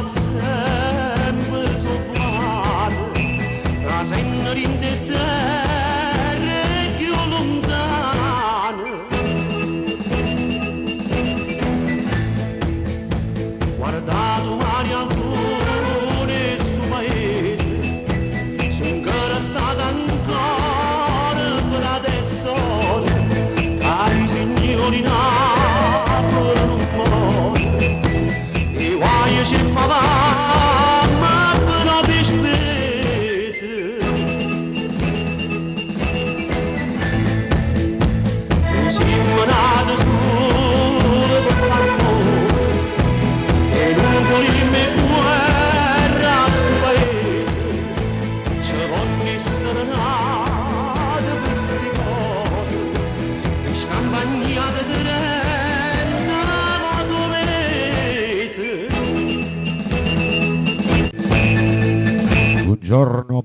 sempre soprano, tra senno in te terre più lontane. Guarda domani alcune sto paese, son che stata ancora per adesso, cari signori Napoli non muore, e guai c'è ma però per spese. Siamo nati solo per far amore, e non vogliamo guerra a sto paese, ci vogliono essere nati per sti cose, e scampagnate di renda dove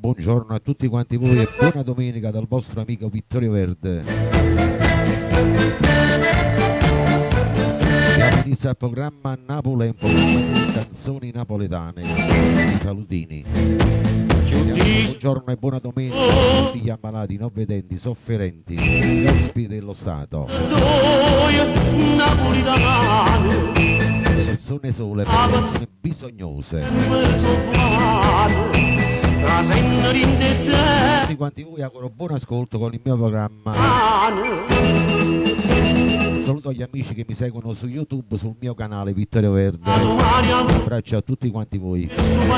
Buongiorno a tutti quanti voi e buona domenica dal vostro amico Vittorio Verde. Siamo inizia il programma Napoli, un programma di canzoni napoletane, di salutini. Buongiorno e buona domenica a tutti gli ammalati, non vedenti, sofferenti, gli ospiti dello Stato. Persone sole, persone bisognose. Tutti quanti voi auguro buon ascolto con il mio programma. Un saluto agli amici che mi seguono su YouTube, sul mio canale Vittorio Verde. Un abbraccio a tutti quanti voi. Sono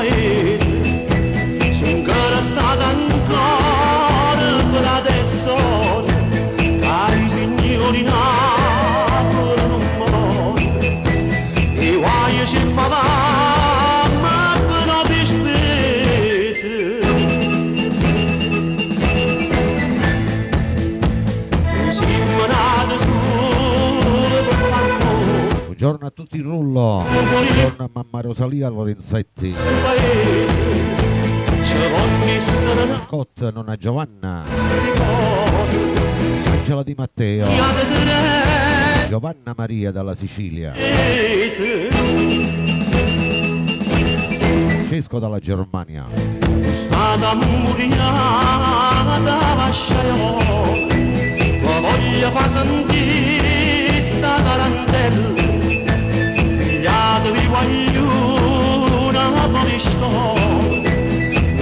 ancora stata ancora per adesso, cari signori Napoli non muore, e guai c'è ma però per spese. Siamo nati solo per far amore. Buongiorno a tutti il rullo. Buongiorno a mamma Rosalia Lorenzetti. Scott, nonna Giovanna, Angela Di Matteo, Giovanna Maria dalla Sicilia, Francesco dalla Germania. Stata muriata vasciaio, la voglia fa sentire sta tarantella, pigliatevi guagliuna fuori scuola,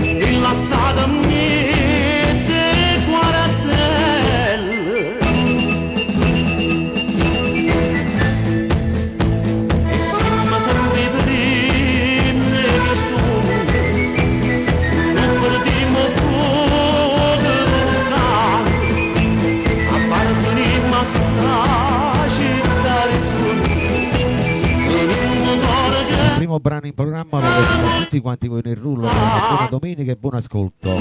inlassata mezze quarantelle, e siamo sempre prime che stunde, non perdiamo fuoco lontano, apparteniamo a sta città rizzurra, con un motore che Primo brano in programma lo dedico a tutti quanti voi nel rullo. Buona domenica e buon ascolto.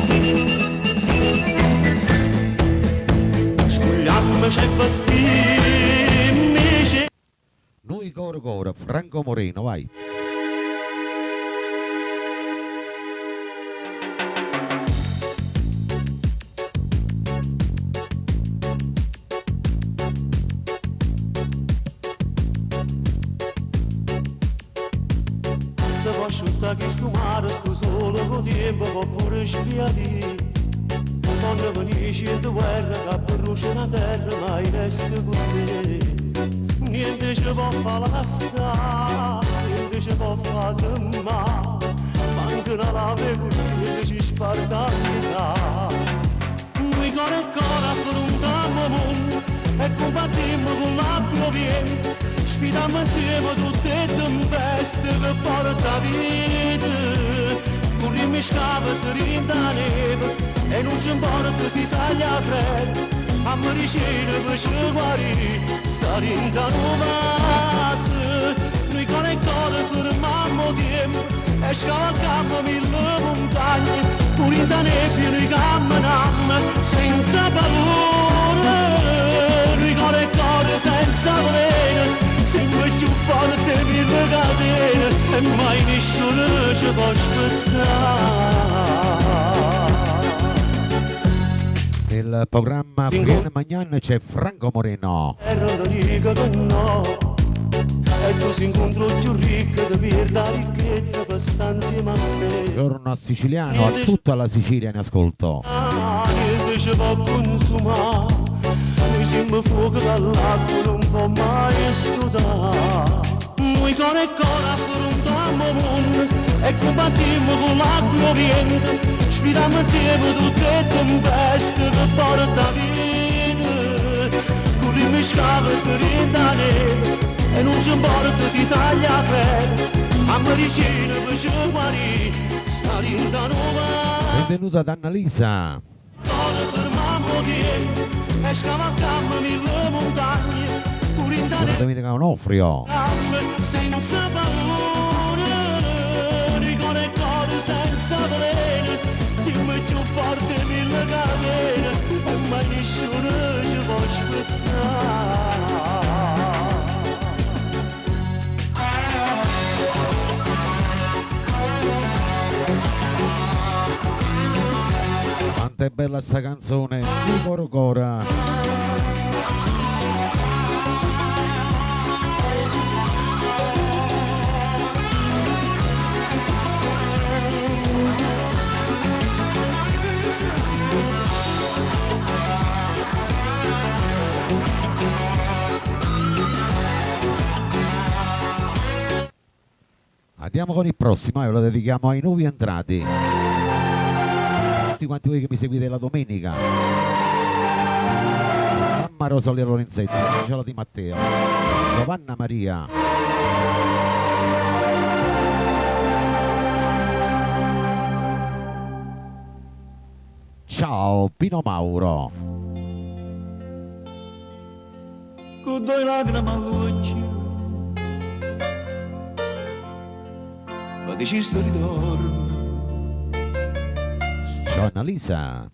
spogliarmici e vestirmici. Noi coro, Franco Moreno, vai. Se può asciuttare che sto mare, sto solo con tempo, può pure sbiadire. Quando venisci in guerra, che brucia la terra, ma in resta con te. Niente ci può fare lassare, niente ci può fare tremare, manca una lave con te ci sparta a metà. Noi cuore e cuore affrontiamo il mondo e combattiamo con l'acqua viene. Sfidiamo insieme tutte le tempeste che porta vita. Corriamo in scava, si rinda neve e non ci importa se saglia fredda. A medicina per ci guarire, sta rinda nuova. Noi cuore e cuore fermiamo tempo e scavalcammo mille montagne. Pure in da nebbia noi camminiamo senza paura. Noi cuore e cuore senza veleno, sempre più forte mille catene e mai nessuno ci può spezzare. Nel programma Fien Magnan c'è Franco Moreno. E Rodrigo con no, e tu si incontro più ricco di perda ricchezza per stare insieme a me. Buongiorno a Siciliano, a tutta la Sicilia in ascolto. Niente ci può consumare, noi siamo fuoco dall'acqua, non può mai stutare. Noi cuore e cuore affrontiamo il mondo e combattiamo con l'acqua oriente, sfidiamo insieme tutte le tempeste che porta vita. Corriamo scave serena e non ci importa si saglia a fare, a medicina per ci guarire, sta rinda nuova. Benvenuta ad Annalisa. Ora fermiamo di e scavalcammo mille montagne, pure in Buona domenica Onofrio. senza paura, di cuore e cuore senza veleno, siamo più forti mille catene e mai nessuno ci può spezzare. Quanto è bella sta canzone di Coro Cora. Andiamo con il prossimo, lo dedichiamo ai nuovi entrati. Tutti quanti voi che mi seguite la domenica. Mamma Rosalia Lorenzetti, Angela Di Matteo, Giovanna Maria. Ciao Pino Mauro. Con due lacrime all'occhio ma deciso ritorno Ciao Annalisa.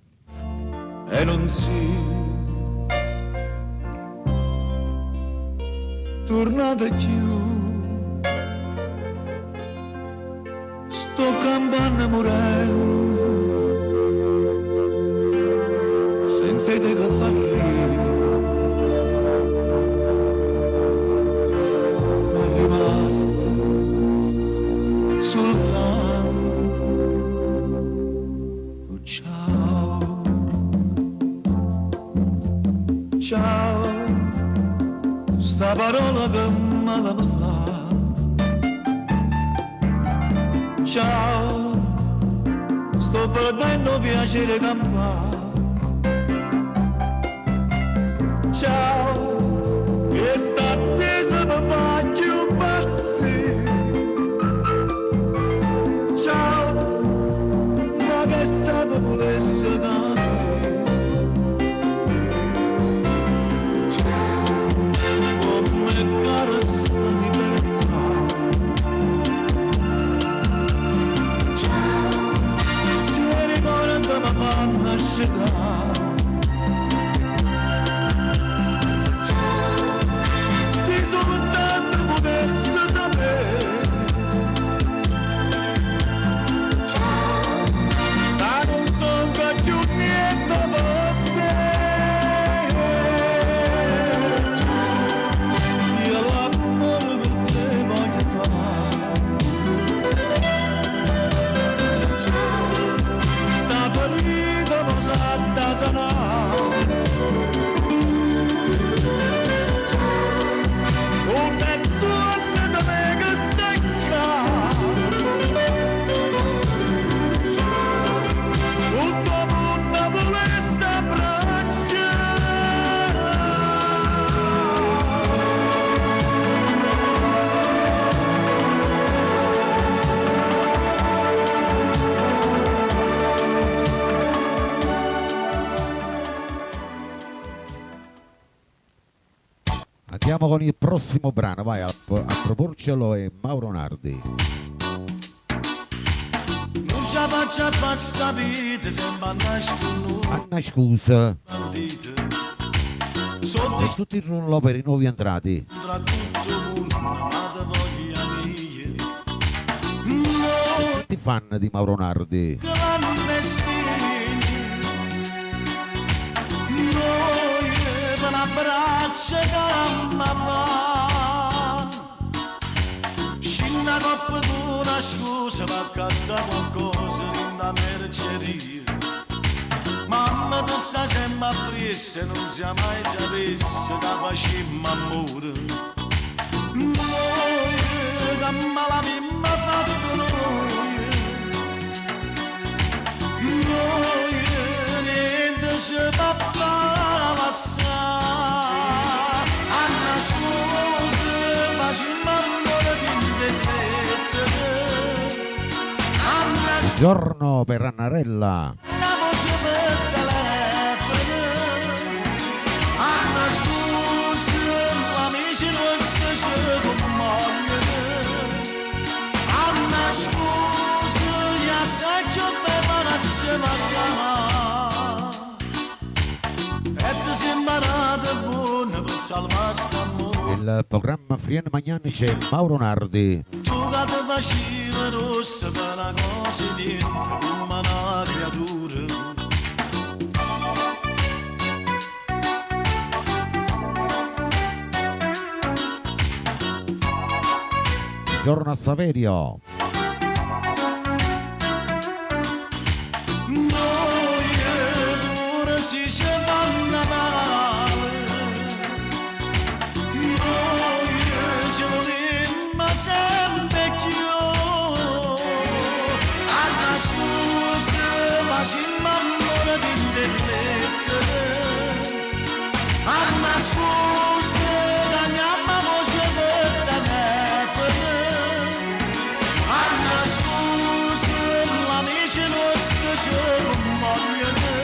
e non si tornata più, sto campando morendo senza idea che fa ridere, ma è rimasta soltanto un ciao, ciao, sta parola che male mi fa, ciao, sto perdendo piacere campare, ciao, e sta attesa mi fa più impazzire. Ciao, ma che è stato volesse da me? Ciao, come cara sta libertà. Ciao, si ricorda ma fa nascita. Ciao, si soltanto potesse sapere. Ma non so più niente per te. Io l'amore per te voglio fare. Sta ferita ma sa da sanare. Un nessuno da me che stecca. Tutto mondo volesse abbracciare. Andiamo con il prossimo brano, vai a proporcelo è Mauro Nardi. Non ci faccia basta vita, sembra nascono Anna scusa, bandite. e Sono tutto il rullo per i nuovi entrati. tra tutto il mondo, amata voglia mia. Noi Tutti fan di Mauro Nardi. che clandestini, noi per l'abbraccio che ma fa. Scinna con una scusa per accattare qualcosa in una merceria. Mamma tu sta sempre appresso e non sia mai sapesse che facemmo amore. Noi che male abbiamo fatto noi niente si può fare passare. Anna scusa facemmo amore di vendetta. Anna Buongiorno per Annarella. la voce per telefono. Anna scusa amici nostri ci commogliono. Anna scusa gli assaggio per pararsi parlare. E tu sei imparata buona per salvare st'amore. Il programma Frienne Magnani c'è Mauro Nardi. Tu che ti facevi rossa per una cosa niente come una creatura. Buongiorno a Saverio. Noi ora si ci fanno male. Noi ci volimmo sempre più. Anna scusa facemmo amore di vendetta. Anna scusa chiamiamo voce per telefono. Anna scusa amici nostri ci commogliono.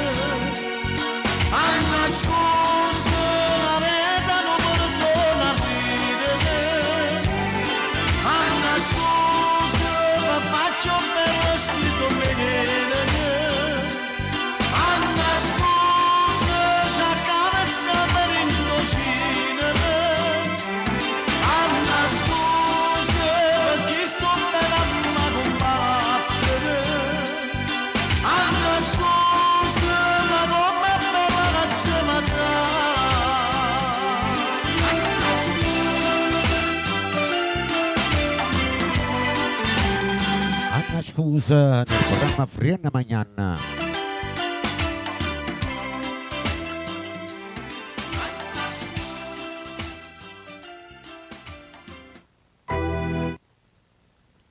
Anna scusa la vita non perdona a ridere. Anna scusa ma faccio per vestito bene. Anna scusa ci accarezza per indocinere. Anna scusa per chi sto per amma combattere. Anna scusa ma come per la razza Anna Anna scusa nel programma Frienne Magnani.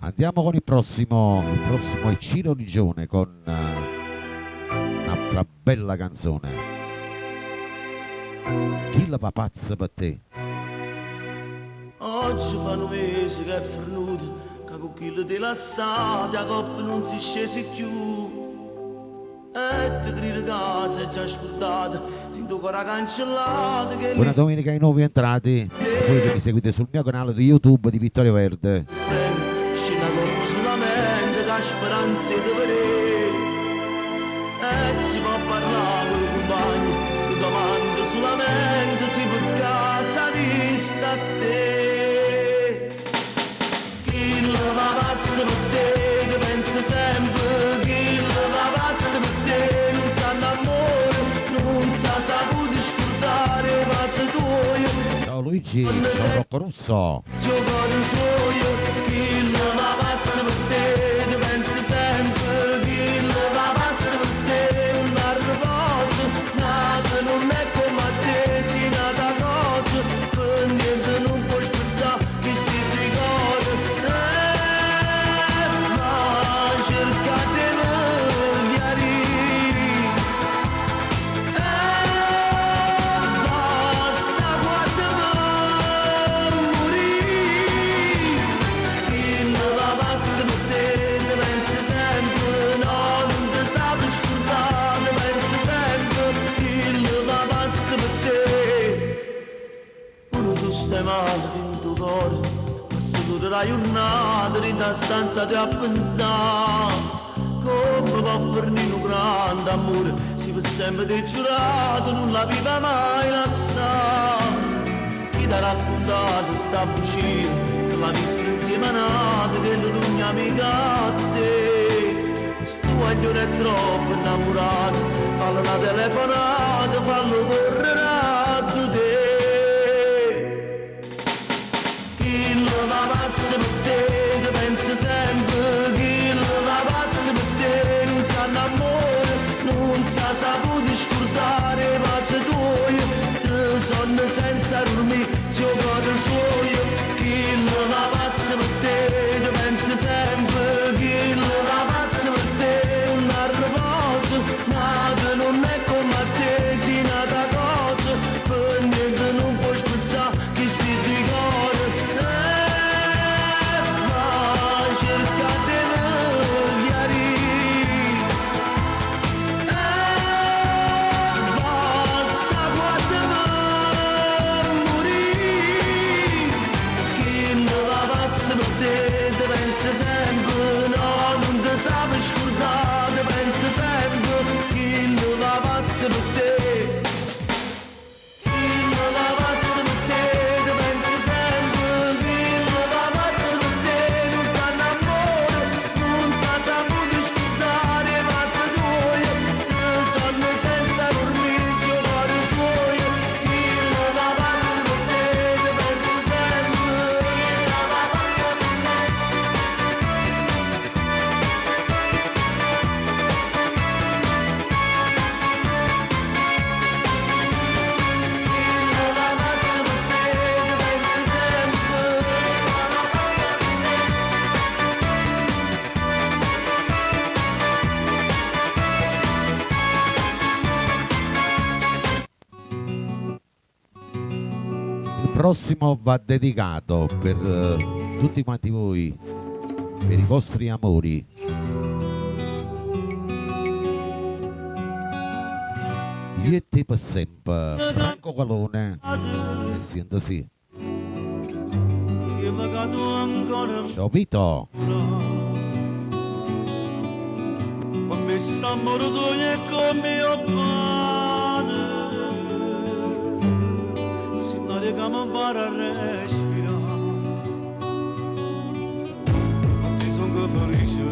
Andiamo con il prossimo è Ciro Ligione con un'altra bella canzone. Chi la fa pazza per te? Oggi fa 9 mesi che è fornuto, che con chilo di lassati a coppa non si scese più. E ti grida casa è già scordata, rindo ancora cancellata che Buona domenica ai nuovi entrati, e voi che mi seguite sul mio canale di YouTube di Vittorio Verde. scena con sulla mente che speranza di vedere. E si può parlare con i compagni, le domande sulla mente si può casa vista a te. Chi la pazza per te che pensa sempre, chi la pazza per te non sa d'amore, non sa saputo scordare pazza tuoi. Ciao Luigi, ciao Rocco Russo. Giocare suoio, chi la pazza per te che pensa sempre, chi la pazza per te un'altra cosa, nata non è come a te, si nata cosa, per niente non puoi pensare che sti ricordi. Ma cercate di chiarire, basta quasi per morire. Chi la pazza per te ne pensa sempre, no, non ti saprei scordare, ne pensa sempre, chi la pazza per te. Quando tu stai male in tuo cuore, passa tutta la giornata in ta stanza ti a pensare. Come va a fornire un grande amore, si può sempre di giurato, non la viva mai lasciare. Chi ti ha raccontato sta vicino, che l'ha vista insieme a nata, che non è amica a te. Sto aglio è troppo innamorato, fallo una telefonata, fallo correre a te. Chi la pazza per te che pensa sempre, sonno senza dormire, se io vado suoio, chi non la pazza per te, ti pensi sempre, chi non la pazza per te, un riposo, ma che non è come a te, si nata cosa, per niente non puoi spezzare, chi sti di cuore, ma cerca di chiarire, basta quasi per morire, chi non la pazza per te, ti pensi sempre, no, non ti sapi scordare, ti pensi sempre, chi non la pazza per te. Il prossimo va dedicato per tutti quanti voi, per i vostri amori. Io e te per sempre, Franco Calone, sento sì. Ciao Vito. Come sta morto e come io pane, si non come impara a respirare, con te sono felice,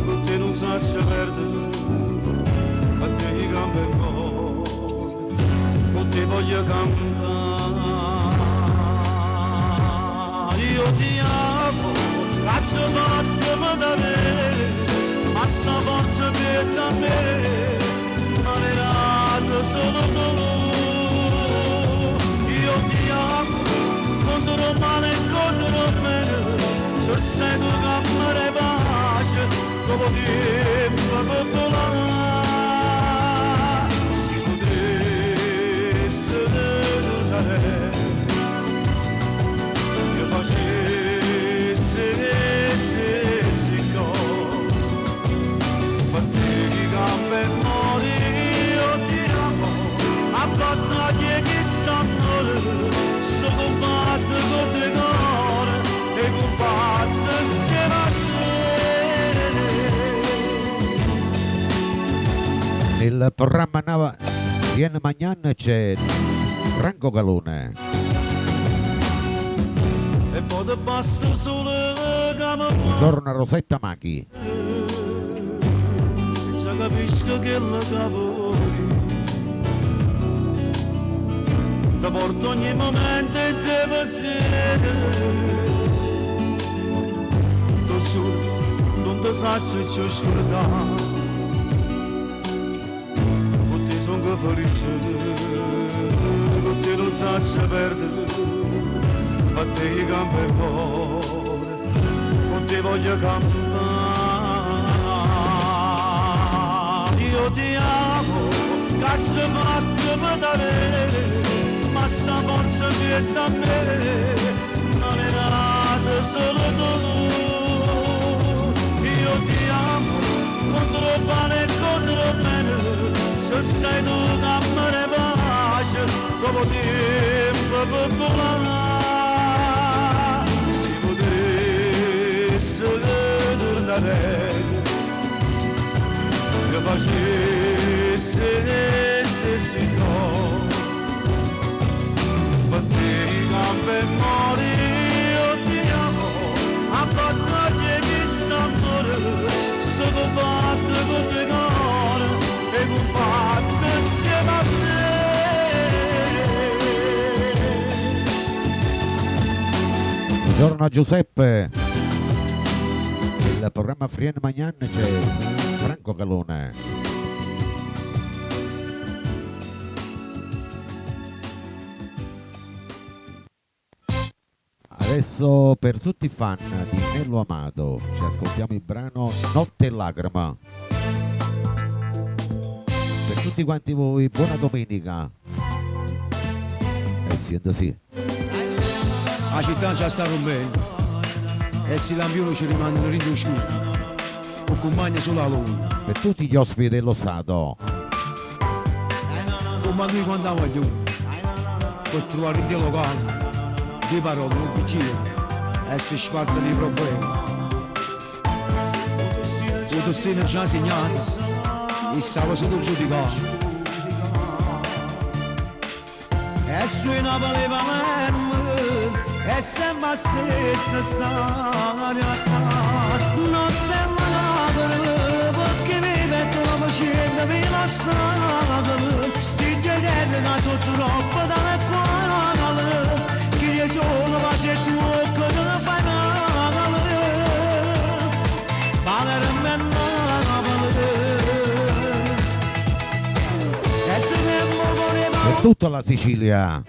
con te non saccio perdere, a te i gambe e con te voglio cantare, io ti amo, cazzo fatemi da me. Massa forza che da me non è nato solo tu. Io ti amo contro male e contro bene, se sei tu che mi dai pace dopo tempo per volare. Si potesse vedere che facesse stessi cose per morire, io ti amo, a battaglie che stanno, sono combatte con te cuore e combatte insieme a te. Nel programma Viene Magnan c'è Franco Calone. E poi ti passo solo Buongiorno Rosetta Machi. capisco che la lavori, ti porto ogni momento e te pensieri, lo giuro, non ti saccio e ci scordare, con te sono felice, con te non saccio perdere, a te i campi e cuore, con te voglio cantare. Io ti amo, cazzo fatto per dare, ma sta forza che è da me, non è nata solo tu. Io ti amo, contro male e contro bene, se sei tu che mi dai pace, dopo tempo per volare. Si potesse tornare, che facesse stessi cose, per te i campi e morire, io ti amo, a battaglie che stanno, sono combatte con te cuore e combatte insieme a te. Buongiorno Giuseppe. Il programma Friene Magnan c'è Franco Calone. Adesso per tutti i fan di Nello Amato ci ascoltiamo il brano Notte e Lacrima. Per tutti quanti voi buona domenica. Siete sì. La città già sta con me e si lampione ci rimangono rinduciuti o compagni solo a loro. Per tutti gli ospiti dello Stato. Come noi quando andiamo giù per trovare il locale di parole, un piccino e si spartono i problemi. Il destino già segnato e stava solo giudicato. E sui Napoli Palermo è sempre la stessa storia. Notte e malata perché mi mettono facendo la strada. Sti chiedendo da sotto troppo dalle quale che io sono ma se tu che non fai male. Palermo e Napoli e tu ne muore ma Per tutta la Sicilia.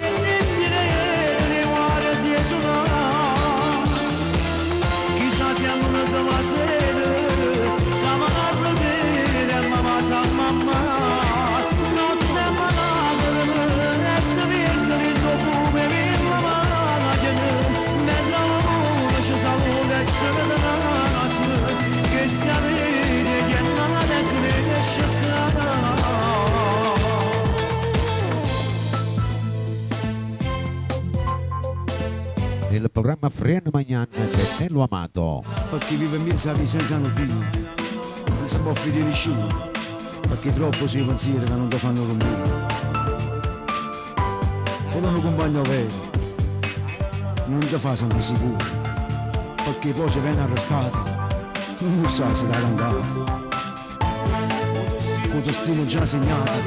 Nel programma Friend Magnan c'è Nello Amato. Per chi vive in Mirzavi senza nobili non si può fidare nessuno perché troppo si pensieri che non ti fanno dormire. Quando un compagno vero non ti fa sentire sicuro perché poi se viene arrestato non sa se l'ha andato. Con destino già segnato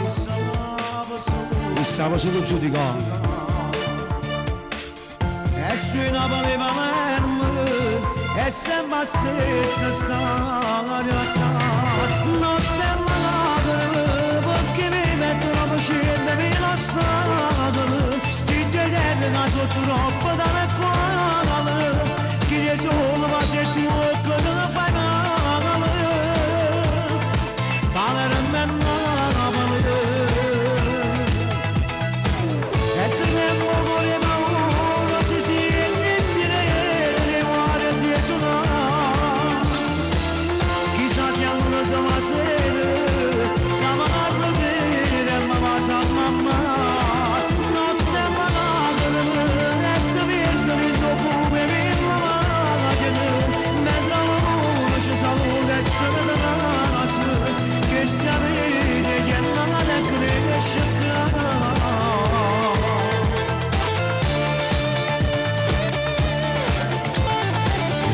e stava solo giudicato. E sui Napoli Palermo è sempre la stessa storia. Notte e malata perché mi mettono facendo la strada. Sti chiedendo da sotto troppo dalle quale che io sono ma se tu che non fai male. Palermo e Napoli e tu ne muori ma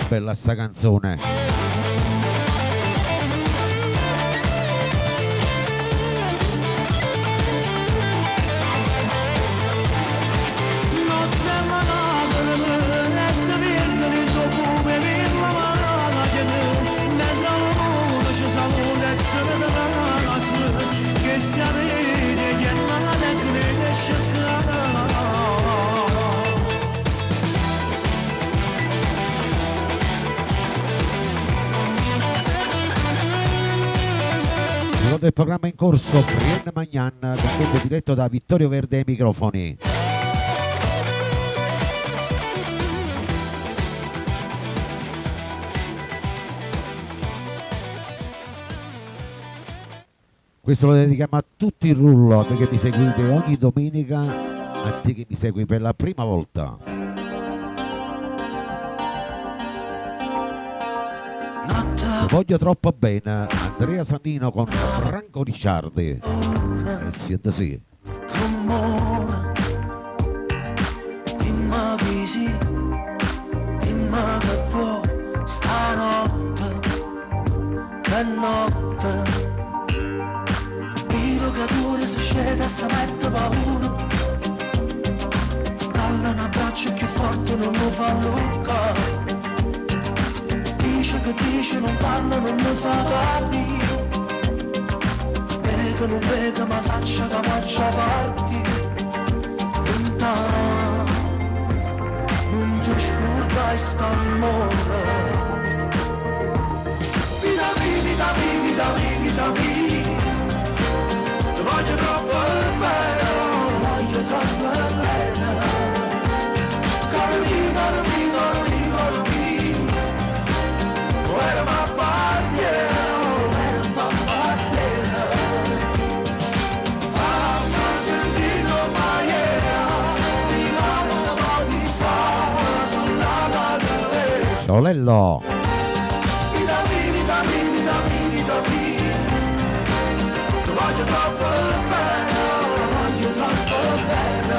Bella sta canzone. Del programma in corso Friend Magnan, diretto da Vittorio Verde ai microfoni. Questo lo dedichiamo a tutti il rullo, a te che mi seguite ogni domenica, a te che mi segui per la prima volta. Lo voglio troppo bene, Andrea Sannino con Franco Ricciardi. Siete sì. Dimmi chi sì, dimmi che vuoi stanotte, che notte. Viro che dure se scende e si mette paura. Dalla un abbraccio più forte non lo fa lucca. Dice che dice, non parla, non mi fa capire. Vega non vega, ma saccia che faccia parti. Non ti scuro. resto al mondo. Vita mia, vita mia, vita mia, vita mia, ti voglio troppo bene, ti voglio troppo bene. Caro mio, caro mio, caro mio, caro mio, where am I partendo, where am I partendo. Fammi sentire mai di mano di sale sulla cadere. Ciolello. Vita mia, vita mia, vita mia, vita mia, ti voglio troppo bene, ti voglio troppo bene.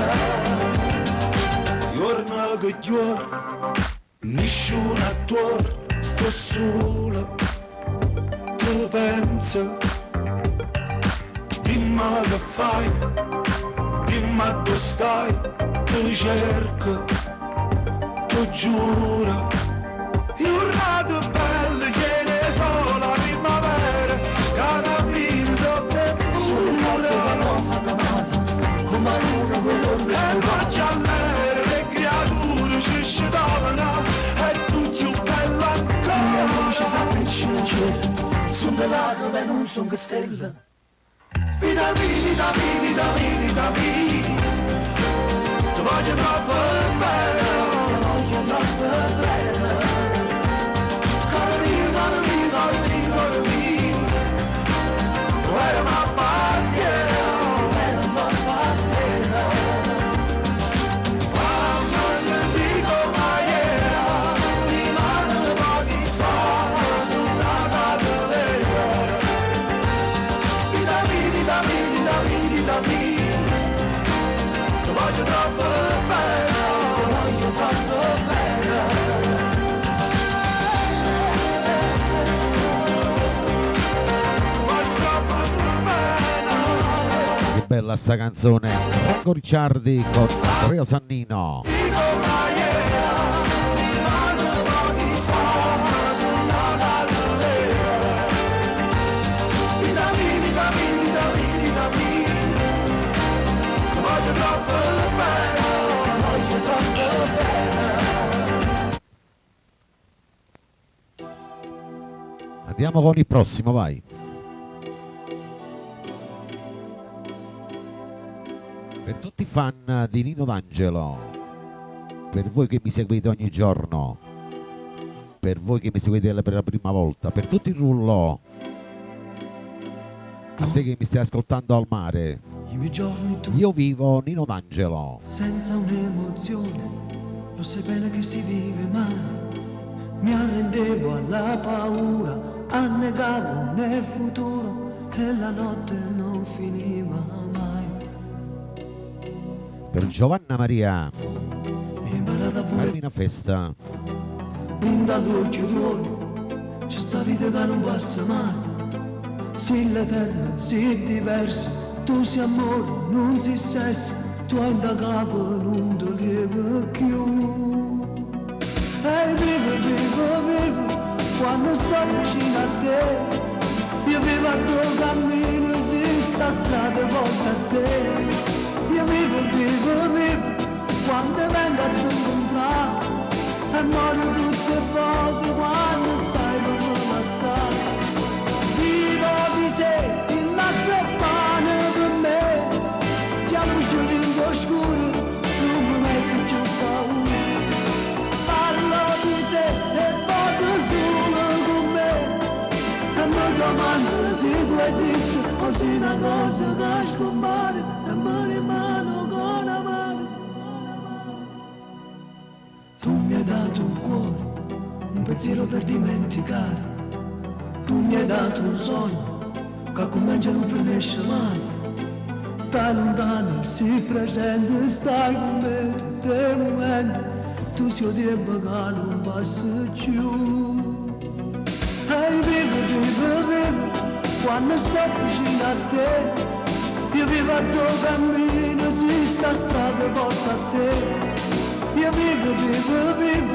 Giorno che giorno, nessuno attorno, sto solo, ti penso. Dimmi che fai, dimmi dove stai, ti cerco, ti giuro. Giornate belle, che ne so, la primavera, che cammino sotto il muro. Non fanno male, come una colonna scoperta. E faccia all'aereo, le creature ci scendavano, e tu più bella ancora. Le luci s'appicciano in cielo, sono le lacrime, non sono che stelle. Vita mia, vita mia, vita mia, vita mia, ti voglio troppo bene, ti voglio troppo bene. Caro mio, caro mio, caro mio, caro mio, where am I partendo, where am I partendo. Fammi sentire come era, di mano pochi soldi sulla cadavera. Vita mia, vita mia, vita mia, vita mia, ti voglio troppo bene, ti voglio troppo bene. Voglio troppo bene. Che bella sta canzone. Franco Ricciardi con Rio Sannino. Dico mai era, di mano pochi soldi sulla cadavera. Vita mia, vita mia, vita mia, vita mia, ti voglio troppo bene, ti voglio troppo bene. Andiamo con il prossimo, vai. Per tutti i fan di Nino D'Angelo, per voi che mi seguite ogni giorno, per voi che mi seguite per la prima volta, per tutto il rullo, a te che mi stai ascoltando al mare, I miei giorni tu io vivo Nino D'Angelo. senza un'emozione, lo sai bene che si vive male. Mi arrendevo alla paura, annegavo nel futuro e la notte non finiva mai. Per Giovanna Maria, Mi è imparata pure Carmina Festa, brinda l'occhio d'uomo, c'è sta vita che non passa mai. Sì l'eterna, sì diversa, tu sei amore, non sei sesso, tu hai da capo, non ti lieve più. E vivo, vivo, vivo, quando sto vicino a te, io vivo a tuo cammino, sì, sta strada volta a te. Io vivo, vivo, vivo, quando vengo a te incontrare, e muoio tutte le volte quando stai con me passare. Vivo di te, si nasce pane per me, siamo usciti in oscuro, non mi metto più paura. Parlo di te e vado solo con me, e mi domando se tu esisti o se una cosa che scompare e mi rimane con la mano. Tu mi hai dato un cuore, un pensiero per dimenticare. Tu mi hai dato un sogno che comincia e non finisce mai. Stai lontano, sii presente, stai con me tutti i momenti. Tu sei tempo che non passa più. E vivo, vivo, vivo, quando sto vicino a te. Io vivo a tuo cammino, si sta strada porta a te. Io vivo, vivo, vivo,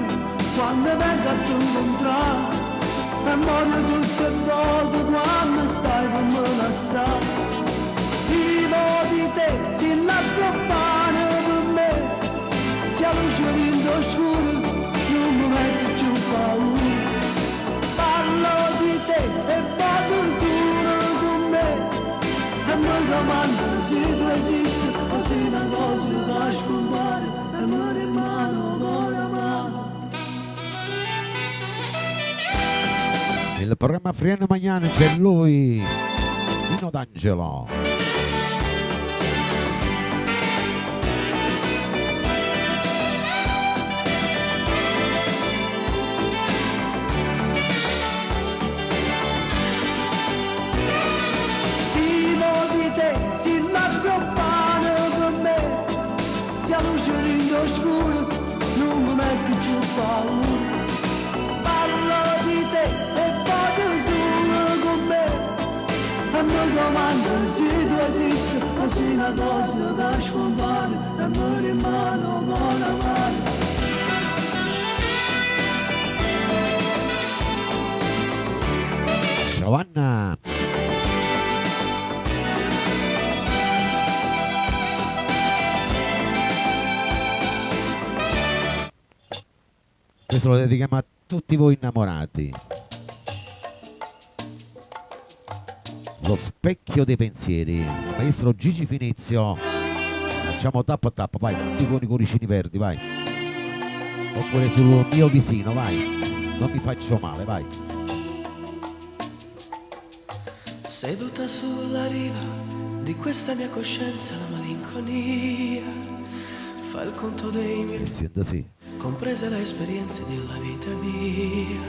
quando vengo a te incontrare. E muoio tutte le volte quando stai con me lassare. Vivo di te, si lascia pane per me, sia luce in oscuro, non mi Il programma Friano Magnani c'è lui, Dino D'Angelo. Vivo di te, si nascoppano con me, siamo usciti oscuro, non mi metto più paura. Parlo di te e poi solo con me, e mi domando se tu esisti, o se una cosa da scompare, e mi rimane con la mano. Ciao Anna. Questo lo dedichiamo a tutti voi innamorati. Lo specchio dei pensieri, maestro Gigi Finizio. Facciamo tappa a tappa, vai, tutti con i cuoricini verdi, vai. Oppure sul mio vicino, vai. Non mi faccio male, vai. Seduta sulla riva di questa mia coscienza, la malinconia fa il conto dei miei, Senta sì. comprese le esperienze della vita mia.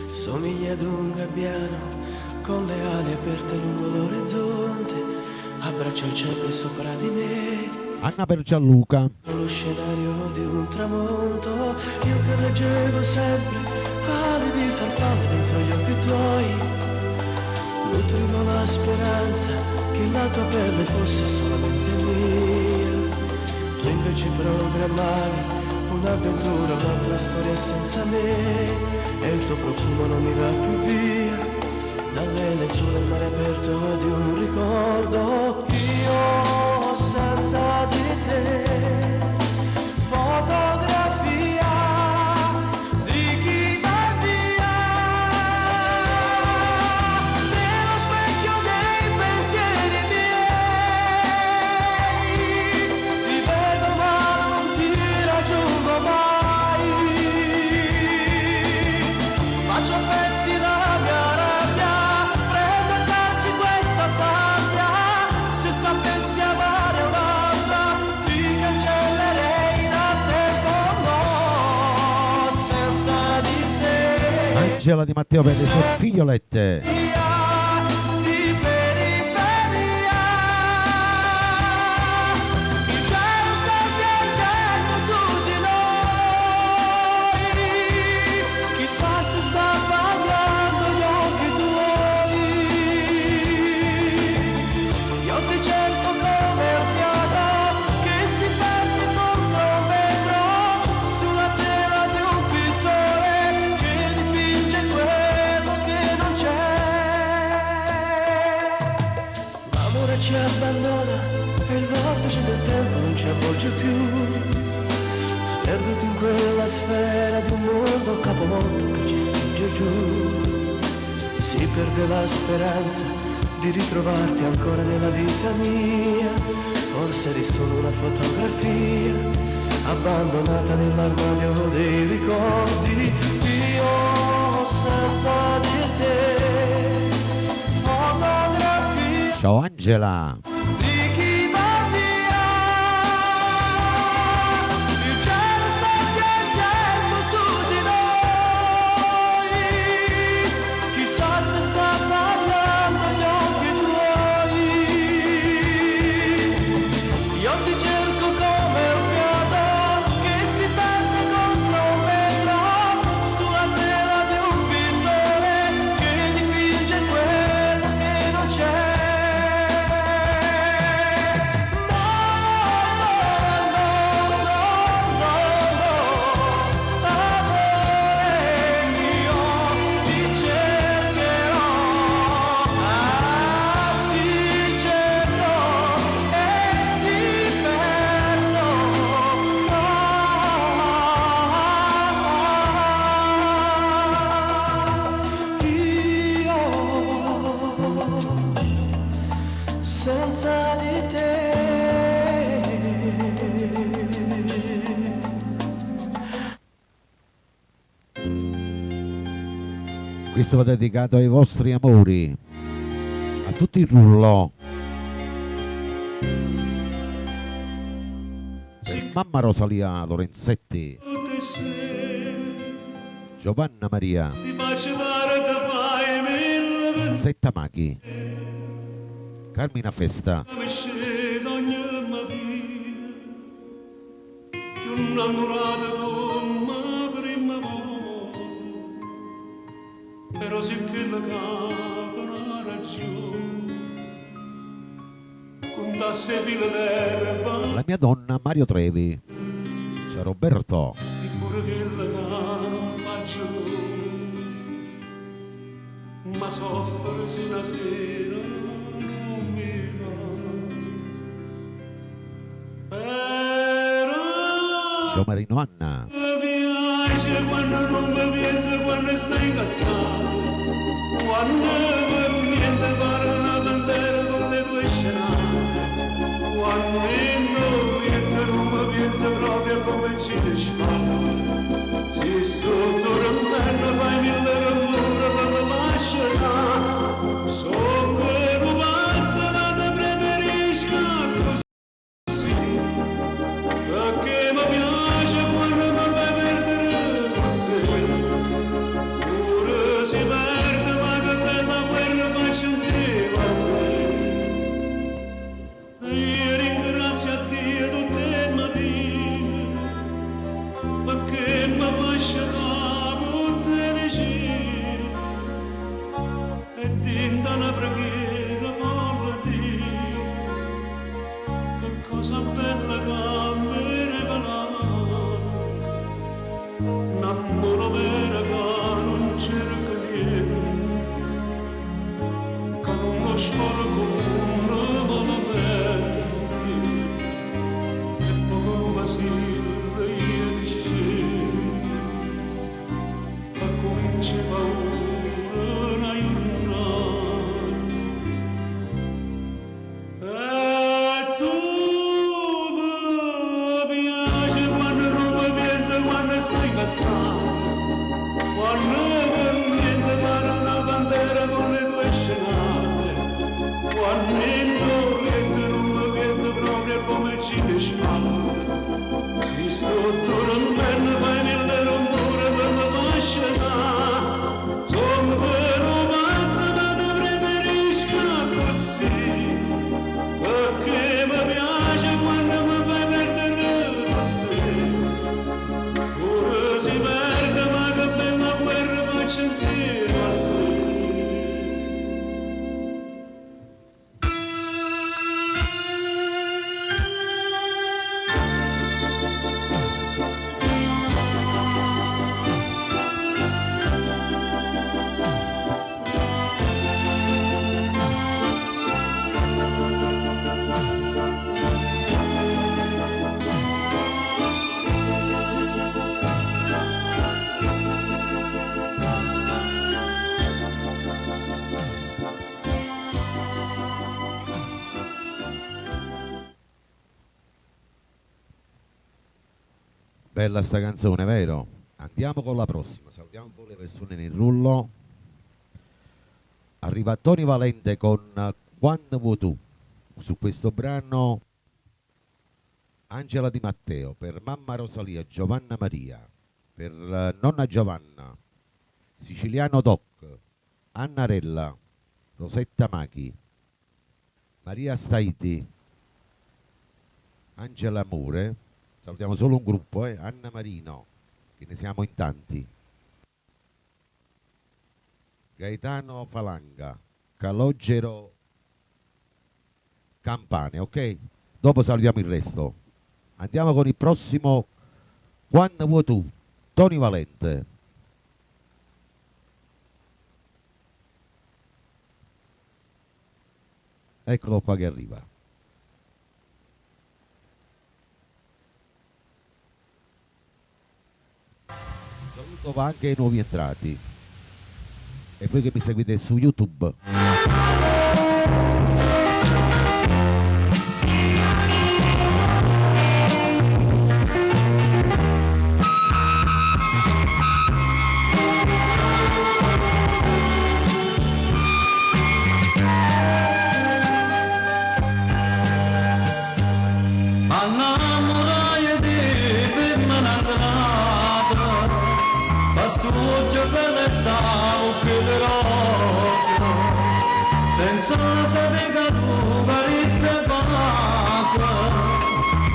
Somiglia ad un gabbiano con le ali aperte lungo l'orizzonte, abbraccia il cielo e sopra di me Anna per Gianluca. lo scenario di un tramonto. Io che leggevo sempre ali di farfalle dentro gli occhi tuoi, nutrivo la speranza che la tua pelle fosse solamente mia. Tu invece programmavi un'avventura, un'altra storia senza me, e il tuo profumo non mi va più via dalle lenzuola al mare aperto di un ricordo. Io senza di te, fotografia di chi va via, nello specchio dei pensieri miei, ti vedo ma non ti raggiungo mai, faccio a pezzi la mia rabbia, prendo a calci questa sabbia, se sapessi amare un'altra ti cancellerei dal tempo, no, senza di te. Angela Di Matteo per le sue figliolette. Di periferia, il cielo sta piangendo su di noi, chissà se sta bagnando gli occhi tuoi. Io ti cerco come un fiato che si perde contro un vetro, sulla tela di un pittore che dipinge quello che non c'è. L'amore ci abbandona e il vortice del tempo non ci avvolge più, sperduti in quella sfera di un mondo capovolto che ci spinge giù. Si perde la speranza di ritrovarti ancora nella vita mia, forse eri solo una fotografia abbandonata nell'armadio dei ricordi. Io senza di te, fotografia Ciao Angela. di chi va via, il cielo sta piangendo su di noi, chissà se sta parlando gli occhi tuoi. Io ti cerco come un fiato che si perde contro un vetro, sulla tela di un pittore che dipinge quello che non c'è. Questo va dedicato ai vostri amori, a tutti il rullo. Per mamma Rosalia Lorenzetti, Giovanna Maria, Ti faccio dare che fai mille Setta Machi, Carmina Festa, mi scedo ogni mattina più innamorata come prima volta però sì che la capo una ragione con tasse file d'erba la mia donna Mario Trevi, ciao Roberto, sicuro che la capo non faccio nulla ma soffro se una sera non mi va però ciao Marino Anna, mi piace quando non mi piace quando stai incazzato quando per niente pare una bandera con le tue scenate quando niente non mi piace proprio come ci dispara si sotto rammenno fai mille rumore quando fascia sono quello pazzo ma te preferisco così perché mi piace quando mi fai perdere con te pure si perde ma che bella guerra faccio insieme a te e io ringrazio a Dio tutte le mattine perché mi fa sciacquare tutte vicine e tinta una preghiera per dire che cosa bella che mi hai regalato un amore vero che non cerca niente che non lo sporco come lamenti e poco non vacilla io ti scendo ma comincia paura una giornata e tu mi piace quando non mi piace quando stai incazzato quando per niente pare una bandera con le tue scenate quando niente non mi piace proprio come ci dispara si sto dormendo fai mille rumore per me fascia sono vero pazzo ma te preferisco così perché mi piace quando mi fai perdere con te pure si perde ma che bella guerra faccio insieme a te bella sta canzone, vero? Andiamo con la prossima, salutiamo un po' le persone nel rullo. Arriva Tony Valente con Quando vuoi tu, su questo brano Angela Di Matteo, per mamma Rosalia, Giovanna Maria, per nonna Giovanna, Siciliano Doc, Annarella, Rosetta Machi, Maria Staiti, Angela Mure, salutiamo solo un gruppo, Anna Marino, che ne siamo in tanti, Gaetano Falanga, Calogero Campane, ok? Dopo salutiamo il resto. Andiamo con il prossimo Quando vuoi tu, Tony Valente. Eccolo qua che arriva. Saluto va anche ai nuovi entrati e voi che mi seguite su YouTube. pioggia bella stavo che le rose, senza sapere che tu carizza e passa,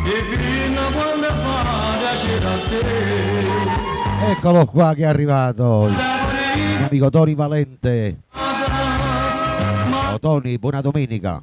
e fino a quando fa piacere a te. Eccolo qua che è arrivato il mio amico Tony Valente. Ciao Tony, buona domenica.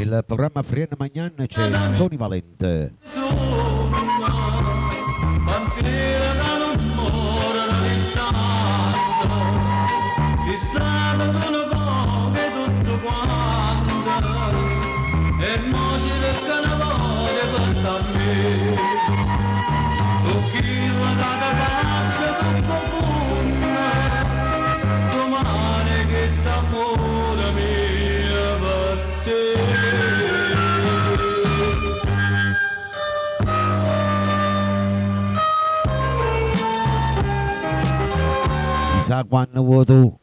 Il programma Frienne Magnan c'è Tony Valente. Chissà quando vuoi tu.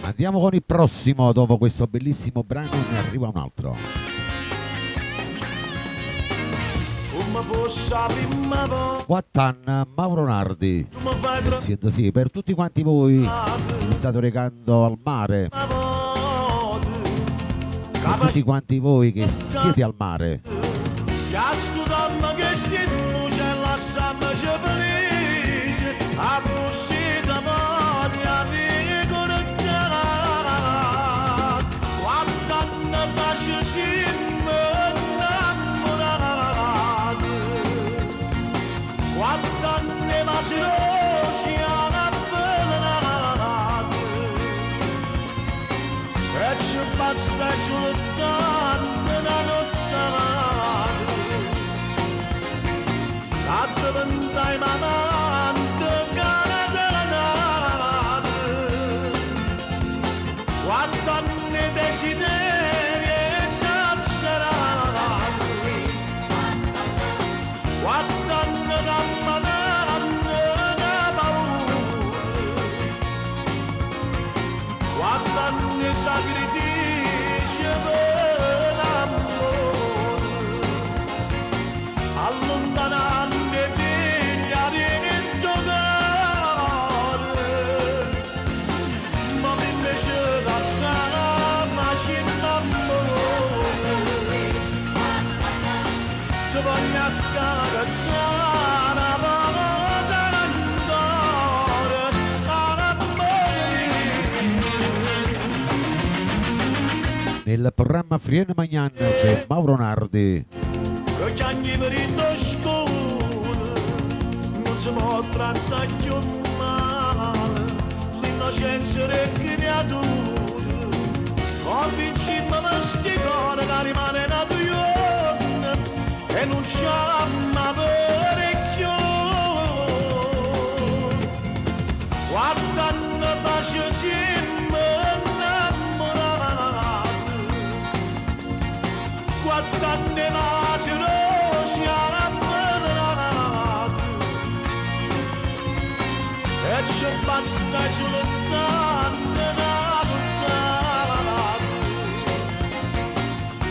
Andiamo con il prossimo, dopo questo bellissimo brano ne arriva un altro. Wattan Mauro Nardi. Sì, per tutti quanti voi che vi state recando al mare, per tutti quanti voi che siete al mare, Stai soltanto una notte, addoventai manante canadana, quanto anni desideri esagerati, quanto anni camminando da paura, Nel programma Friene Magnan c'è Mauro Nardi. Che ogni merito scuola non si può trattare più male, l'innocenza è creatura, convincimmo la sticone che rimane nato io e non c'ha mai parecchio. Guardando pace siamo innamorati, guardando pace noi siamo innamorati, e ci basta soltanto una puntata,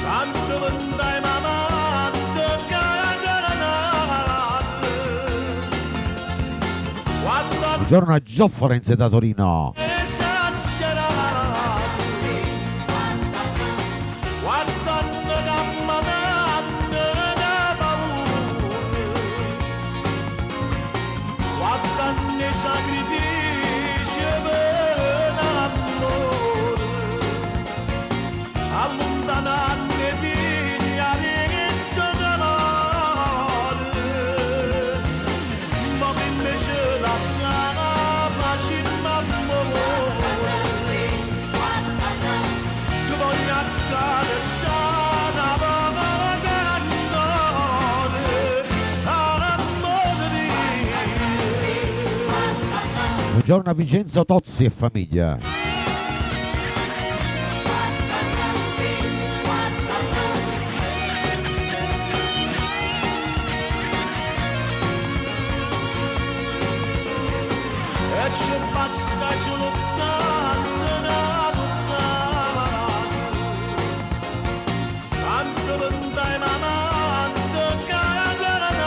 tanto vendai mamante caranate, guardando Buongiorno a Gio Forense da Torino. guardando gamma da paura, guardando i sacrifici per l'amore, allontanando i figli all'inizio dell'amore, ma invece la strada facendo amore. Buongiorno a Vincenzo Tozzi e famiglia. E ci basta soltanto una puntata, tanto vendai mamante caranate.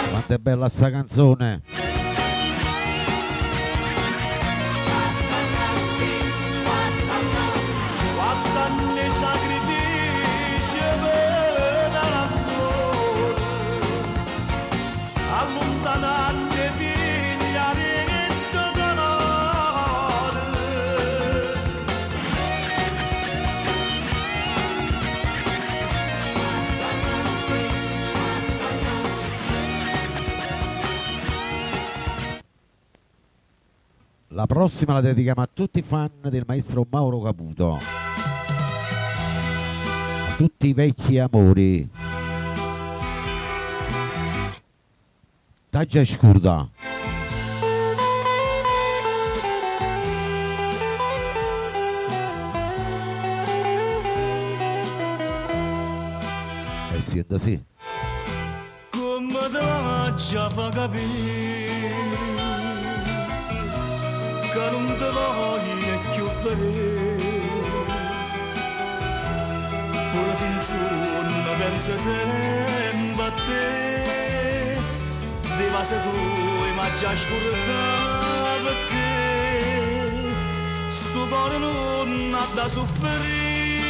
Quanto è bella sta canzone. Guardando i sacrifici per l'amore, allontanando i figli all'inizio dell'amore. La prossima la dedichiamo a tutti i fan del maestro Mauro Caputo. A tutti i vecchi amori. Taggia scurda. Sienta sì. Come te la già fa capire che non te voglio più vedere, pure senza una pensa sempre a te, di base tu ma già scordata perché sto cuore non ha da soffrire,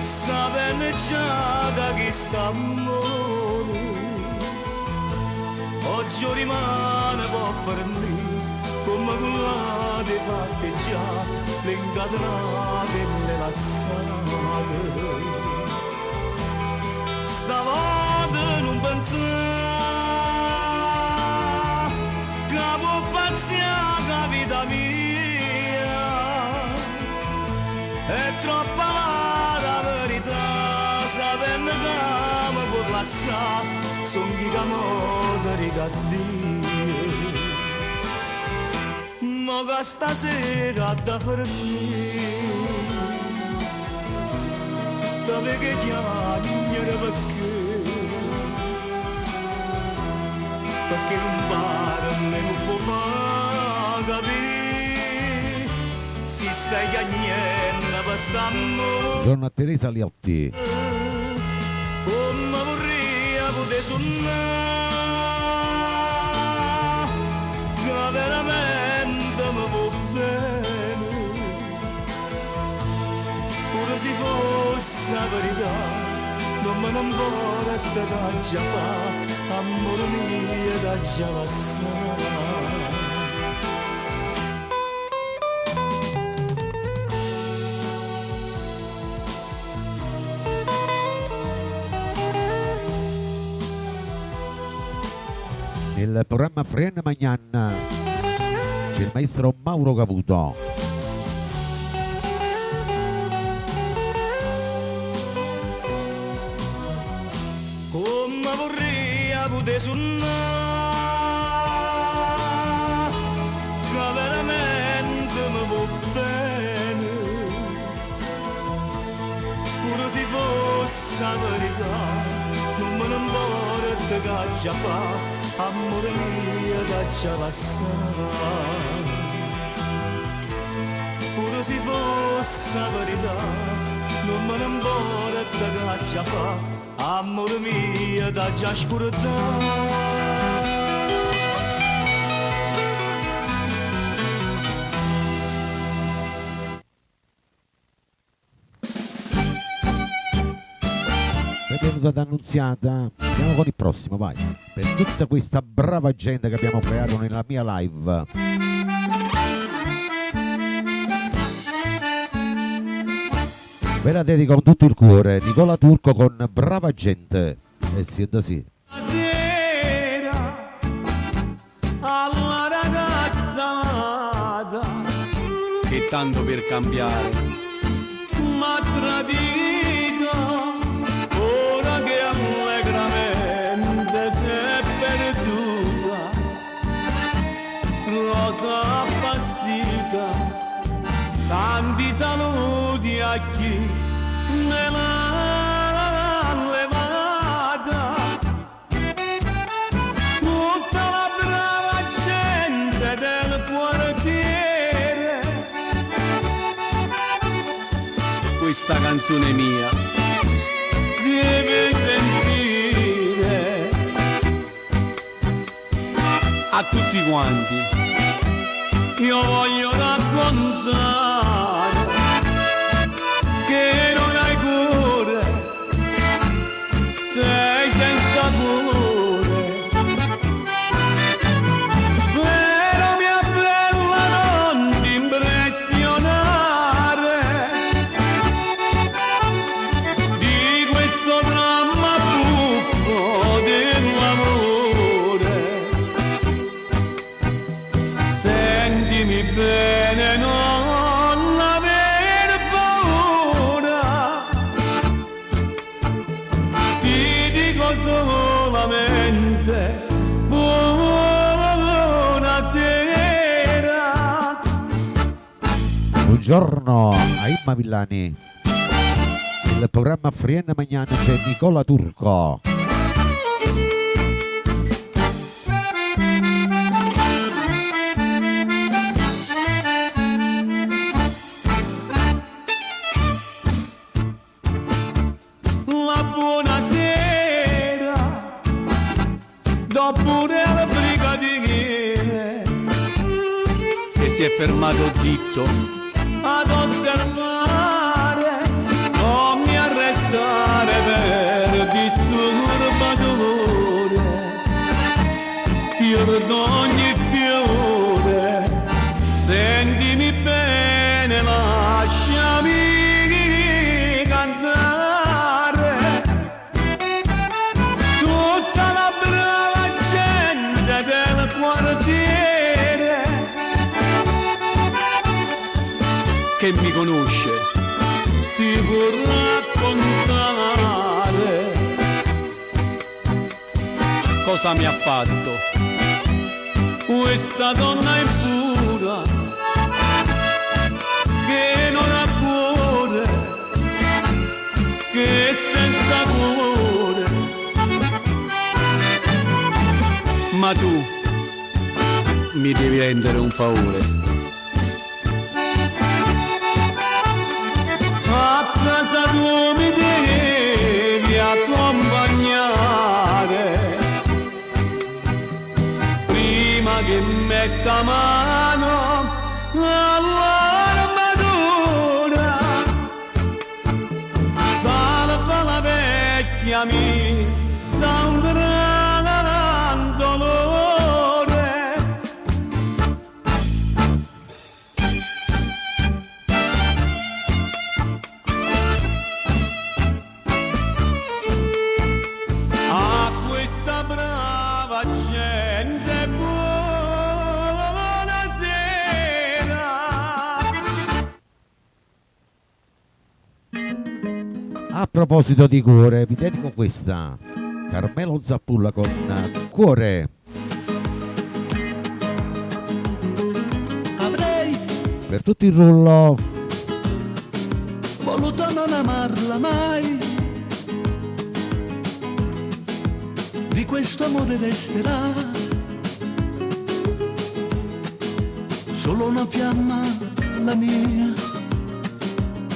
sapendo già da chi sta amore, oggi rimane può fermare come quella di fatte già le incatenate e le lasciate. Stavolta non pensare che può passare la vita mia, è troppa la verità, sapendo che mi può lasciare, son chi che mo ti ricaddi. Ma che stasera da fermi, dove che chiagnere perché non pare né non può far capire, si stai chiagnendo per st'amore. Buongiorno a Teresa Liotti. Come vorrei poter suonare, che veramente mi può bene, pure se fosse la verità, non me ne importa da già fa, amore mio da già passare. Nel programma Friend Magnan c'è il maestro Mauro Caputo. Come vorrei poter suonare, che veramente mi può bene, pure se fosse la verità, non me ne importa che già fa. Amore mio da già passare, pure se fosse la verità, non me ne importa che già fa, amore mio da già scordare. Benvenuta ad Annunziata, andiamo con il prossimo, vai. Per tutta questa brava gente che abbiamo creato nella mia live. Ve la dedico con tutto il cuore, Nicola Turco con Brava Gente. E siete sì. Sera alla ragazza amata, Che tanto per cambiare, m'ha tradito, ora che allegramente si è perduta, rosa appassita, tanti saluti a chi me l'ha levata, tutta la brava gente del quartiere, questa canzone mia deve sentire. a tutti quanti. Io voglio raccontare che non hai cure, sei senza cure, però mia bella non ti impressionare di questo dramma buffo dell'amore. Sentimi bene, non aver paura, ti dico solamente buonasera. Buongiorno a Imma Villani. Il programma Friend Magnan c'è Nicola Turco. La buonasera, dopo le brigadiere, Che si è fermato zitto, ad osservare, non mi arrestare per disturbatore, perdo ogni fiore, sentimi bene, lasciami cantare, tutta la brava gente del quartiere che mi conosce, ti può raccontare cosa mi ha fatto. questa donna impura che non ha cuore, che è senza cuore. Ma tu mi devi rendere un favore. A casa tu mi devi accompagnare prima che metta mano all'armatura. Salva la vecchia chiami da un gran dolore. A questa brava gente buonasera. A proposito di cuore, vi dedico questa. Carmelo Zappulla con Cuore. Avrei Per tutto il rullo. voluto non amarla mai, di questo amore resterà solo una fiamma, la mia.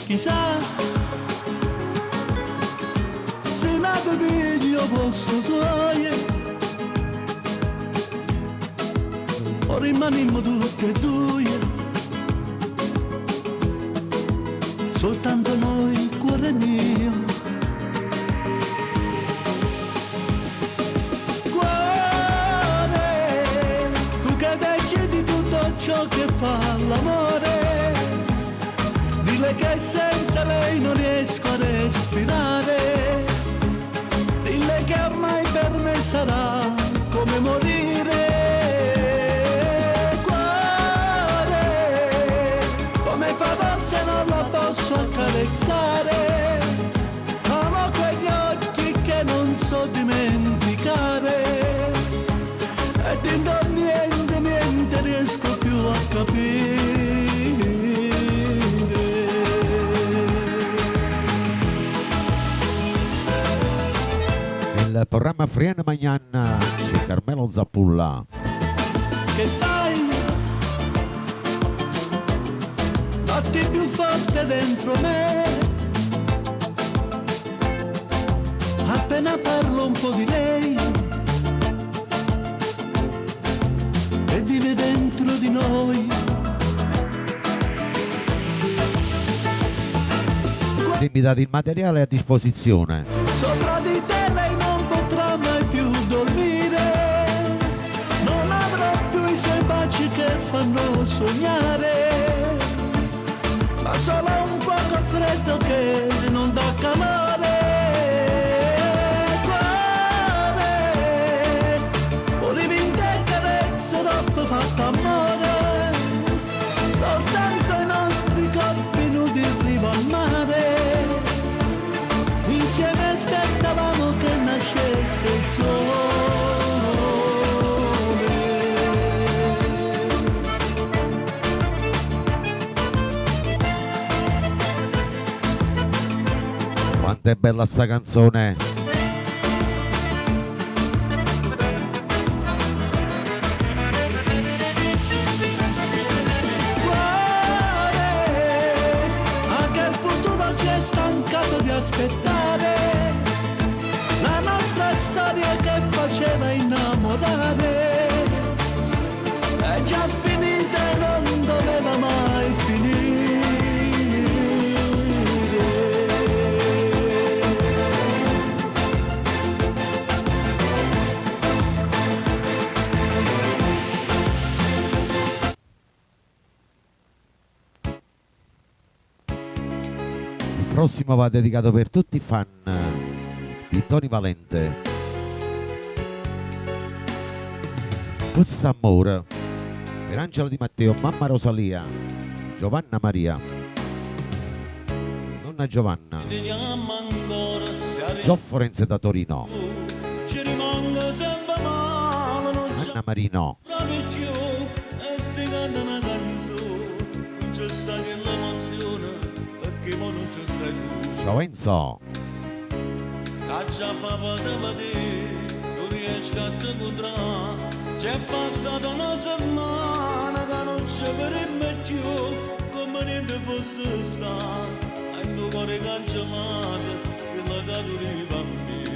Chissà se nato piglio posto suoie o rimanimmo tutte e due, soltanto noi, cuore mio. Cuore, tu che decidi tutto ciò che fa l'amore, dile che senza lei non riesco a respirare, dile che ormai per me sarà come morire. Cuore, come farò se non la posso accarezzare? Amo quegli occhi che non so dimenticare e dentro niente, niente riesco più a capire. Il programma Frienne Magnan c'è Carmelo Zappulla. Che fai? Batti più forte dentro me, appena parlo un po' di lei e vive dentro di noi. Se mi date il materiale a disposizione. Sopra di te lei non potrà mai più dormire, non avrà più i suoi baci che fanno sognare, ma solo un poco freddo che non dà calore. Cuore, volevi in te carezze troppo fatta amore, soltanto i nostri corpi nudi in riva al mare, insieme aspettavamo che nascesse il sole. Quanto è bella sta canzone. Cuore, anche il futuro si è stancato di aspettare la nostra storia che faceva innamorare, è già finita e non doveva mai finire. Il prossimo va dedicato per tutti i fan di Tony Valente. Questo amore per Angelo Di Matteo, mamma Rosalia, Giovanna Maria, nonna Giovanna, Vediamo ancora se Gio Forense da Torino, ci rimanga sempre male, non c'è Anna Marino, proprio più, e si canta una canzone, non c'è sta che l'emozione, perché mo non c'è stai tu. ciao Enzo, Caccia papà da vedere, non riesco a te incontrare, c'è passata una settimana che non ci vedremo più, come niente fosse stato, e il mio cuore cancellato, che l'ha dato di bambino.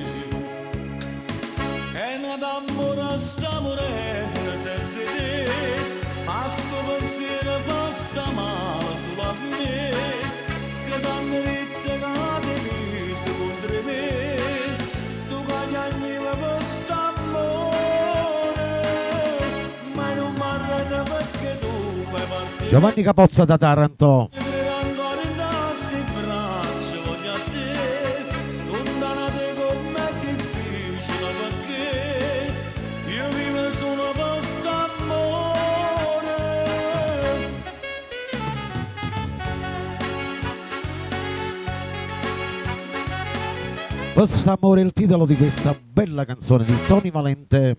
E non d'amore sta morendo senza te, ma sto pensiero fa sta male sulla me, che t'hanno detto che ti visto contro me, Giovanni Capozza da Taranto. ancora in sti braccia voglio a te, lontanate con me è difficile perché io vivo solo per st'amore. Questo amore è il titolo di questa bella canzone di Tony Valente.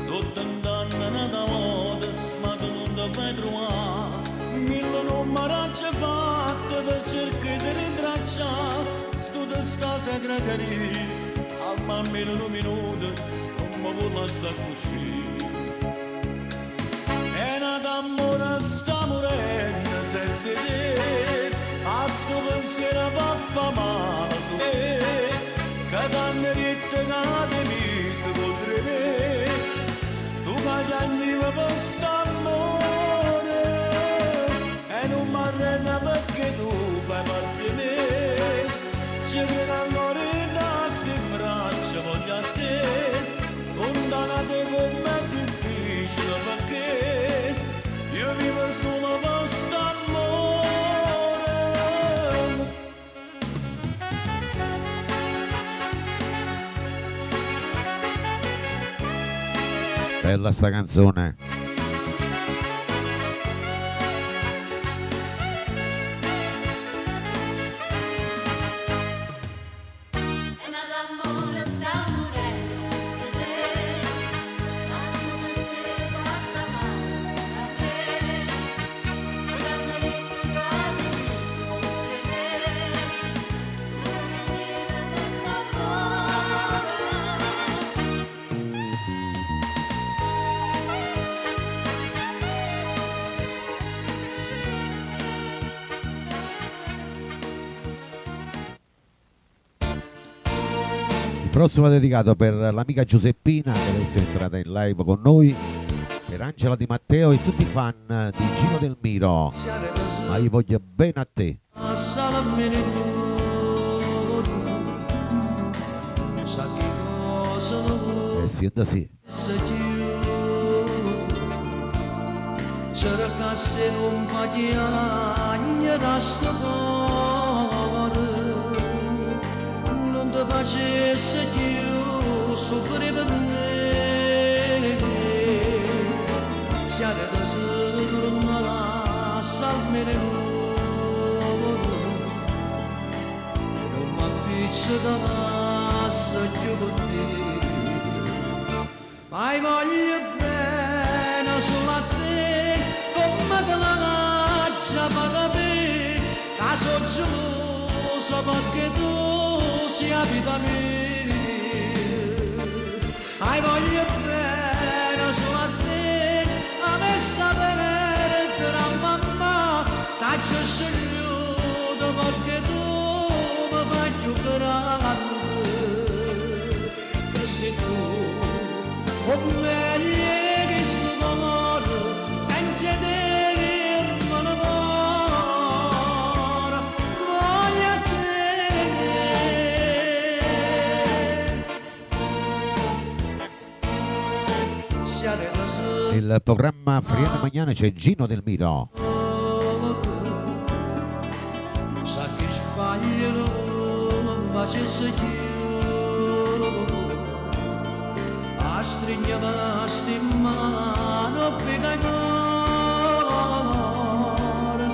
Tutto andando da moda, ma tu non ti fai trovare. Mille numeracce fatte per cercare di rintracciare. Sto di sta segreteria, almeno un minuto, non mi vuoi lasciare così. È nata amore sta morendo senza te, a sto pensiero va male su te, che t'hanno detto che ti mise contro me, tu piangi per st'amore, e non mi arrendo perché tu fai parte di me, ci credo ancora in sti braccia voglio a te, lontanate con me è difficile perché io vivo solo per st'amore. Bella sta canzone. E nada amore sta morendo senza te, ma sto pensiero basta male a me, e t'hanno detto che ti mise contro me, non mi vive questo amore. Il prossimo è dedicato per l'amica Giuseppina che adesso è entrata in live con noi, per Angela Di Matteo e tutti i fan di Gino Del Miro. Ma io voglio bene a te. E sienta sì. cercasse compagnia da sto cuore, non ti facesse più soffrire per me, se avessi tornato a salvare non mi appiccicasse più con te, ma voglio bene solo a te, come te la caccia per me, caso geloso perché tu sia vita mia, ma voglio bene solo a te, a me sapere tra mamma, caccia scegliuto perché tu mi fai più grande, che sei tu. Con meglio che sto amore, senza te che non amore, voglio a te. Siate da soli, Il programma Friano Magnane c'è Gino Del Miro. sa che sbaglierò, non facesse io. Stringiava sti mano per amore,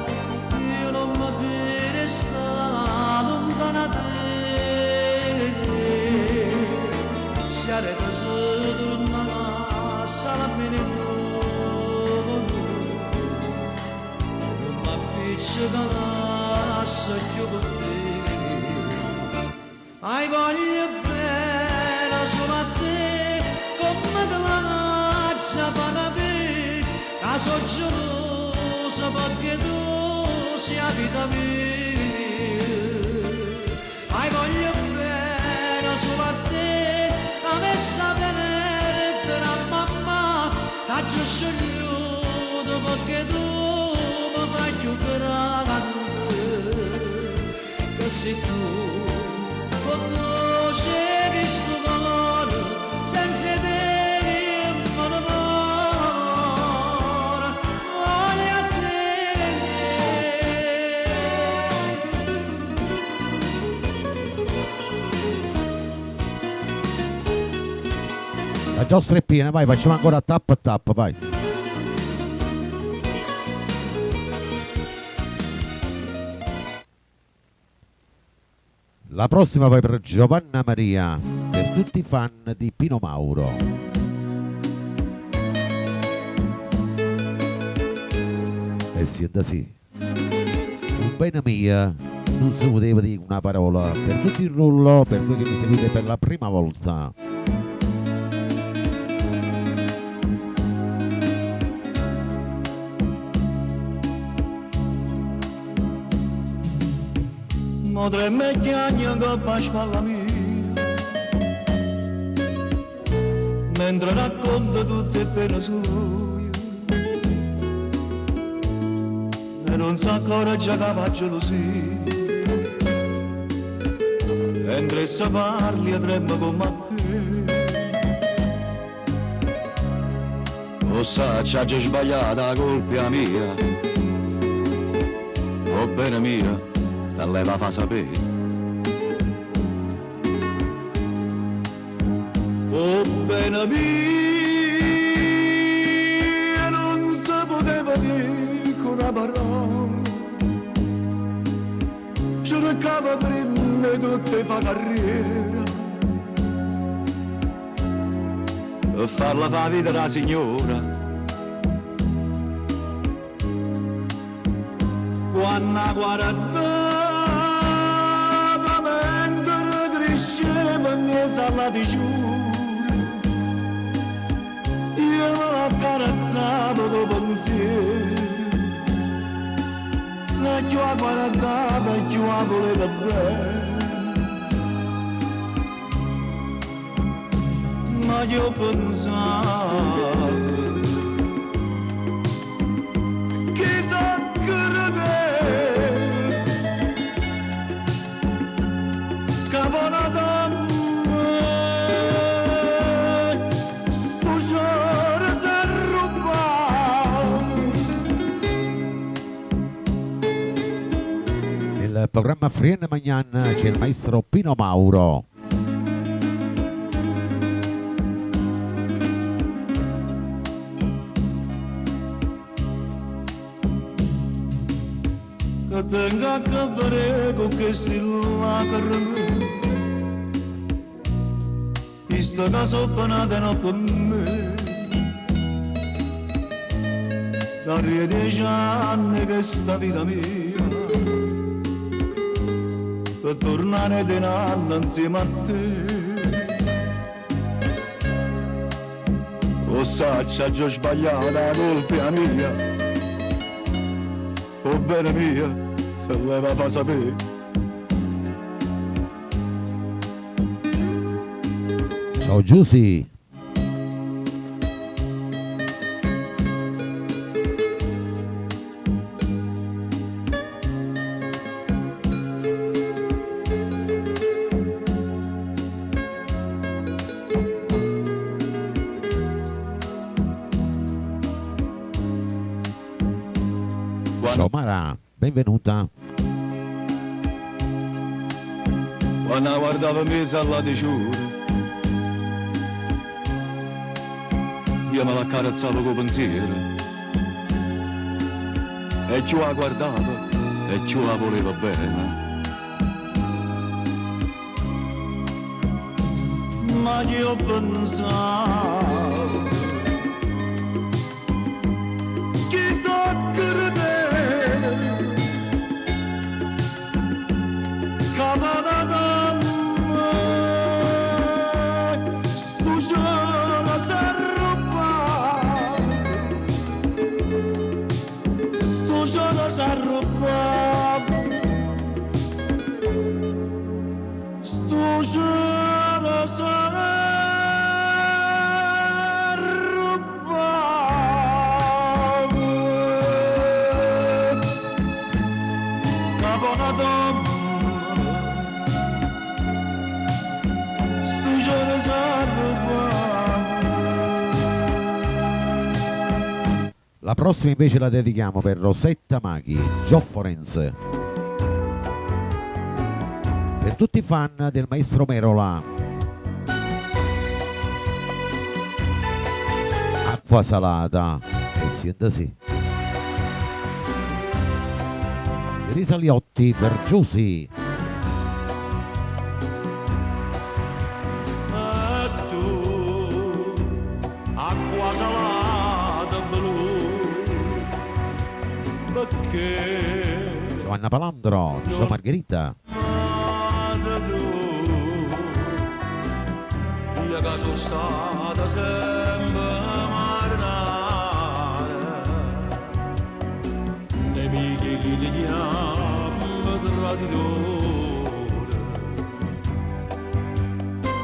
io non mi fere sta lontana da te, se avete se tornava sarà bene non mi appiccicasse più con te, hai voglio bene solo a te, come te la caccia per me, caso geloso perché tu sia vita mia, hai voglio bene solo a te, a me sapere tra mamma, t'ho scegliuto perché tu mi fai più grande, che sei tu. tu c'è visto dolore senza te non amore voglio a La giostra è piena, vai, facciamo ancora tap tap, vai. La prossima poi per Giovanna Maria, per tutti i fan di Pino Mauro. Eh sì, è da sì. Un bene mia, non si poteva dire una parola. Per tutto il rullo, per voi che mi seguite per la prima volta. Potremmo chiagnare coppa a spalla mia mentre racconto tutte pene sue e non si accorge che fa gelosia mentre se parli e tremma come a che Lo sa, c'ha già sbagliata, la colpa è mia. Oh bene mia, te lei la fa sapere. oh bene mia non si poteva dire con una parola cercava prima tutte fa carriera Per farla fa vita la signora. quando guardava mentre cresceva in mezzo alla diciura io l'accarezzavo con pensiero e più la guardava e più la voleva bene ma io pensavo chissà che buona donna sto giorno si è rubato. Nel programma Frien Magnan c'è il maestro Pino Mauro. Che tenga a che vedere con questi lacrime visto che sono penate non per me da 10 anni che sta vita mia per tornare di nanno insieme a te Lo sa, c'ha già sbagliata, la colpa è mia. Oh bene mia, te lei la fa sapere. Ciao Giusy. Ciao Mara, benvenuta. Quando guardavo in mezzo alla diciura io me l'accarezzavo con pensiero e più la guardavo e più la voleva bene. ma io pensavo chissà credere che vada da me sto giorno si è rubato sto giorno si è rubato sto giorno si è La prossima invece la dedichiamo per Rosetta Maghi, Gio Forense. Per tutti i fan del maestro Merola. Acqua salata. E siente sì. Risaliotti per Giusy. E tu, acqua salata blu, perché Giovanna Palandro, Gio Margherita. amate tu, io che sono stata sempre marinare, nemiche che ti chiama traditore.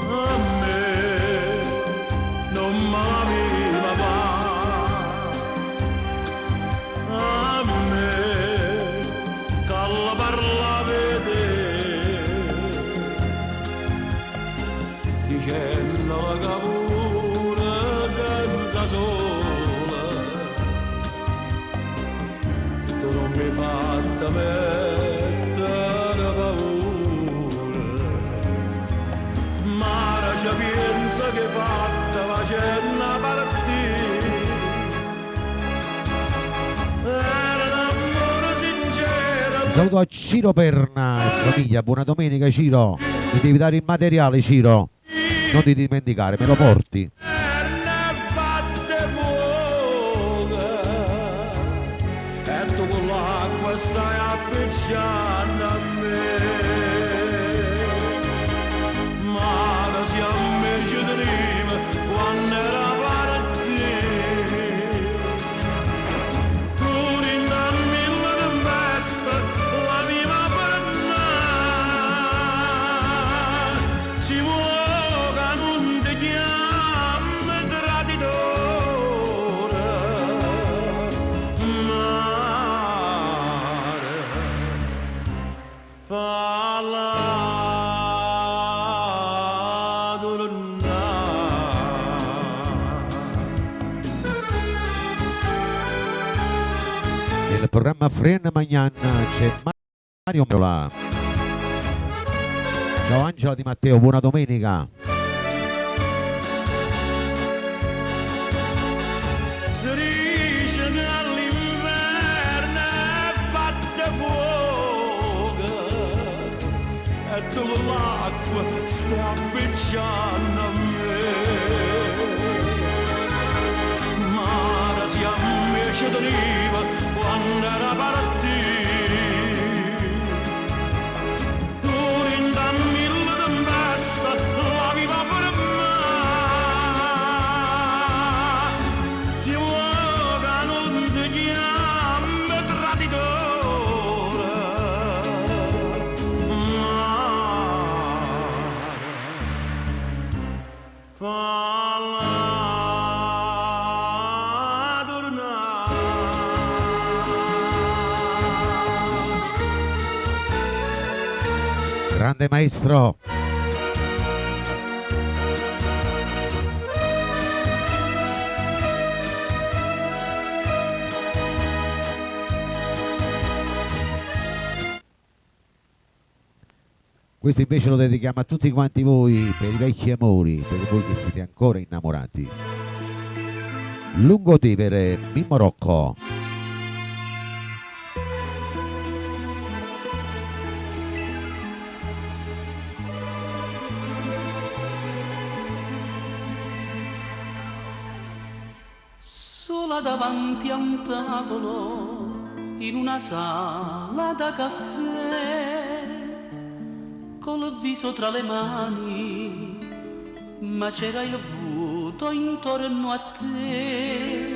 A me non m'aveva a me che la parlava te, dicendo che pure senza sole tu non mi hai fatta mettere paura, ma ora ci pensa che fatta facendo partire. Era l'amore sincero. Un saluto a Ciro Perna e famiglia, buona domenica Ciro. Mi devi dare il materiale Ciro. Non ti dimenticare, me lo porti. Ne fatte fuoco e tu con l'acqua stai appicciando a me, ma che si a me ci teneva quando era partito, pure in mille tempeste la viva per me, ci vuole non ti chiama traditore, mare, falla Nel programma Fren Magnan c'è Mario Merola. Ciao Angela Di Matteo, buona domenica. si dice che all'inverno è fatta fuoco e tu con l'acqua stai appicciando a me, ma ora si a me ci teneva quando era partito, pure in mille tempeste la viva per me, si vuole che non ti chiama traditore, ma falla tornare. Grande maestro. Questo invece lo dedichiamo a tutti quanti voi, per i vecchi amori, per voi che siete ancora innamorati. Lungotevere, Mimmo Rocco. Sola davanti a un tavolo in una sala da caffè, col viso tra le mani, ma c'era il vuoto intorno a te.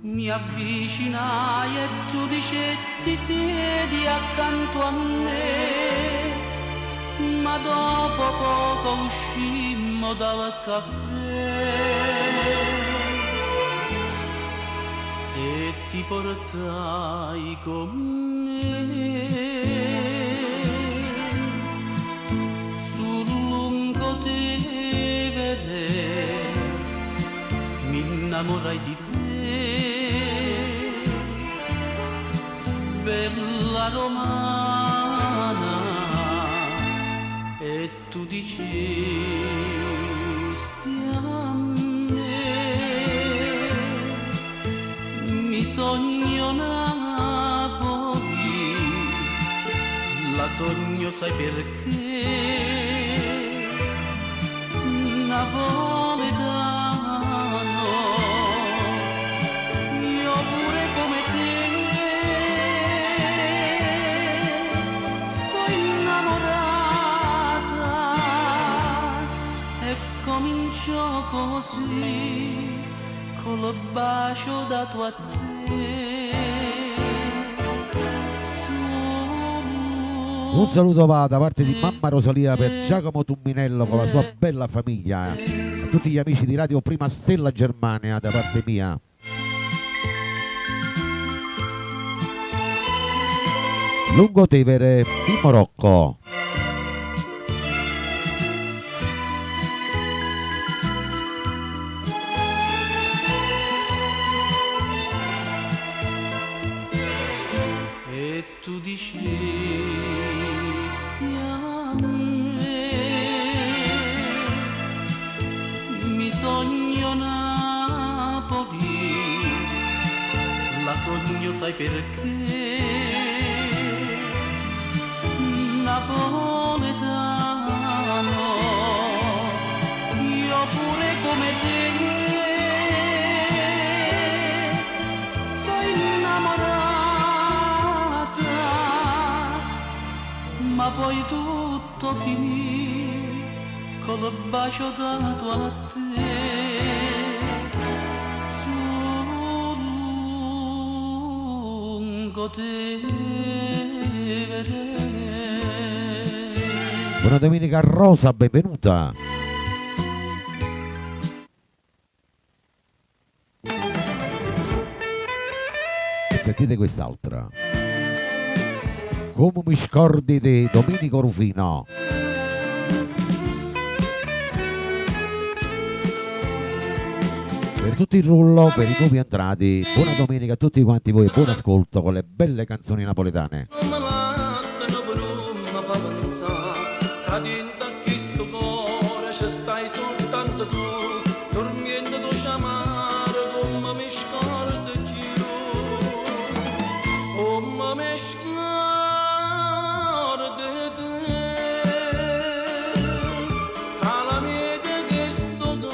Mi avvicinai e tu dicesti siedi accanto a me, ma dopo poco uscimmo dal caffè e ti portai con me sul Lungotevere, mi innamorai di te. bella romana, e tu dicesti a me, mi sogno Napoli, la sogno sai perché, napoletano, io pure come te, sono innamorata e comincio così, con lo bacio dato a te. Un saluto va da parte di mamma Rosalia per Giacomo Tumminello con la sua bella famiglia, a tutti gli amici di Radio Prima Stella Germania da parte mia. Lungotevere in Marocco. E tu dicesti a me, mi sogno Napoli, la sogno sai perché, napoletano, io pure come te, sono innamorata, ma poi tutto finì con il bacio dato a te. Buona domenica Rosa, benvenuta. E sentite quest'altra. Come mi scordi di Domenico Rufino. Per tutto il rullo, per i nuovi entrati, buona domenica a tutti quanti voi e buon ascolto con le belle canzoni napoletane. Non mi lasciano per non mi fa pensare che dentro a questo cuore ci stai soltanto tu, dormiendo tu chiamare come mi scordi più, come mi scordi te, che la meta che sto cuore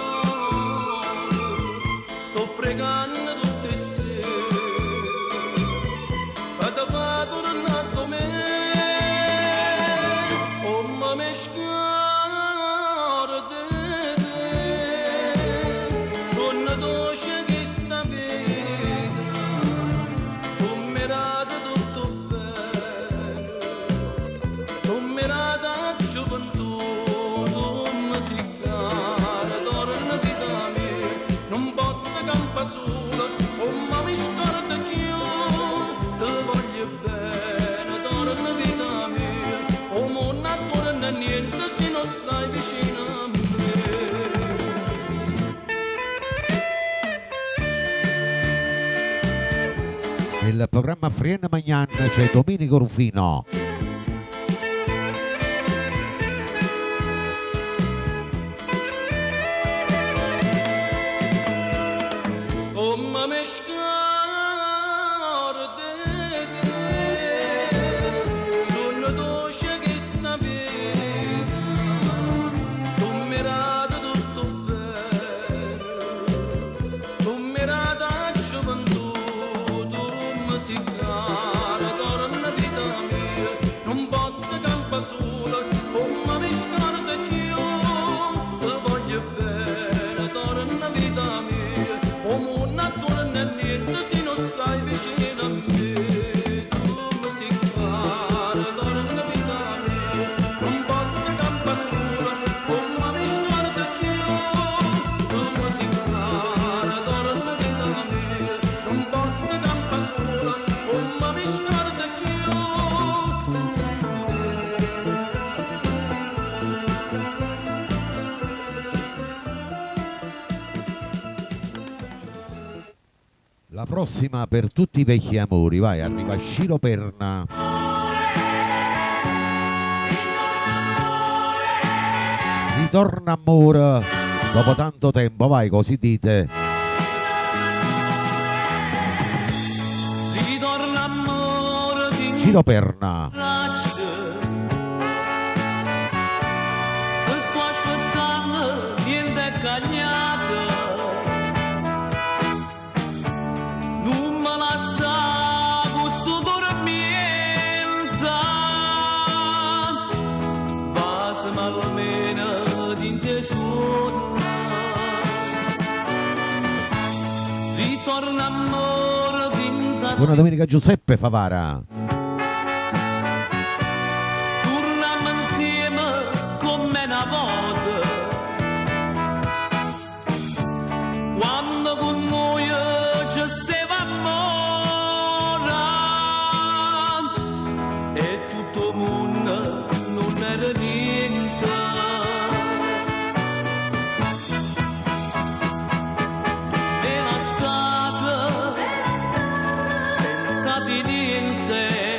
sto pregando tutte sere, fate fa tornare a me, come mi scordi te, sono dolce che sta vita, tu mi rada tutto bene, tu mi rada gioventù, tu mi si cara, torna vita mia, non posso campare sola, come mi scordi più, ti voglio bene, torna vita mia, come non torna niente se non stai vicino a me. Nel programma Frienne Magnan c'è Domenico Rufino. Come mi scordi te, sono dolce che sta vita, tu mi rada tutto bene, tu mi rada gioventù, tu mi si cara, torna vita mia, non posso campare sola, come mi scordi più, ti voglio bene, torna vita mia, come non torna niente se non stai vicino a me, tu mi si cara, torna vita mia, non posso campare sola, come mi scordi più, tu mi si cara, torna vita mia, non posso campare sola, come mi scordi più. La prossima per tutti i vecchi amori, vai, arriva Ciro Perna. Ritorna amore, dopo tanto tempo, vai, così dite. Ritorna amore di Ciro Perna. braccio. Ti sto aspettando, niente cagnato. Non me la sa, questo dormienta. Vas malmena di te suona. Ritorna amore di Buona domenica Giuseppe Favara. torniamo insieme come una volta, quando con noi ci stavamo e tutto il mondo non era niente. E la strada senza di niente,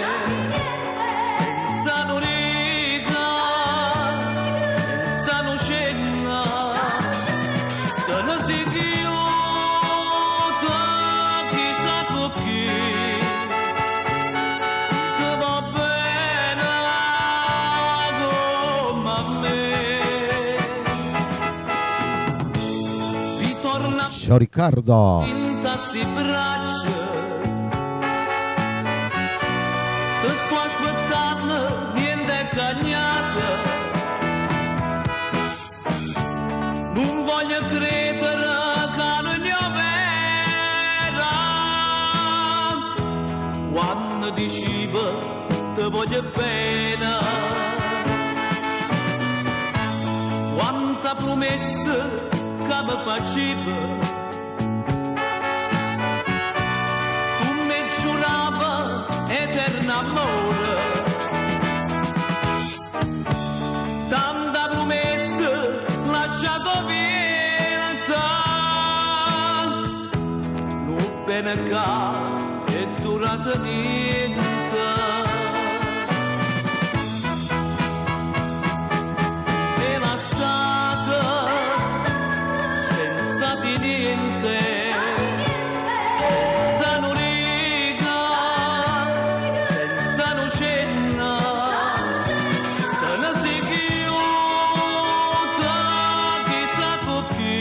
senza l'oretta, senza l'ocenna, che non si chiude chissà perché, si che va bene come a me. Ritorna Ciao Riccardo. in tasti braccia. Ti sto aspettando, niente cagnata. Non voglio credere che non è vera. Quando dicevo ti voglio bene, quanta promessa che mi facevi. Tu mi giurava eterno amore, tanta promessa lasciato vita, non bene che è durata niente. E la strada senza di niente, senza l'origa, senza l'ocenna, che non si chiude chissà perché,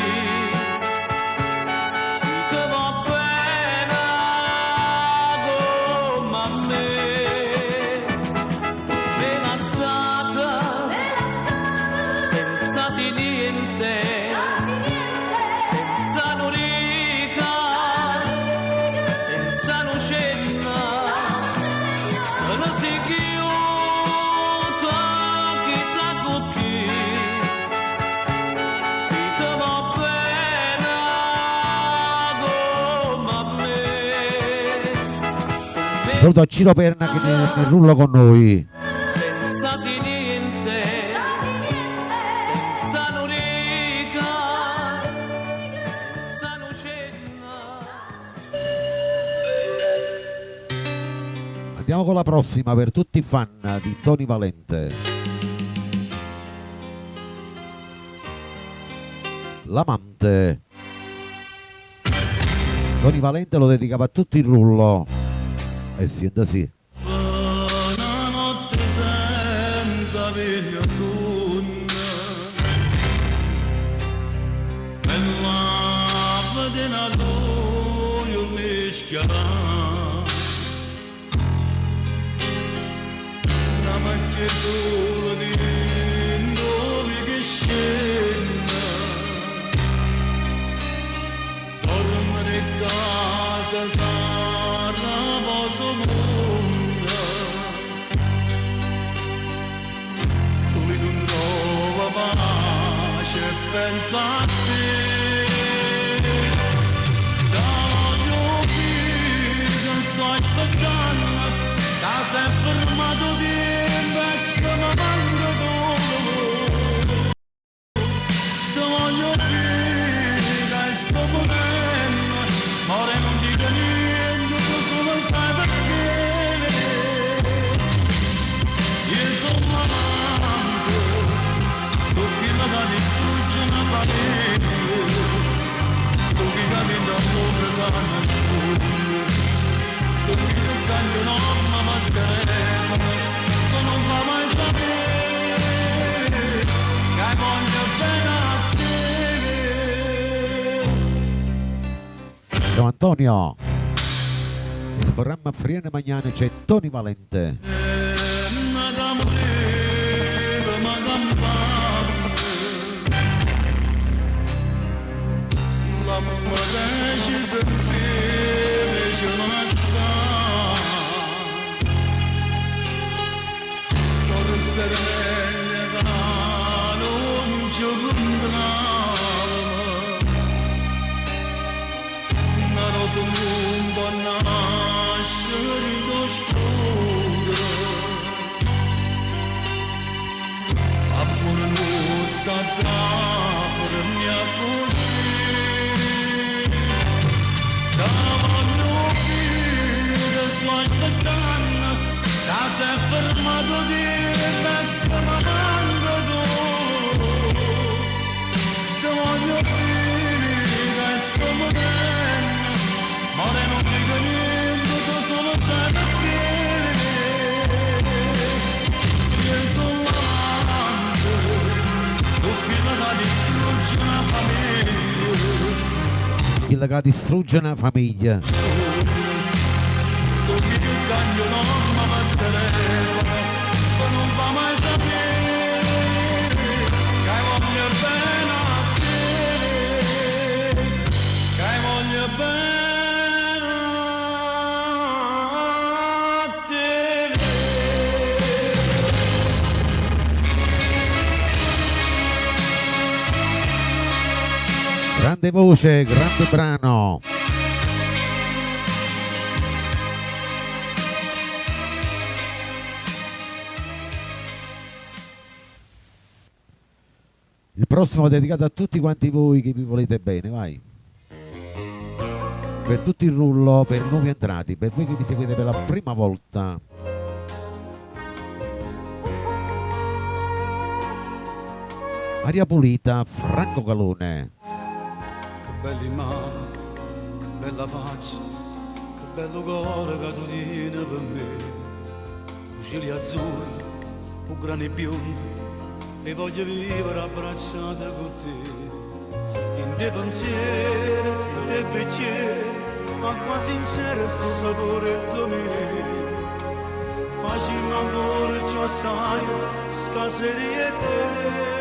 si che va bene come a me. E la strada senza di niente, senza l'origa, senza l'ocenna, che non si chiude chissà perché, si che va bene come a me. Saluto a Ciro Perna che è nel rullo con noi. Senza di niente, senza l'origa, senza l'ocenna. Andiamo con la prossima per tutti i fan di Tony Valente. L'amante. Tony Valente lo dedicava a tutto il rullo. E siete sì. Una notte senza veglia zonna, nell'acqua di una luce mischiata, una macchia sola di dove che scende, tornare a casa sarà posso mondo, solo non trova pace e pensa a te. Da voglio che sto aspettando, da sei fermato tempo e che mi manca tu. Da voglio che sto morendo, more non dico niente. telefono, tu non va mai sapere che voglio bene a te. Ciao Antonio. Il programma Friene Magnane c'è Tony Valente. Si è fermato di becca ma mando tu, ti voglio bene che sto morendo, ma non mi niente, tu solo sai perché, io sono l'amante, sto pieno da distruggere una famiglia, Il che distrugge una famiglia. so che più cambio non mi telefono, non va mai sapere che voglio bene a te, che voglio bene a te. Grande voce, grande brano. Il prossimo è dedicato a tutti quanti voi che vi volete bene, vai. Per tutto il rullo, per i nuovi entrati, per voi che vi seguite per la prima volta. Aria pulita, Franco Calone. Che belli mani, che bella faccia, che bello cuore che tu tieni per me. Cieli azzurri, un grani biondi, e voglio vivere abbracciata con te. In te pensieri, in te bicchieri, acqua sincera sto sapore tuo mio. Facciamo ancora ciò sai, stasera è te.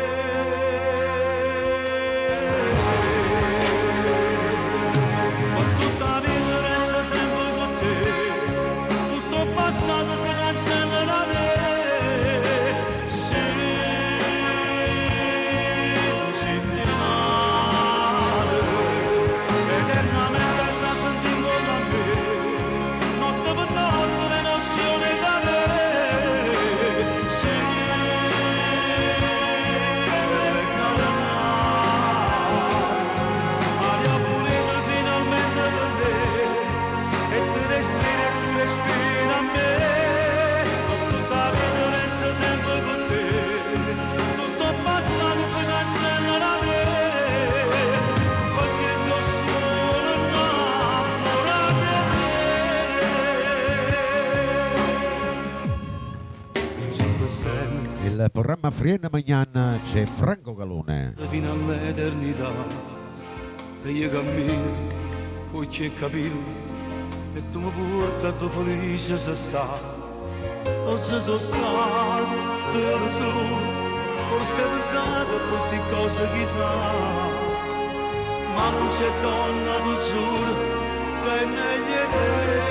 Passato si cancella da me, se tu senti male, eternamente sta sentendo da me, notte per notte l'emozione da me, se aria pulita finalmente per me, e tu respiri a me, tutta la vita resta sempre con te, tutto passato si cancella da me, perché sono solo innamorato di te. Sempre sempre Il programma Friene Magnan c'è Franco Calone. fino all'eternità, e io cammino, poi c'è capito, e tu mi porti a tua felice se sta. Oggi sono stato, te lo so, forse ho pensato a tutte cose chissà, ma non c'è donna, ti giuro, che è meglio di te.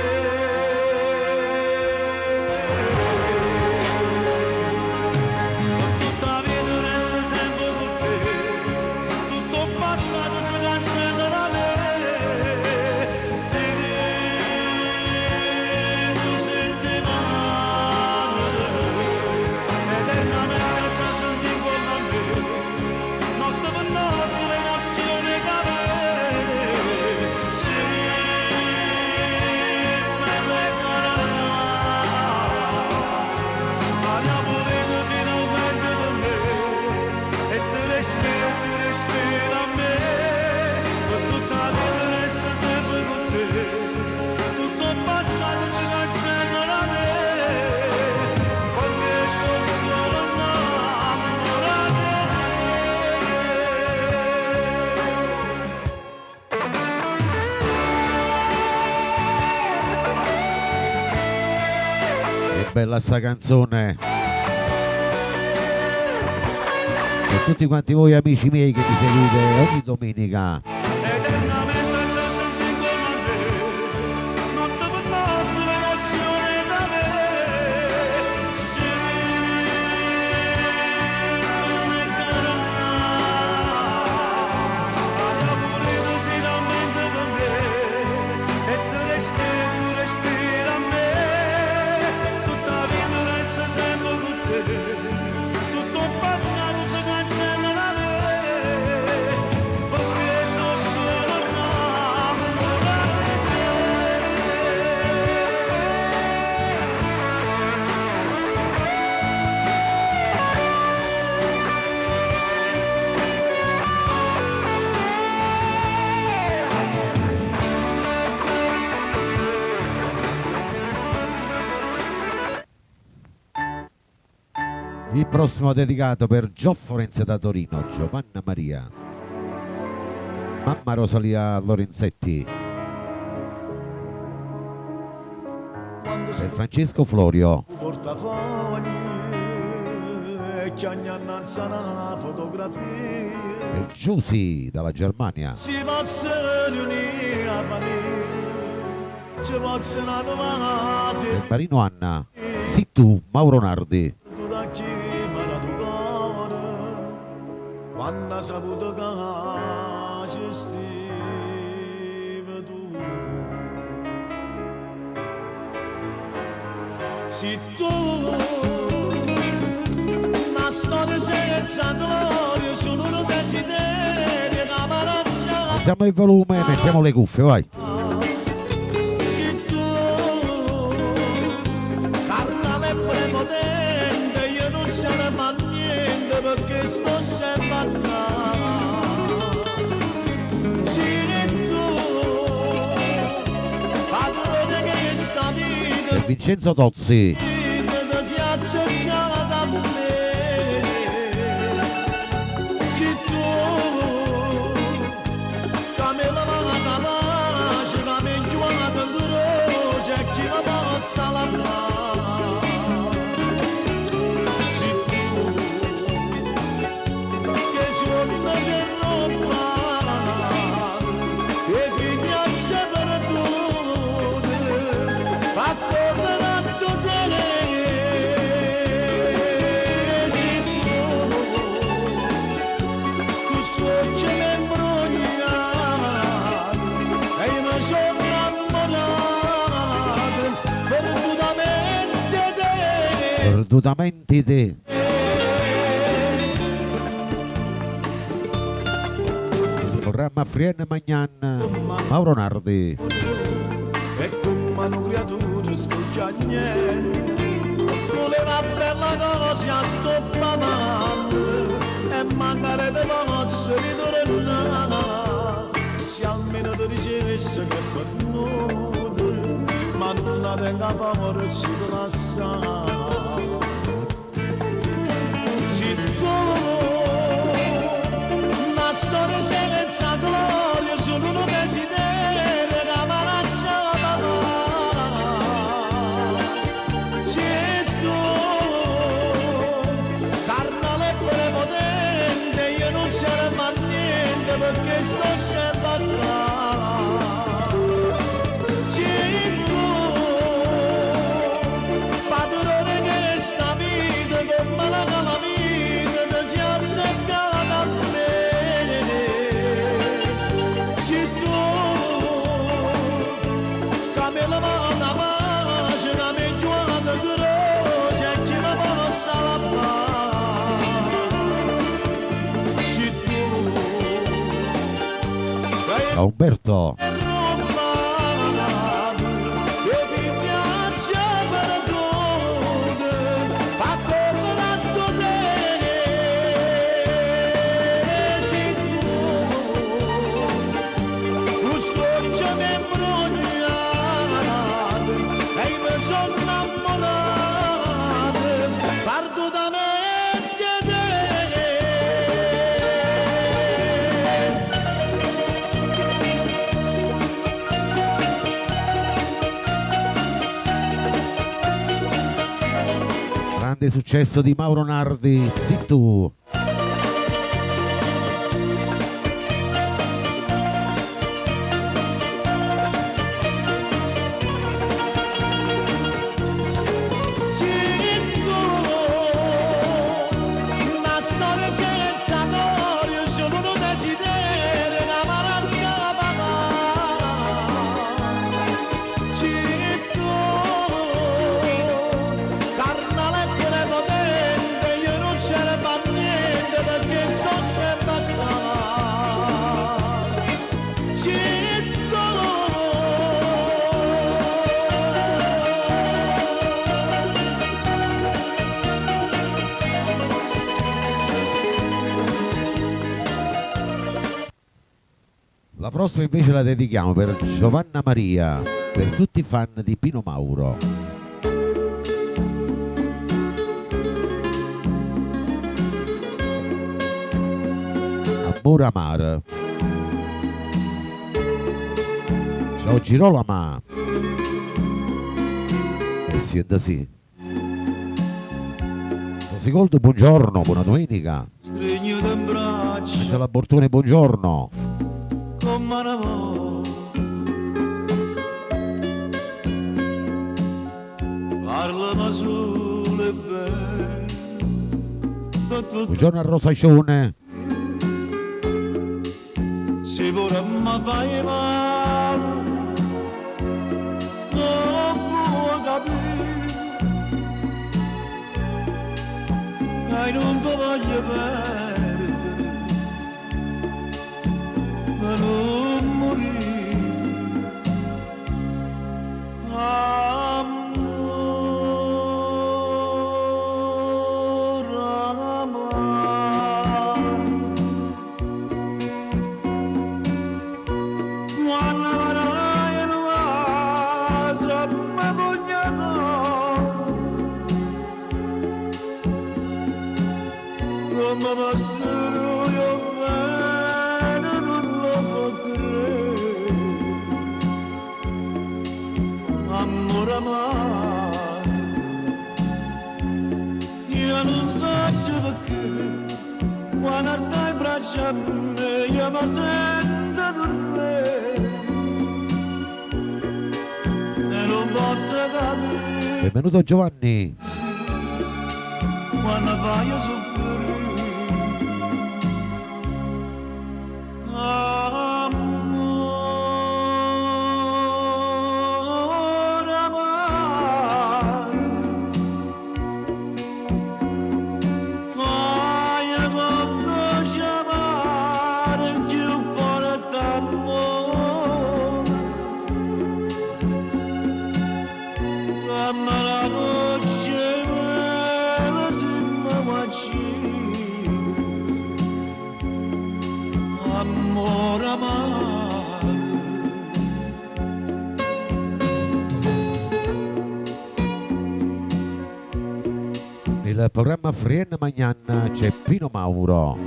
Ma tutta la vita resta sempre con te, tutto passato si cancella da me. Notte per notte l'emozione che avere, sì. bella sta canzone. Per tutti quanti voi amici miei che mi seguite ogni domenica. Eternamente ci senti come me, notte per notte l'emozione da me. Sì, cara, hanno pulito finalmente per me, e tu respira a me, tutta la vita resta sempre con te, tutto il passato si cancella da me. Il prossimo dedicato per Gio Forense da Torino, Giovanna Maria, mamma Rosalia Lorenzetti, per Francesco Florio, portafogli e chi annanza una fotografia per Giusy dalla Germania, si possono riunire a famiglia ci possono trovare per Marino Anna, sì tu, Mauro Nardi, tu da chi para tu cuore quando hai saputo che gestive tu si tu una storia senza gloria solo un desiderio che amarezza alziamo il volume, mettiamo le cuffie, vai. si tu carnale prepotente io non se ne fa niente perché sto sempre a casa si tu padrone che sta vita Per Vincenzo Tozzi, non ci accettava da me si tu come la vada pace come in giornata croce chi la possa lavare si tu che suoni che roba e chi piace per tutte fa correre a tutte le si tu questo ce ne imbrogna e io mi sono innamorato perdutamente te perdutamente te. Il programma Frienne Magnan, Mauro Nardi, e come una creatura sto già niente voleva bella cosa sto pavando e mancare di nozze ritornare se almeno ti dicesse che è perduto ma non la tenga paura ci lasciare si tu una storia senza gloria solo un desiderio che amarezza la si tu carnale prepotente io non se ne fa niente perché sto sempre a casa si tu padrone che sta vita come la calamita non ci azzeccava da me si tu come la vada pace come in giornata croce e chi la possa lavare si tu a Umberto, e chi piace per tutte fa correre a tutte si tu questo ce mi imbrogliato e io mi sono innamorato perdutamente te grande successo di Mauro Nardi, Sì tu. La prossima invece la dedichiamo per Giovanna Maria, per tutti i fan di Pino Mauro. Amore amare. Ciao Girolama. E siete sì. Rosicoldo, buongiorno, buona domenica. Stregno d'imbraccio Angela Bortone, buongiorno. come un amore. Parlami solo e bene di tutto. Buongiorno a Rosacione. Se pure mi fai male non puoi capire che non ti voglio perdere ma non morire. Amore amare, quando avrai in casa mi vogliono, come passano io bene non lo potrei. Amore amare, io non so perché quando stai in braccio a me io mi sento un re e non posso capire Benvenuto Giovanni. quando vai a soffrire. Amore amare, fai quanto chiamare più forte amore, come la noce vela si m'ammacina. Amore amare, Il programma Frien Magnan c'è Pino Mauro.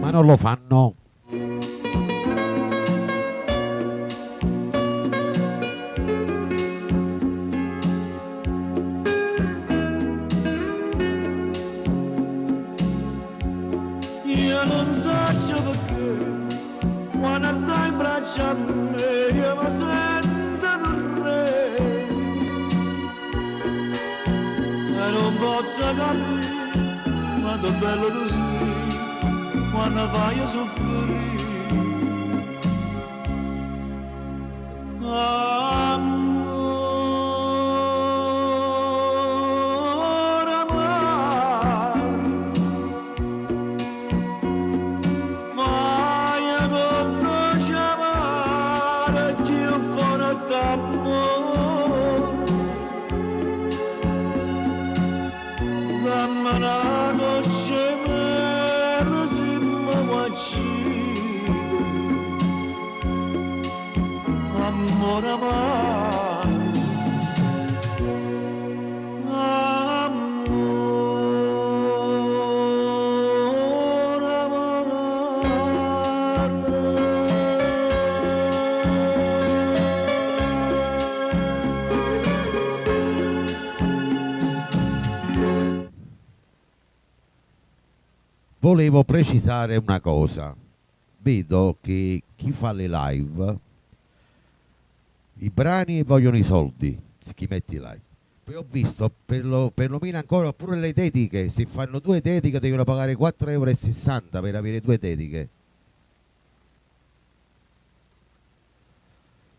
Ma non lo fanno. io non so perché quando stai in braccio a me io mi sento un re e non posso capire quanto bello tu sei quando vai a soffrire. Amore amare, fai quanto chiamare più forte amore, dammi una noce mela si m'ammacina. Amore amare, amore amare. volevo precisare una cosa. Vedo che chi fa le live, i brani vogliono i soldi, chi mette i live. Poi ho visto perlomeno ancora pure le dediche, se fanno 2 dediche devono pagare 4,60 € per avere 2 dediche.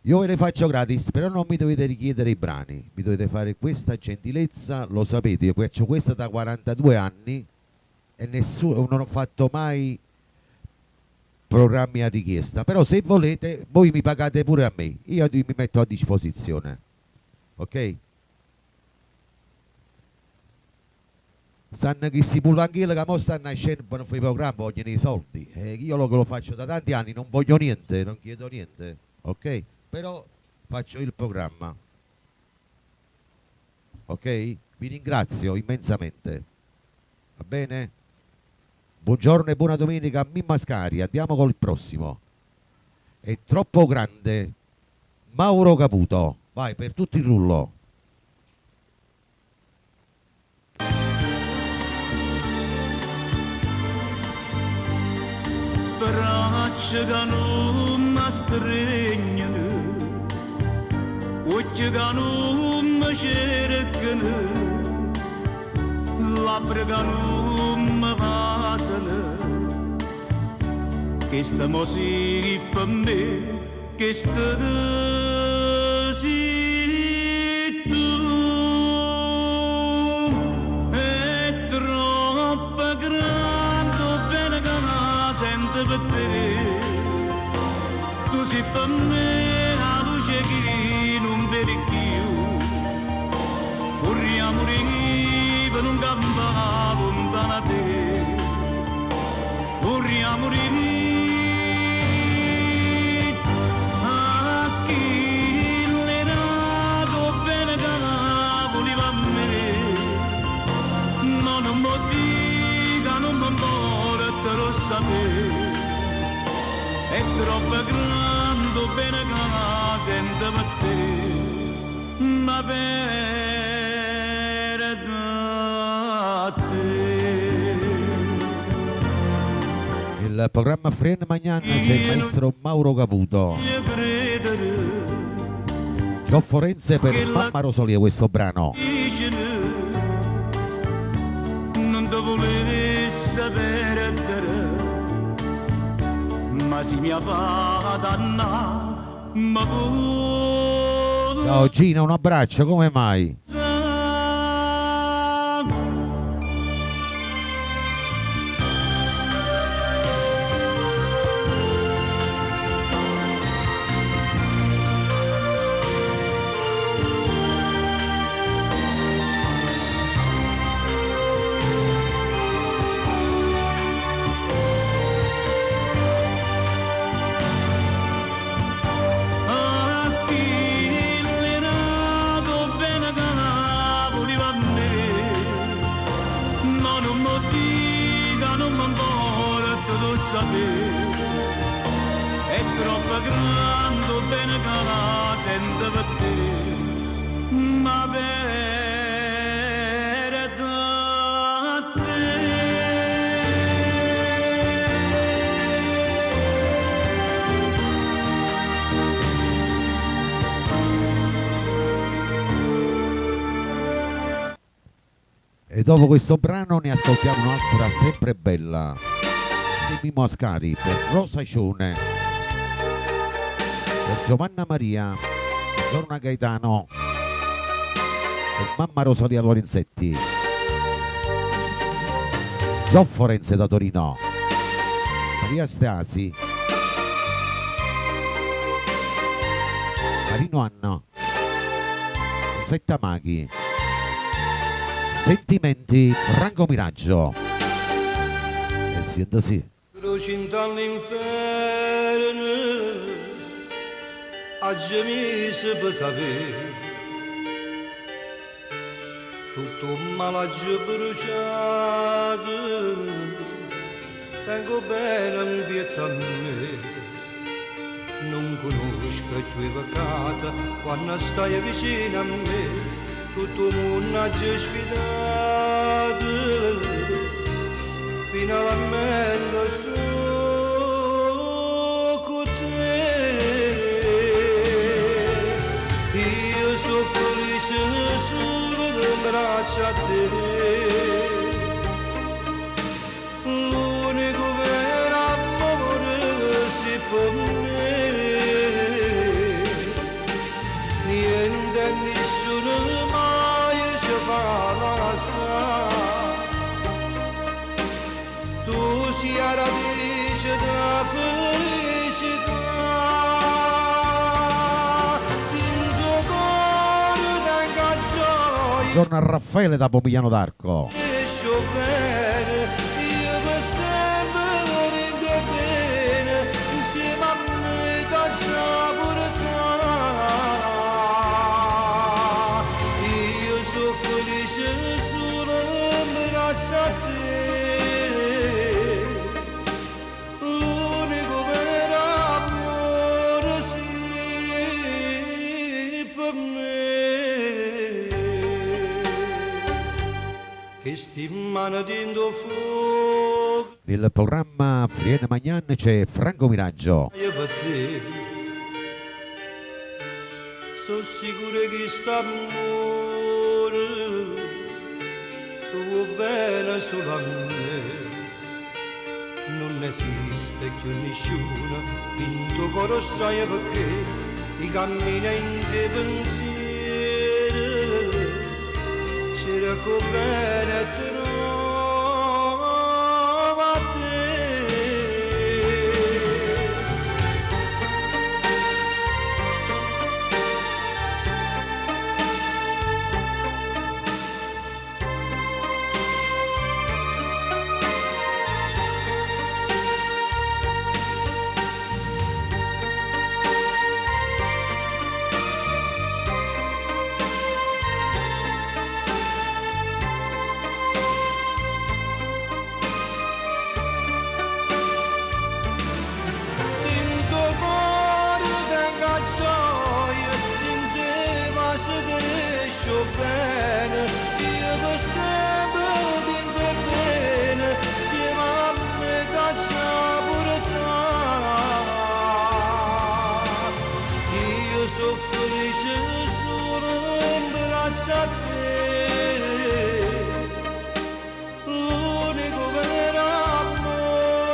Io ve le faccio gratis, però non mi dovete richiedere i brani, mi dovete fare questa gentilezza, lo sapete, io faccio questa da 42 anni e nessuno, non ho fatto mai programmi a richiesta, però se volete voi mi pagate pure a me, io mi metto a disposizione, ok? Sanno che si può anche che mo stanno nascendo per fare i programmi, vogliono i soldi, io lo faccio da tanti anni, non voglio niente, non chiedo niente, ok? Però faccio il programma, ok? Vi ringrazio immensamente, va bene? Buongiorno e buona domenica a Mimma Scari, andiamo col prossimo. È troppo grande, Mauro Caputo, vai per tutto il rullo. Braccia che non mi stringono, occhi che non mi cercano, labbra che non mi basano, che stiamo sì per me, che stai tu. È troppo grande bene che la sento per te, tu sei per me la luce che non vedi più, vorremmo morire per un campo lontano da te, vorremmo morire a chi l'era dato bene che la voleva a me, no, non mi dica, non mi importa, lo sapere, è troppo grande bene che la sento per te, ma per te. Il programma Fren Magnan c'è il maestro Mauro Caputo. Gio Forense per Mamma Rosalia questo brano. Non te volevi sapere, ma si mi fa danna, ma Ciao Gina, un abbraccio, come mai? è troppo grande bene che la sento per te, ma per te. E dopo questo brano ne ascoltiamo un'altra sempre bella di Mimmo Ascari per Rosa Cione, per Giovanna Maria, Giorna Gaetano, per Mamma Rosalia Lorenzetti, Gio Forense da Torino, Maria Stasi, Marino Anna, Rosetta Maghi, Sentimenti, Franco Miraggio. E siente sì. Lucinta all'inferno, a gemise per t'avere, tutto un malaggio bruciato, tengo bene in pietà a me, non conosco i tuoi peccati, quando stai vicino a me, tutto il mondo ha già sfidato. finalmente sto con te. Io sono felice solo da braccia a te. L'unico vero amore si per me. Niente e nessuno mai ci fa lasciare. Tu sia radice della felicità. In tuo cuore tenga gioia. Torna a Raffaele da Pomigliano d'Arco. Esco bene, io per sempre rinde bene, insieme a me caccia pure te. Io sono felice solo in braccio a te. L'unico vero amore sì per me. Che stimano dentro fuoco Nel programma Friene Magnan c'è Franco Miraggio. io per te. Sono sicuro che st'amore tu vuoi bene solo a me. Non esiste più nessuno in tuo cuore, sai perché i cammini in te pensieri c'era come bene trova te.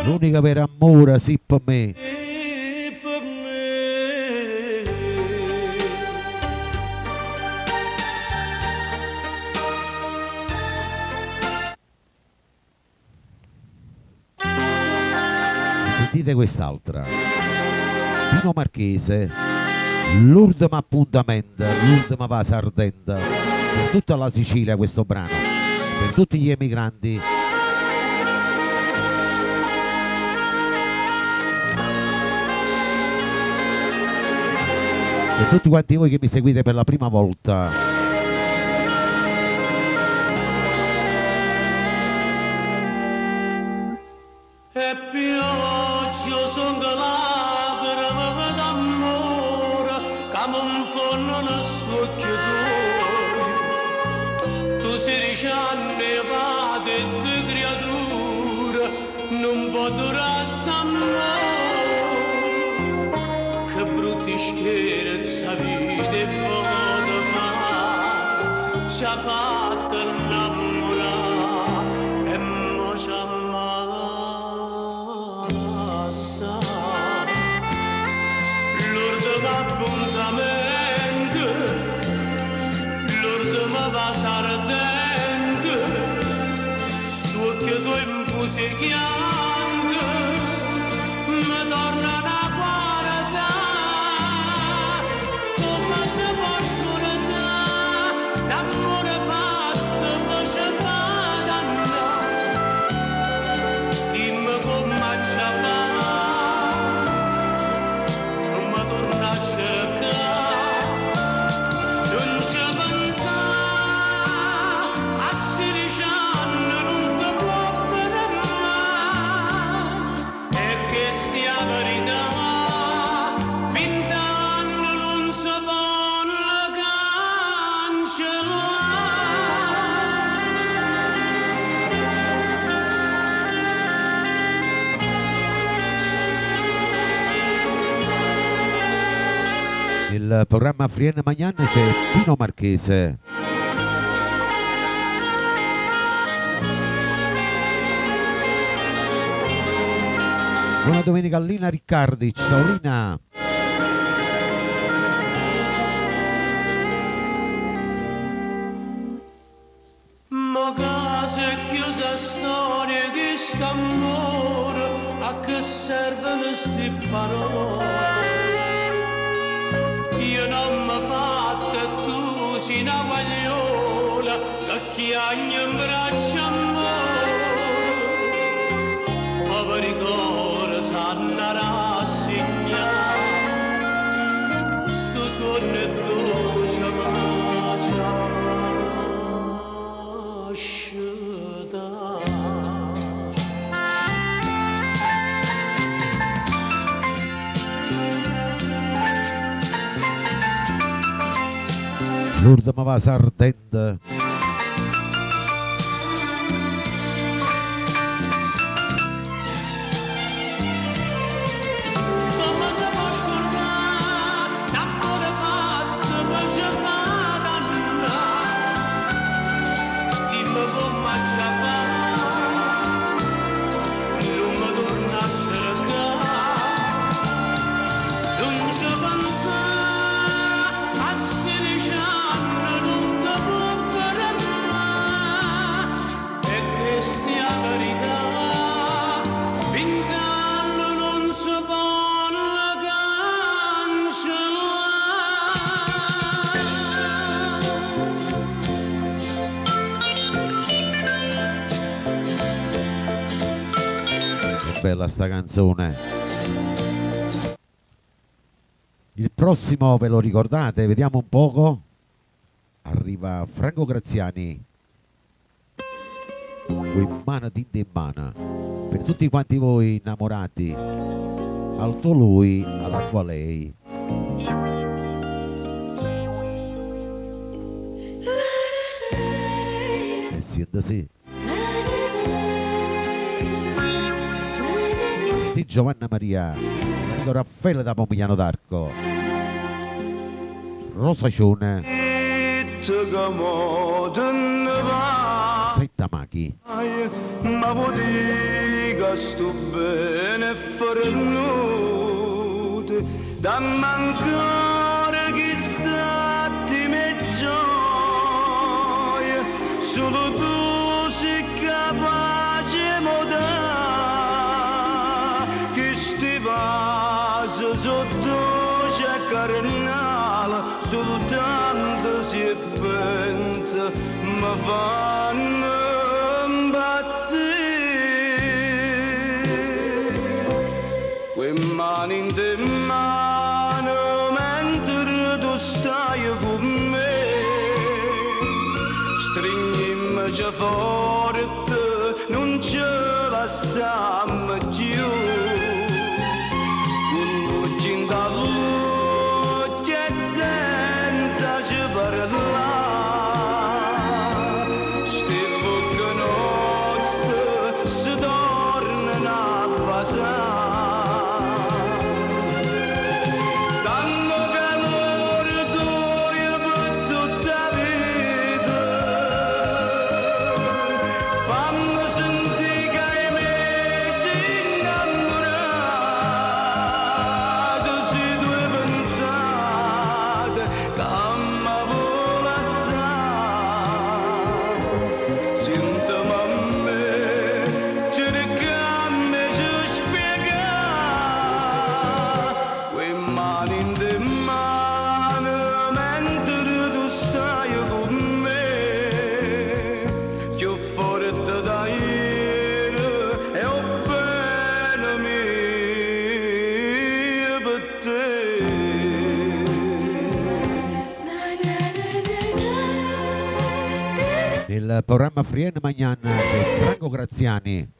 L'unica vera amore sì per me. Sentite quest'altra. Pino Marchese, l'ultimo appuntamento, l'ultima fase ardente. Per tutta la Sicilia questo brano, per tutti gli emigranti. E tutti quanti voi che mi seguite per la prima volta. E pioggia son lacrime d'amore che mi fanno stuocchio tuoi. Tu 16 anni vade di creatura non può durare st'amore. Che brutti scherzi a vita e vado fa ci ha fatto innamorare e mo ci ammazza. L'ultimo appuntamento, l'ultima fase ardente, stuocchio tuo in musichiante mi tornano a guardare. Come si può scordare l'amore fatto poi ci fa dannare. Dimmi come ci fa, non mi torna a cercare. Non ci pensare, a 16 anni non ti può vedere mai. Nel programma Frienne Magnan c'è Pino Marchese. Buona domenica a Lina Riccardi, ciao Lina. Ma casa è chiusa storia di st'amore, a che servono sti parole? Io non mi fatto e tu sei una vagliola, che chiagna in braccio amore. Poveri cuore sanno rassegnare, sto suono è dolce ma ci Lourdes ma va Sardent. Bella sta canzone. Il prossimo ve lo ricordate? Vediamo un poco. Arriva Franco Graziani. Con mano tinta in mano. Per tutti quanti voi innamorati. Alto lui, all'acqua lei. E siete sì. Di Giovanna Maria, Marito Raffaele da Pomigliano d'Arco, Rosa Cione, Setta Machi, ma vuoi dica sto bene farnuto, da mancare chi sta di me gioia, solo tu sei capace modare. Sotto c'è carnale, soltanto si pensa, mi fanno impazzire. Quei mani in te mano mentre tu stai con me, stringimi forte, non ce la lasciamo più. Da luce senza ci parlare, sti bocche nostre si tornano a basare, danno calore tuo per tutta vita, fammi sentire che hai messo Il programma Frienne Magnan di Franco Graziani.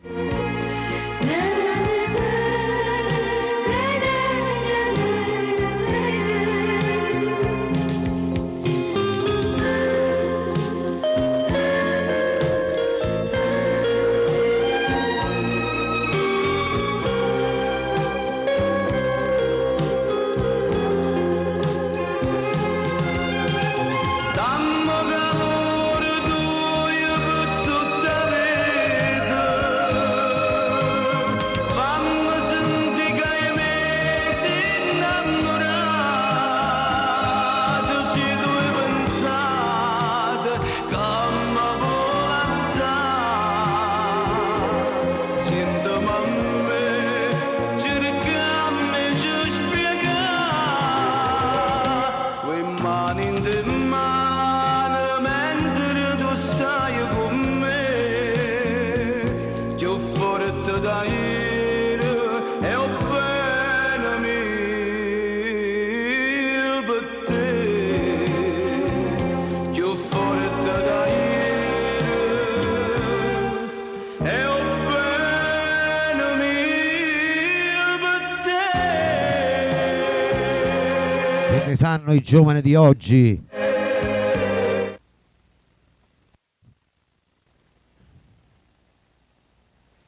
che ne sanno i giovani di oggi?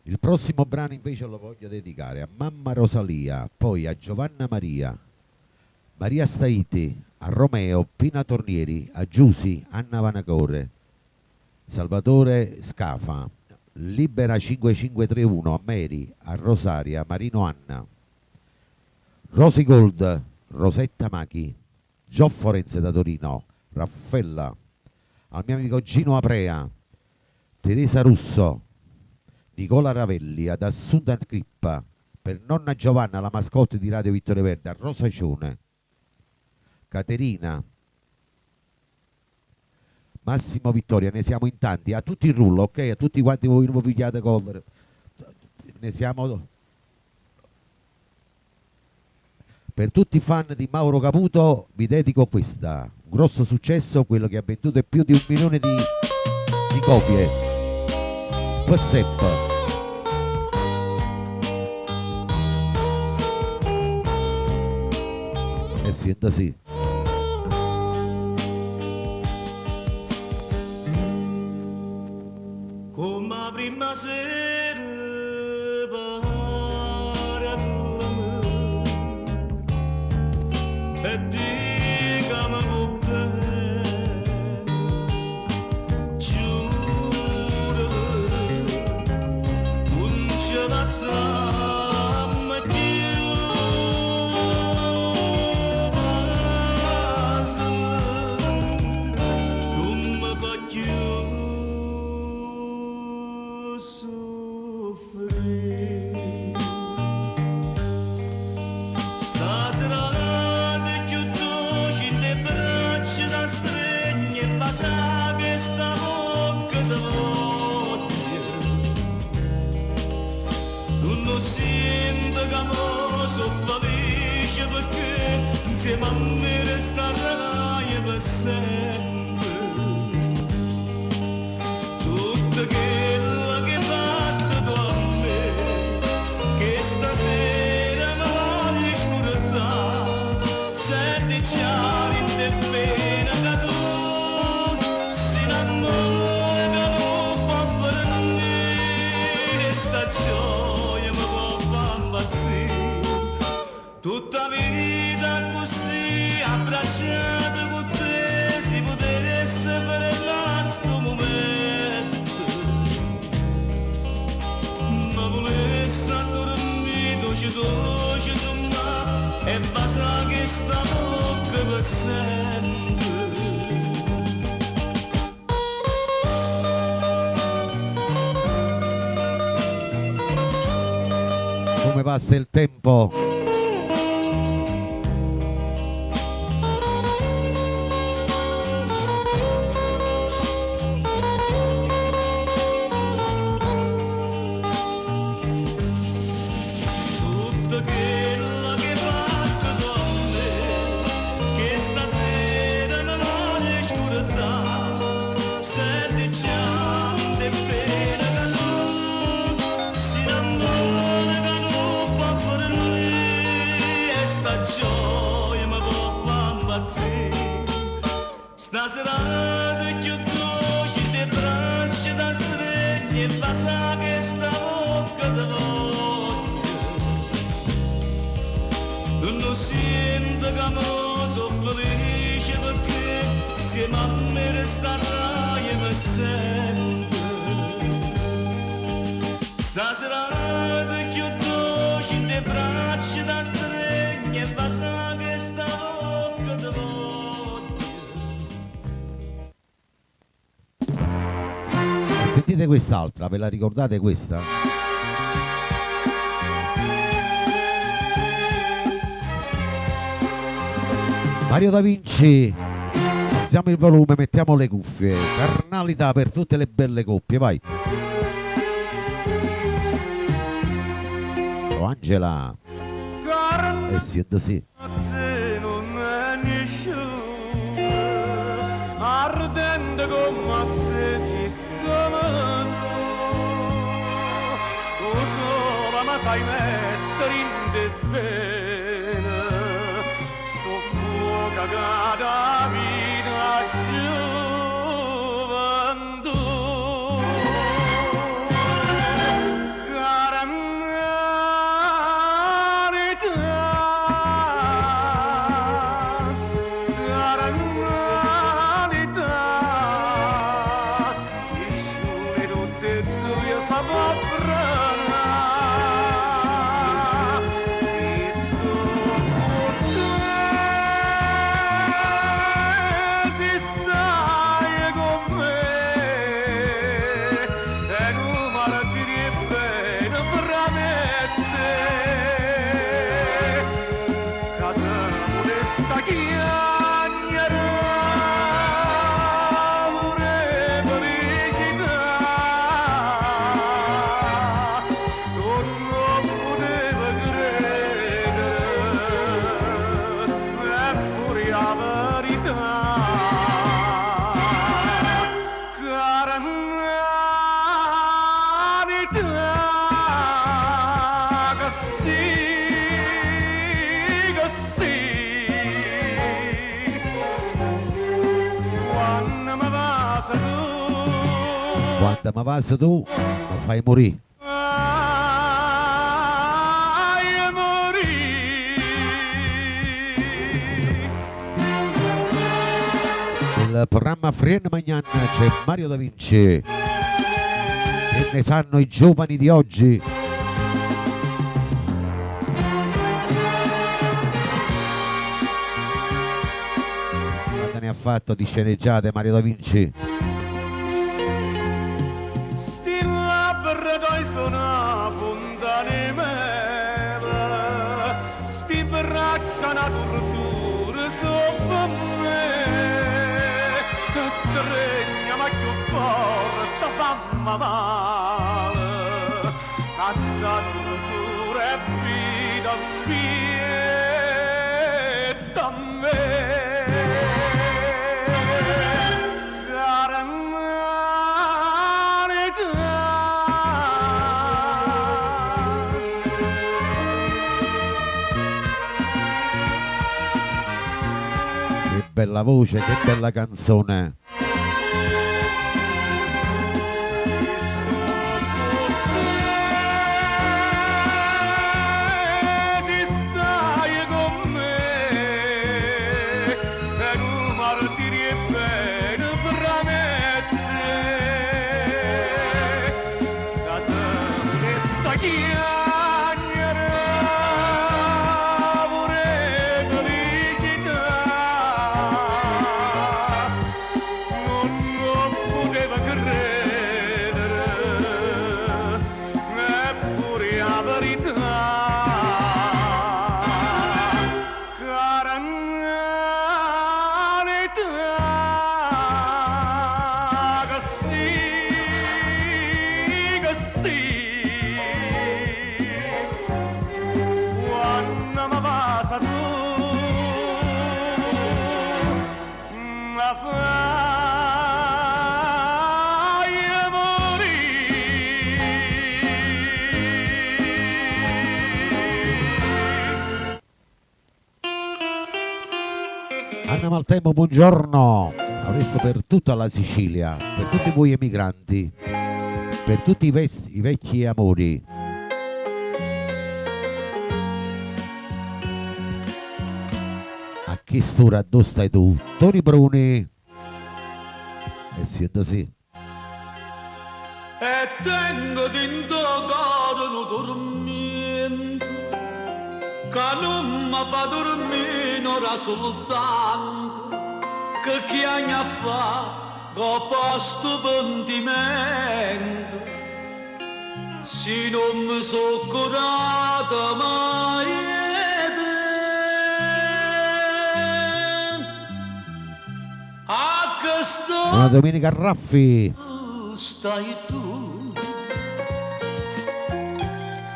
Il prossimo brano invece lo voglio dedicare a mamma Rosalia, poi a Giovanna Maria, Maria Staiti, a Romeo, Pina Tornieri, a Giusi, Anna Vanacore, Salvatore Scafa, Libera 5531, a Mary, a Rosaria, Marino Anna, Rosy Gold, Rosetta Machi, Gio Forense da Torino, Raffaella, al mio amico Gino Aprea, Teresa Russo, Nicola Ravelli, ad Assunta Crippa, per nonna Giovanna, la mascotte di Radio Vittorio Verde, a Rosa Cione, Caterina, Massimo Vittoria, ne siamo in tanti, a tutti il rullo, ok? A tutti quanti voi non vi pigliate cover, ne siamo. Per tutti i fan di Mauro Caputo vi dedico questa, un grosso successo, quello che ha venduto più di 1 milione di copie. WhatsApp. E sienta sì. Come la prima sera pare a me e dicami con bene, giuro non ce la siamo più, non mi fa più stasera ti chiudo le braccia da stregne e basa che sta bocca di voglia non sento che mo sono felice perché insieme a me resterai per sempre tutto quello che hai fatto tu a me che stasera mi voglio scordare senti già di pena che tu si innamora che non fa per me sta gioia mi può far impazzire tutta vita così abbracciata con te si potesse fermare sto momento ma volesse dormire ci somma e basta che sta bocca per sempre Come passa il tempo. tutto quello che hai fatto tu a me che stasera mi voglio scordare senti già di pena che tu si innamora che non fa per me e sta gioia mi può far impazzire stasera ti chiudo le braccia da stregne e basta che sta bocca di voglia non sento che mo sono felice perché insieme a me resterai per sempre stasera ti chiudo le braccia da stregne e basta che sta bocca di voglia Sentite quest'altra, ve la ricordate questa? Mario Da Vinci, alziamo il volume, mettiamo le cuffie, carnalità per tutte le belle coppie, vai. Oh, Angela, e siete sì. te non è nessuno ardente come a te si sono tu lo so ma sai mettere in te bene sto fuoco cada vida gioventù caranalità il sole tutte e due saprà Quando mi vas tu, mi fai morire. Il programma Frien Magnan c'è Mario Da Vinci. Che ne sanno i giovani di oggi? Quante ne ha fatto di sceneggiate Mario Da Vinci? Sono fontane mele, sti braccia una tortura sopra me, stregna ma più forte fammi male, a sta tortura è vita mia, me. Bella voce, che bella canzone. Ci stai con me per un martirio e bene promette da stessa chiagnere amore felicità. Anna Maltempo, buongiorno. Adesso per tutta la Sicilia, per tutti voi emigranti, per tutti i vecchi amori. A che stora dove stai tu? Toni Bruni. E siete sì. E tengo dentro cuore un dormito che non mi fa dormire ora soltanto che chiagna fa dopo sto pentimento se non mi so curata mai a questo Buona domenica Raffi. stai tu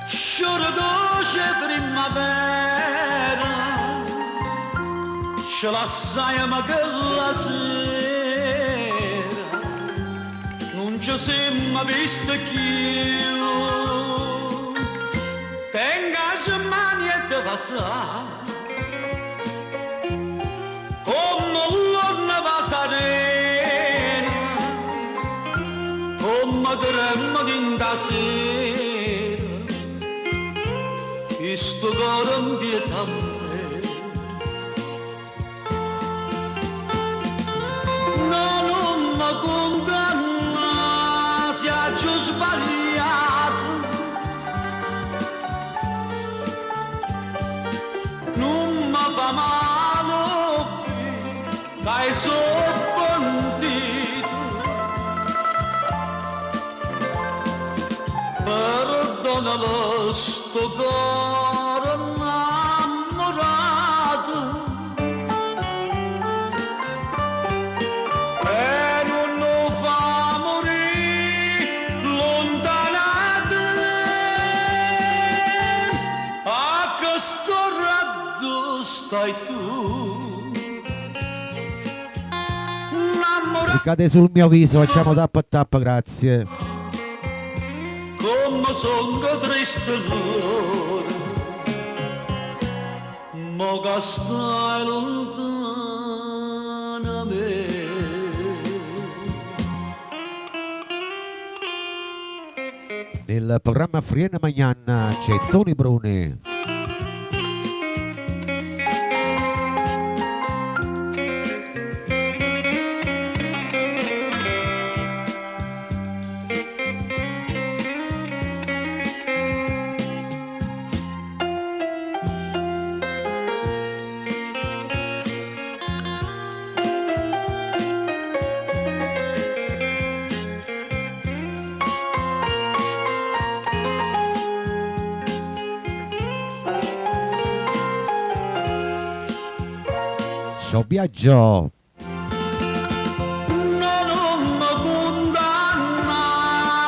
sciore dolce primavera ce la sai ma che la sera non ci siamo visto più tenga mani e te va sa sto cuore inquietante. No, non mi condanna se ho sbagliato, non mi fa male, dai sono pentito, perdonalo sto cuore innamorato. E non lo fa morire lontanato, a questo raggio stai tu. Cade sul mio viso, facciamo tap a tap, grazie. Come sono triste l'ora, ma che stai lontana me. Nel programma Friena Magnan c'è Tony Bruni. Ciao viaggio. Non mi condanna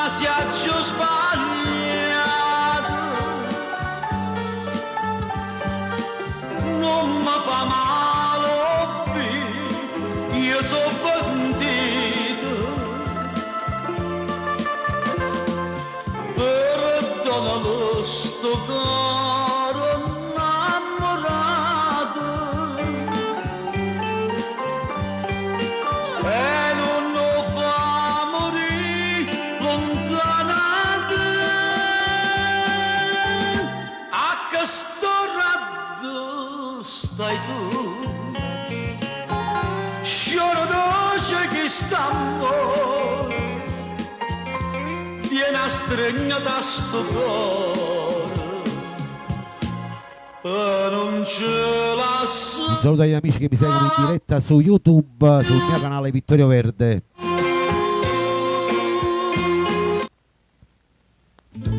se ho sbagliato, non mi fa male, io sono pentito, perdonalo sto cuore innamorato. E non lo fa morire lontanato, a questo raggio stai tu. Scioro dolce che stiamo, vieni a stregnare da sto cuore, e non ce la so. Un saluto agli amici che mi seguono in diretta su YouTube, sul mio canale Vittorio Verde.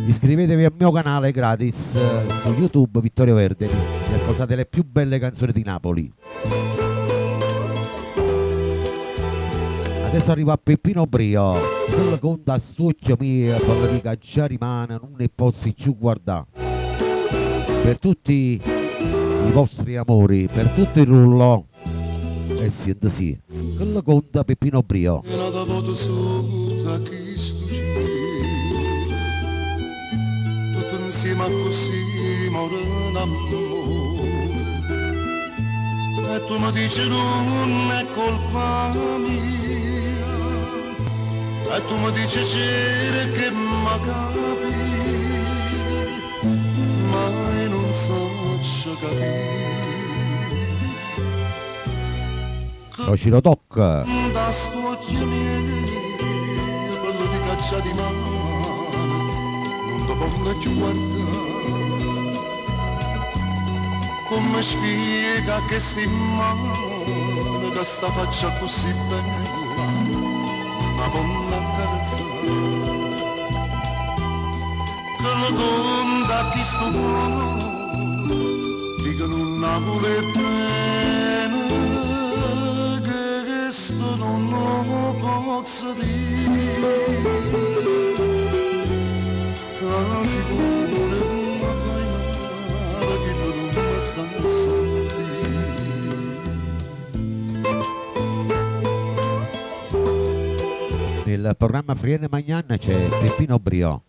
Iscrivetevi al mio canale gratis su YouTube Vittorio Verde e ascoltate le più belle canzoni di Napoli. Adesso arriva a Peppino Brio, quello conta stuccio mio, per mica già rimane, non ne pozzi più guardare. Per tutti i vostri amori, per tutto il rullo, e siete sì, quello conta Peppino Brio. E nada voto sotto a Cristo Gesù, tutto insieme a così morendo amore. E tu mi dici non è colpa mia, e tu mi dici c'era che mi capi, mai non so capire. Ociro Doc. Da stuocchio miei, quello di caccia di mano, non ti voglio più guardare. Come spiega che sti mano, che sta faccia così bella, ma con accarezzare. Che lo conta chi sto cuore, dico non la vuole bene, che sto non lo posso dire. Che sicuro non mi fai male, che non mi sta a sentire. Nel programma Friene Magnan c'è Peppino Brio.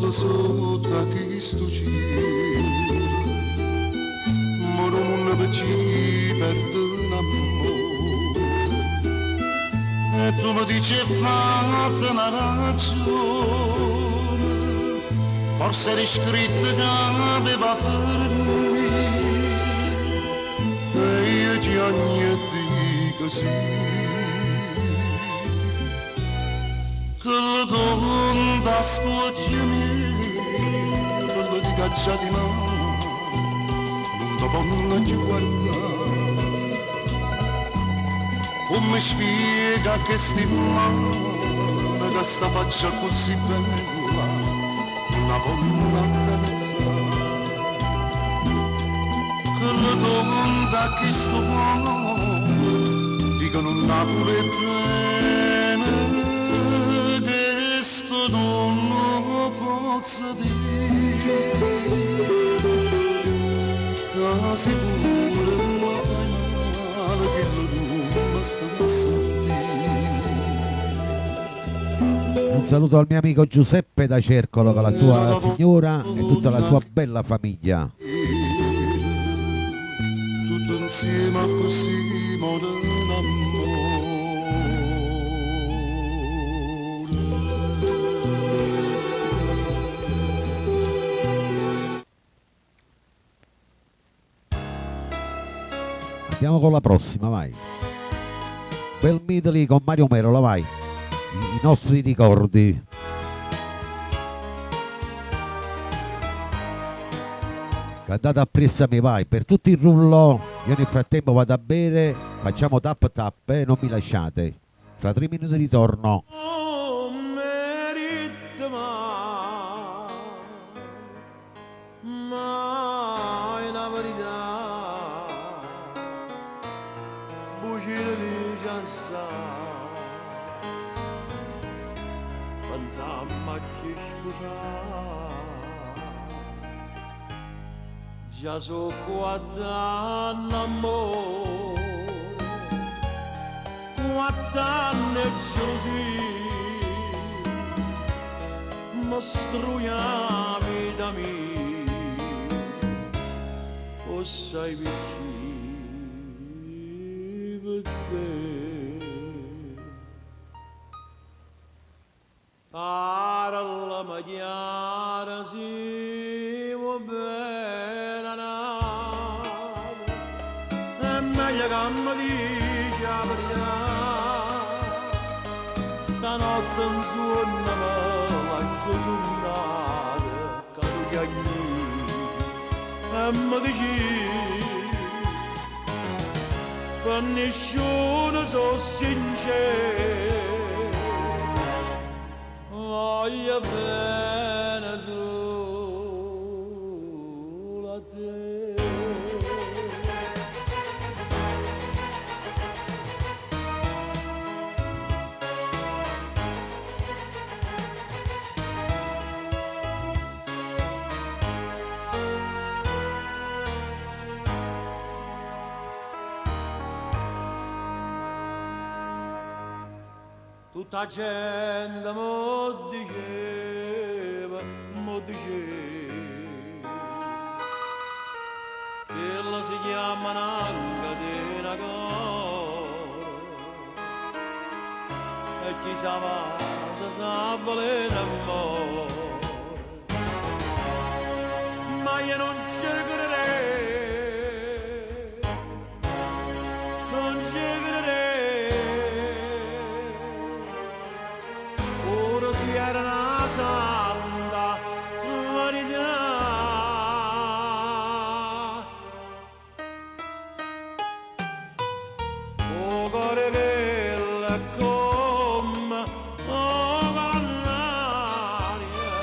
sotto sotto a chi sto giro, moro non per ci perde l'amore. E tu mi dici fatta una ragione, forse eri scritto che aveva fermi, e io ti dico sì. Che la conta stuocchia mia, quello di cacciati ma non ti ponno più guardare. Come spiega che sti mano, che sta faccia così bella, una ponno accarezzare. Che la conta che sto cuore, dicono Napoli è bene, non lo posso dire, quasi pure ma fai male che lo non sta a sentire. Un saluto al mio amico Giuseppe da Cercolo con la sua signora e tutta la sua bella famiglia. Tutto insieme a così moderno amore. Andiamo con la prossima, vai. Bel Midley con Mario Merola, vai. I nostri ricordi. Cantata appresso a me, vai. Per tutto il rullo, io nel frattempo vado a bere, facciamo tap tap, non mi lasciate. Fra 3 minuti ritorno. Già so quatt'anni amore, quatt'anni gelosia, ma struia la vita mia, o sai vicino per te. Ara la magliara si va bene nata, e meglio che mi dice la verità, stanotte in suona me lascio suonare, che tu chiagni e mi dici, per nessuno so sincero, voglio bene solo a te. Tutta gente mo diceva, che la si chiama una catena e chi sa va, sa volere amore, ma io non ci crederei, non ci crederei. Era una santa verità, o cuore che la come o l'aria,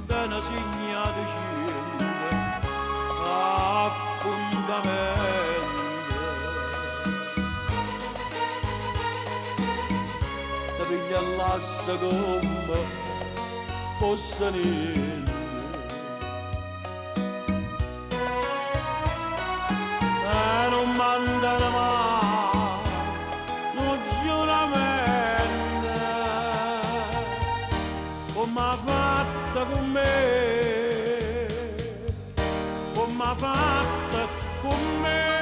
da una signa di scende appuntamento. All'assa come fosse niente, e non mandano mai un giuramento, come ha fatto con me, come ha fatto con me.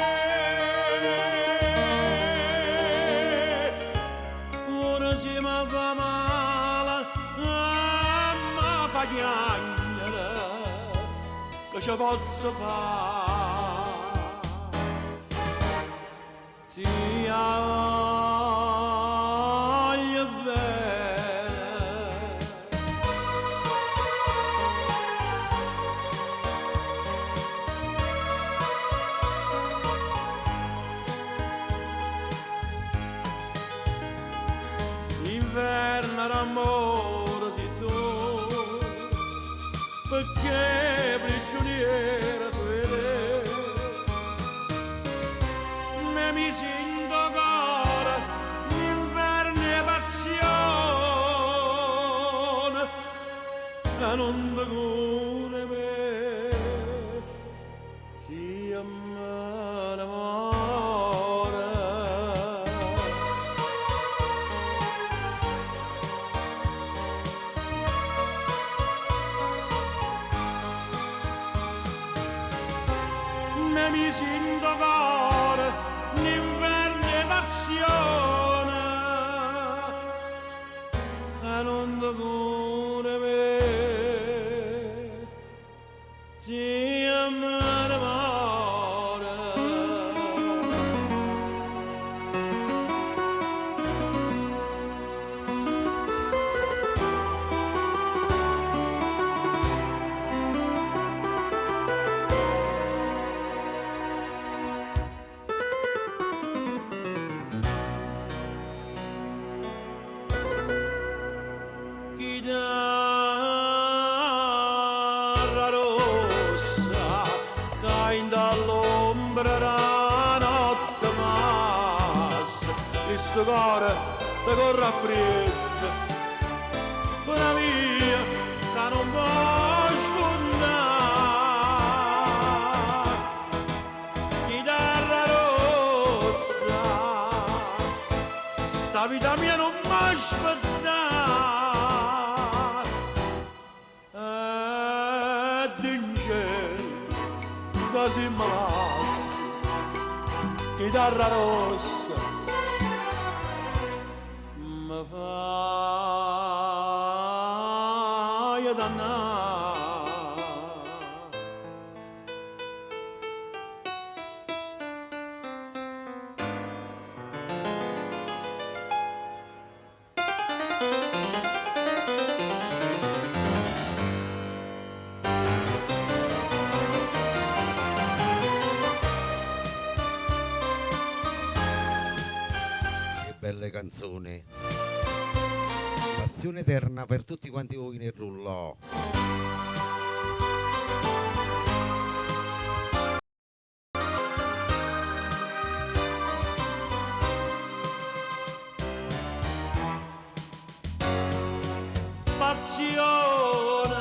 Ora si mi fa male, mi fa piangere, che ci posso fare? Sì, voglio bene. Inverno d'amore si tu, perché prigioniera svede, me mi sento ancora l'inverno e passione, e non ti cura me, si amore. Me mi sento ancora l'inverno e passione, e non ti cura me, si amore. Chitarra rossa, cai dall'ombra la notte massa, il suo cuore ti corre appresso, buona mia, che non può spuntare. Chitarra rossa, sta vita mia non mi spezzare. Così malata, chitarra rossa, mi fai dannare. Belle canzoni, passione eterna per tutti quanti voi nel rullo. Passione,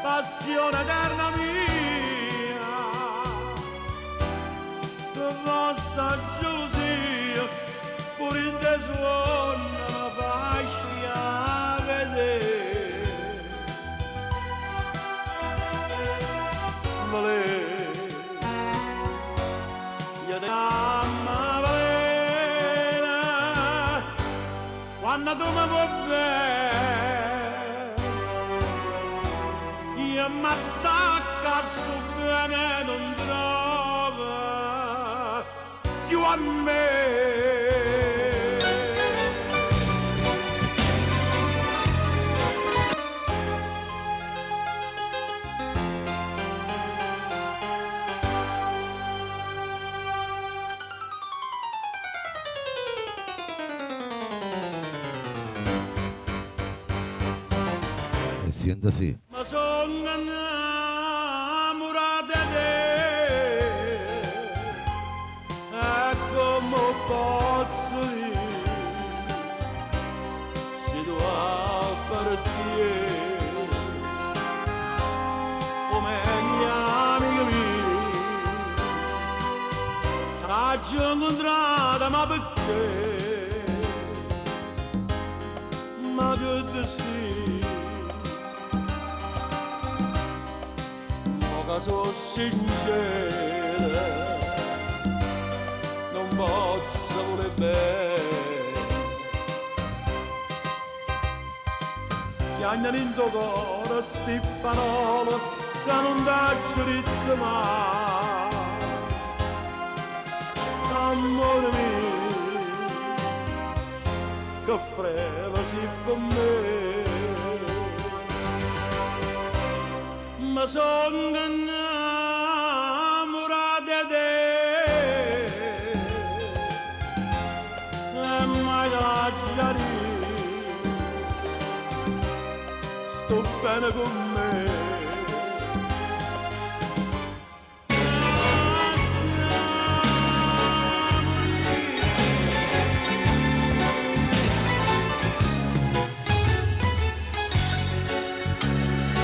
passione eterna mia, che vostra gelosia pure in te suona mi fai vedere. Io ti amo Valera, quando tu mi vuoi bene, io mi attacco a sto bene non trova più a me. Sienta sì. Ma sono innamorato di te, e come posso dire, se tu appartieni, come gli amici miei, t'ho incontrata ma perché? Ma più sti ma che sono sincera non posso voler bene piagnano in tuo cuore sti parole che non t'ho detto mai amore mio che freva si per me ma sono innamorato di te e mai lasciare sto bene con me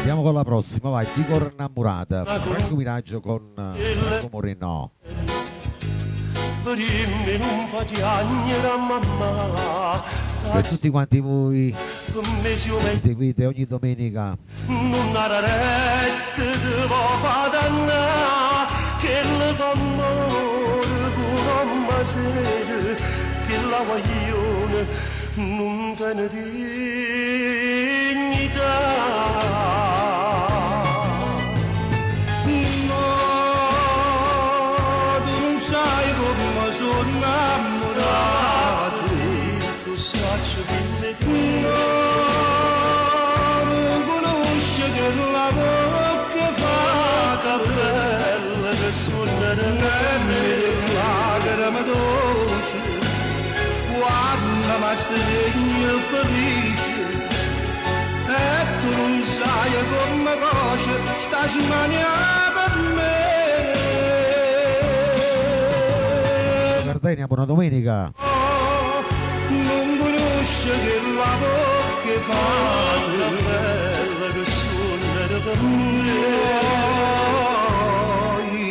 Andiamo con la prossima, vai, Igor Innamorata, Franco Miraggio con Marco Moreno. Dimmi non fa piangere a mamma Per tutti quanti voi come si che mi seguite ogni domenica, non ha rette devo fadanna che le fa amore con mamma sera che la guaglione non te ne dignità sono innamorato tu sacci di me non conosce che la bocca fa bella che suona nelle lacrime dolci quando mi stegno felice e tu non sai come cosa sta smaniando per me Gardenia, buona domenica. Non conosce che la bocca fa la bella che suona per me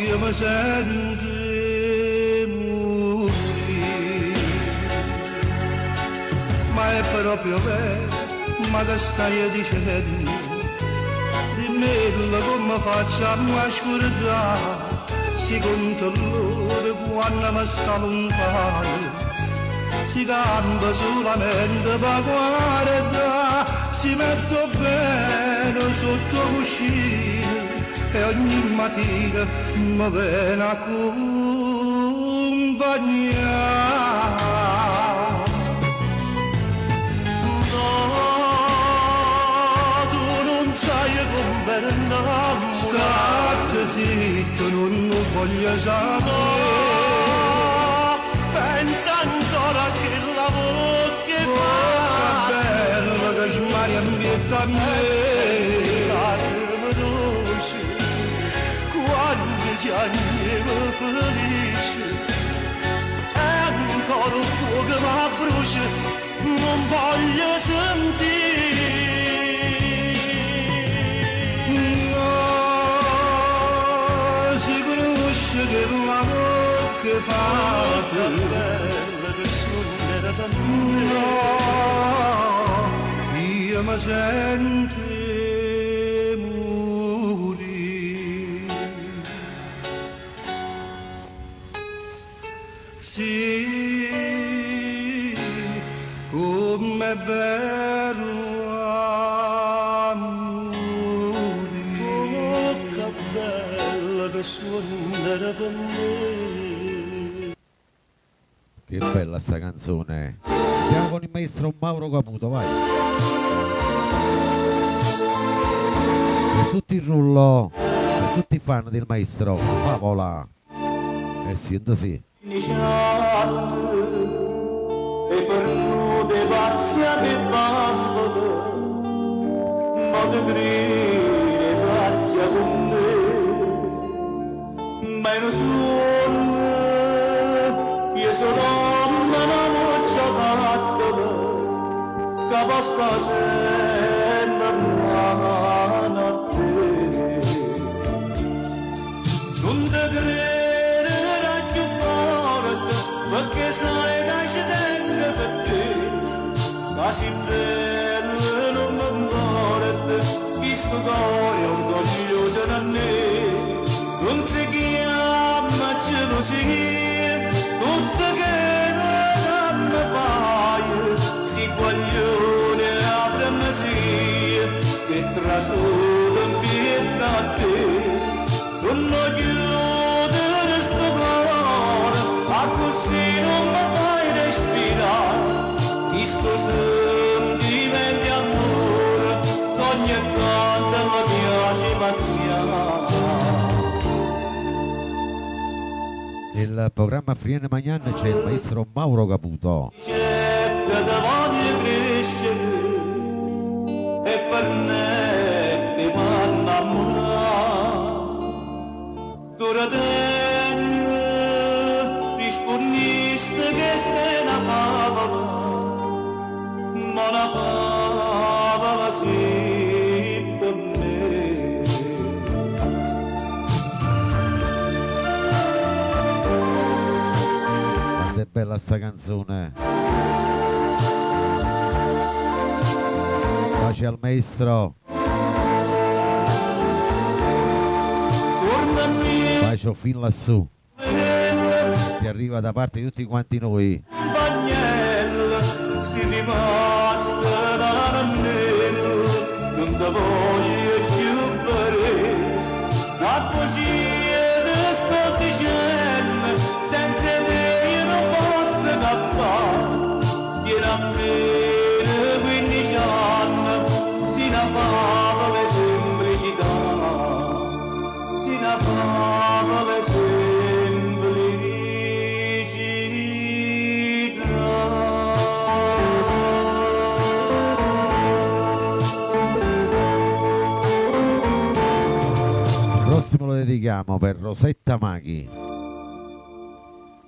io mi sento morire ma è proprio vero ma che stai dicendo dimmi come facciamo a scordare si conta l'ora quando mi sta lontano si canta solamente per guardare si mette bene sotto cuscino e ogni mattina mi viene a accompagnare no, tu non sai come innamorare zitto, non lo voglio sapere pensa ancora che la bocca fa bella che smaria ambienta a me lacrime dolci quando ti agnevo felice e ancora un fuoco mi brucia non voglio sentire che la bocca fa bella che suona per me io mi sento morire sì com'è bello amore oh che bella che suona per me. Che bella sta canzone. Andiamo con il maestro Mauro Caputo, vai. Per tutti il rullo, per tutti i fan del maestro Favola. Sì, sì. E perdute pazia di bambole ma che gride pazia con me ma non sono io sono una noce fatta che basta sempre mano a te non te credere più forte perché sai che ci tengo per te così bello Nel programma Friene Magnan c'è il maestro Mauro Caputo. cerca da voglio crescere e pernetti vanno a molare ora tenne rispondiste che stai una favola ma la favola si per me. Quanto è bella sta canzone. Pace al maestro. Bacio fin lassù. Ti arriva da parte di tutti quanti noi. Bagnella si rimasta da nemmeno, non ti voglio più bere. La poesia ti sto dicendo, senza te io non posso cappare. Vieni a bere 15 anni, si ne fa le semplicità, si ne fa le Prossimo lo dedichiamo per Rosetta Maghi,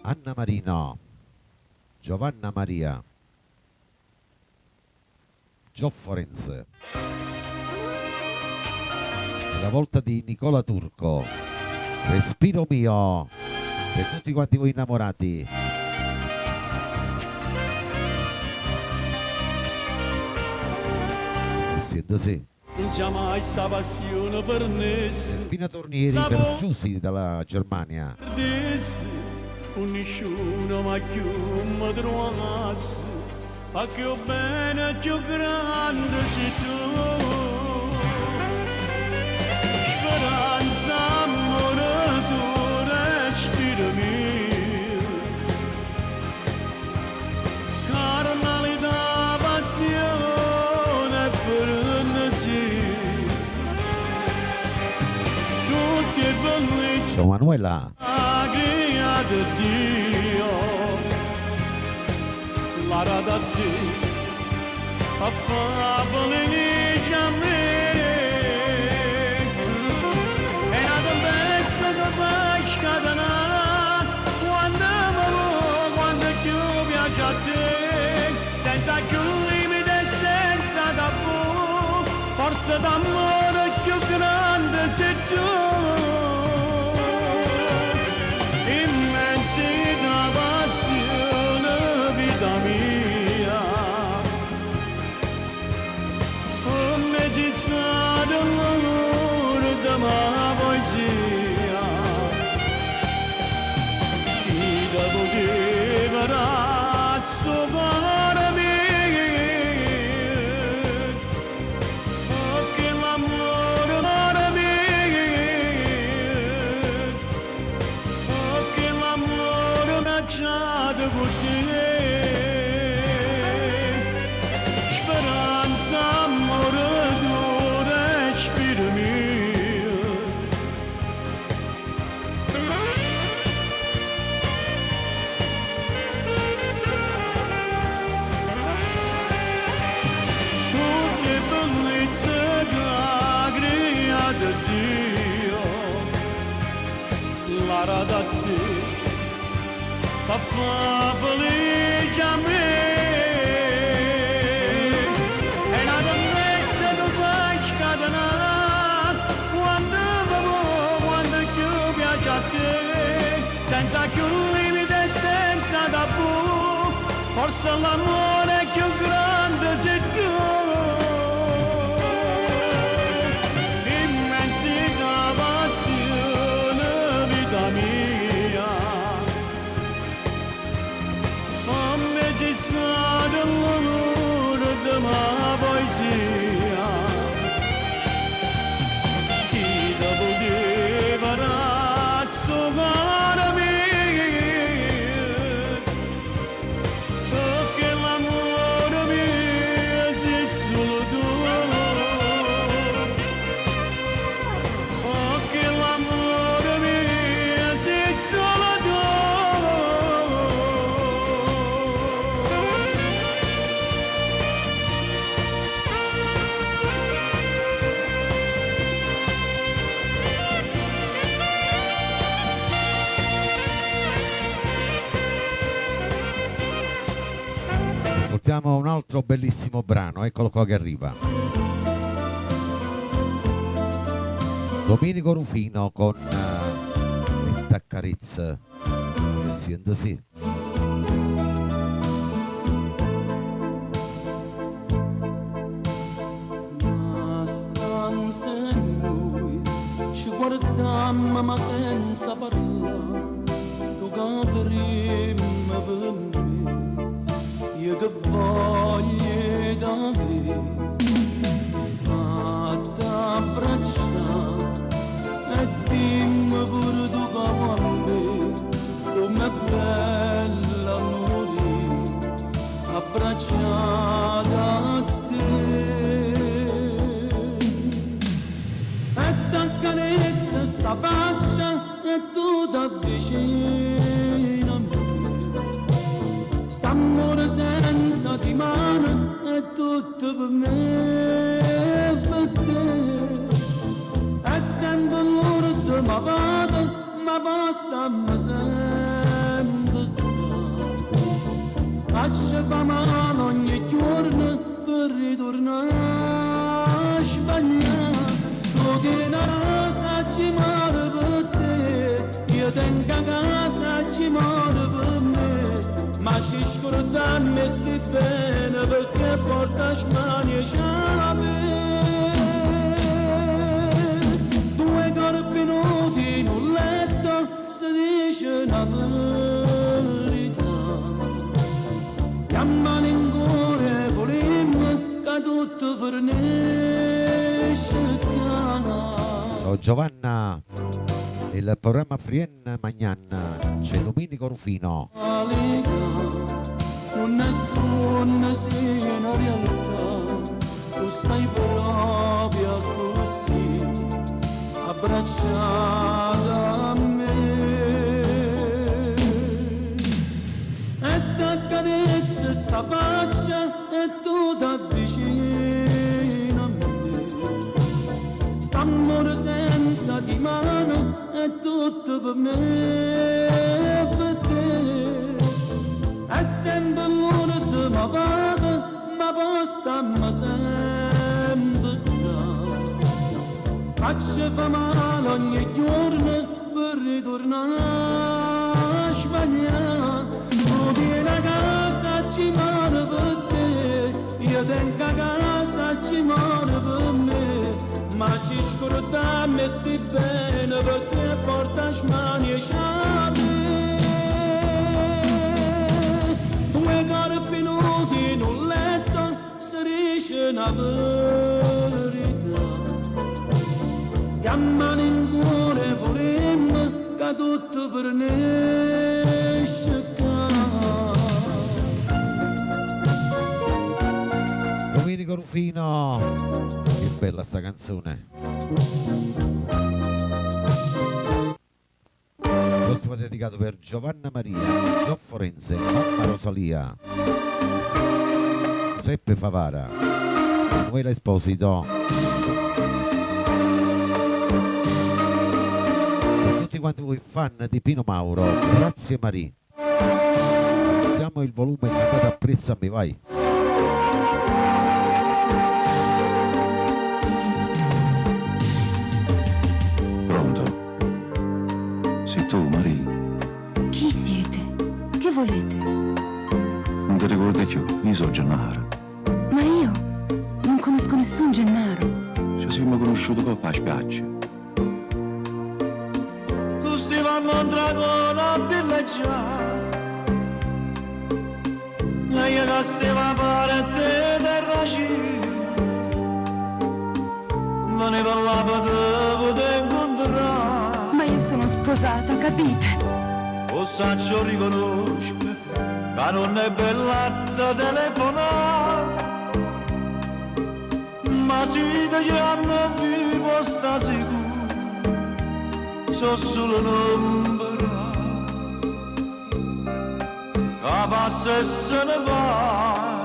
Anna Marino, Giovanna Maria, Gio Forense. La volta di Nicola Turco, Respiro mio, per tutti quanti voi innamorati. Sento sì. non c'è mai sta passione per nessuno. Fino a Tornieri per Giussi dalla Germania. Nessuno ma più mi trovasse, ma che bene più grande sei tu. Speranza, amore, tu respiro mio, carnalità, passione e frenesia, tutti i bellezze. Manuela. De Dio, la da Dio, a favole a me, e la bellezza che vai scatenare, quando più piace a te, senza più limite e senza tabù, forza d'amore più grande sei tu. Immensità, passione, vita mia, come città dell'amore della poesia, chi da poteva dare sto cuore mio, oh che l'amore cuore mio. Con te, speranza, amore, tu respiro mio. Tutte bellezze che ha creato Dio, la da te. Fa felice a me, e la bellezza che fai scatenare, quando più piace a te, senza più limite e senza tabù, forse l'amore più grande sei tu. Immensità, passione, vita mia, città dell'amore della poesia, chi da poteva dare sto cuore mio, perché l'amore mio sei solo tu. ascoltiamo un altro bellissimo brano, eccolo qua che arriva. Domenico Rufino con il Taccarezza che sente sì. Una stanza e noi ci guardammo ma senza parlare, tu canteremmo per me, io che voglio da me, ad abbracciare e dimmi pure tu come a me, com'è bella morire abbracciata a te. E t'accarezza sta faccia e tu t'avvicini a me, st'amore senza di mano è tutto per me e per te. E sempre l'ora ma vado, ma basta sempre qua. Faccio fa male ogni giorno per ritornare a sbagliare. Tu che una casa ci muore per te, io tengo a casa ci muore per me, ma ci scordiamo e sti bene perché forte smanie c'ave. Due corpi nudi in un letto si dice una verità, chiamano in cuore volimmo che tutto fornisce chiara. Ciao Giovanna, il programma Frien Magnan, c'è Domenico Rufino. Con nessuno sia una realtà, tu stai proprio così, abbracciata a me. E t'accarezza sta faccia e tu t'avvicini a me, st'amore senza di mano è tutto per me e per te. E sempre l'ora di ma vado, ma poi stiamo sempre qua. Faccio fa male ogni giorno per ritornare a sbagliare. Tu vieni a casa ci muore per te, io tengo a casa ci muore per me, ma ci scordiamo e sti bene perché forte smanie c'ave. Due corpi nudi in un letto si dice una verità, chiamano in cuore volimmo che tutto fornisce chiara. Domenico Rufino, che bella sta canzone. Questo è dedicato per Giovanna Maria, Gio Forense, Mamma Rosalia, Giuseppe Favara, Emanuela Esposito, per tutti quanti voi fan di Pino Mauro, grazie Maria. Mettiamo il volume che andate appresso a me, vai. Tu, Maria. Chi siete? Che volete? Non ti ricordi più? Io sono Gennaro. Ma io non conosco nessun Gennaro. Ci siamo conosciuti qua a spiaggia. Tu stivamo a dragona a villeggiare, e io che stiamo a parte del ragino, non ne parlavo di poter incontrare. Ma io sono sposata, capite? O saggio riconosce che non è bella da telefonare, ma se ti chiamo vivo sta sicuro, so solo numero che passa e se ne va.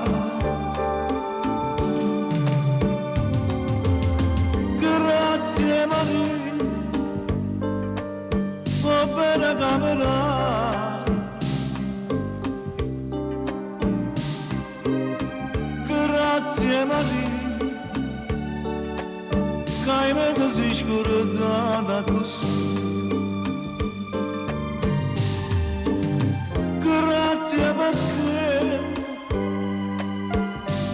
Grazie Maria, bene camera, scordata così. Grazie perché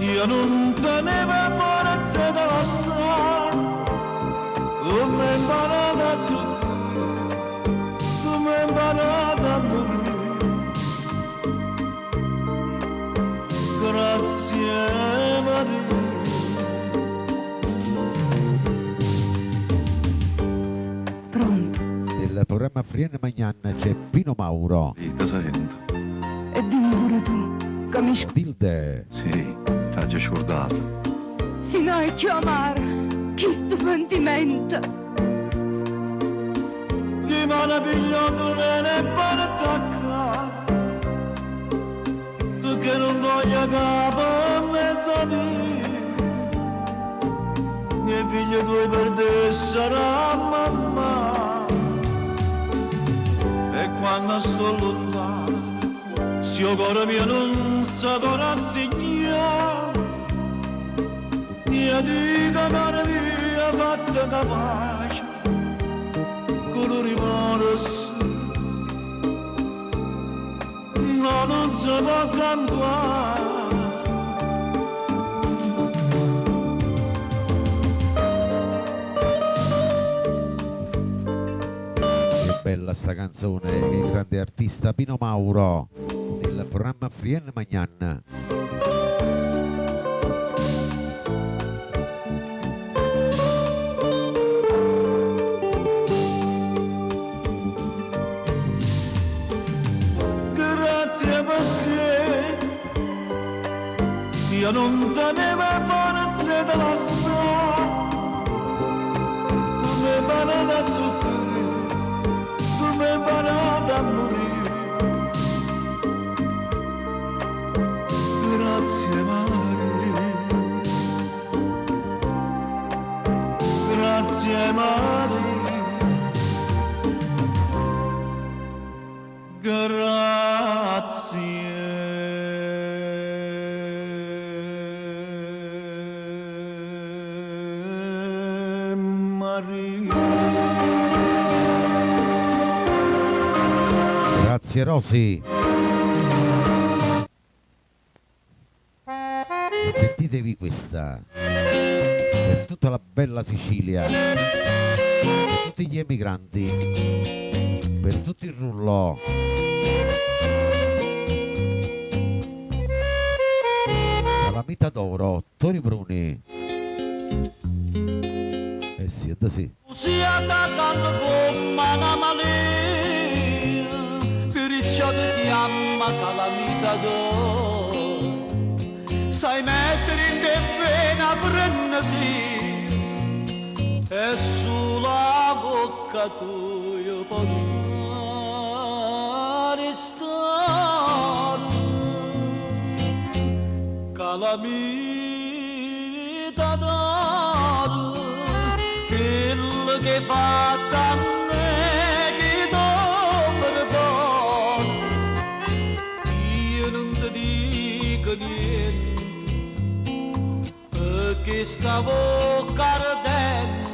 io non tenevo forza da lasciare, come ho imparato a soffrire, come ho imparato a morire. Grazie Maria. Nel programma Frienne Magnan c'è Pino Mauro. Cosa sento? E dimmi pure tu, che mi Tilde. Sì, t'ha già scordato. si no è più amaro, che sto pentimento. Ti manda pigliato e per attaccare, tu che non voglio capo a mezzo a me. Mie figli tuoi per te sarà mamma. E quando sto lontano, se il cuore mio non saprà segnare, io dico cara mia fatta capace, con un rimorso, no non si può cambiare. Bella sta canzone, il grande artista Pino Mauro nel programma Frienne Magnan. Grazie perché io non tenevo forza da lasciare, come imparato a soffrire, come imparato a morire. Grazie Maria, grazie Maria, grazie Maria. Grazie Rosy. Sentitevi questa per tutta la bella Sicilia, per tutti gli emigranti, per tutto il rullo. Calamita d'oro, Toni Bruni. Eh sì, è sì. Sia tanto come una malia, perciò ti chiama calamita d'oro. Sai mettere in te pena frenesi, e sulla bocca tua puoi fare stare. Calamita d'oro, quello che fa a me che do perdono. Io non ti dico niente, perché sta bocca ardente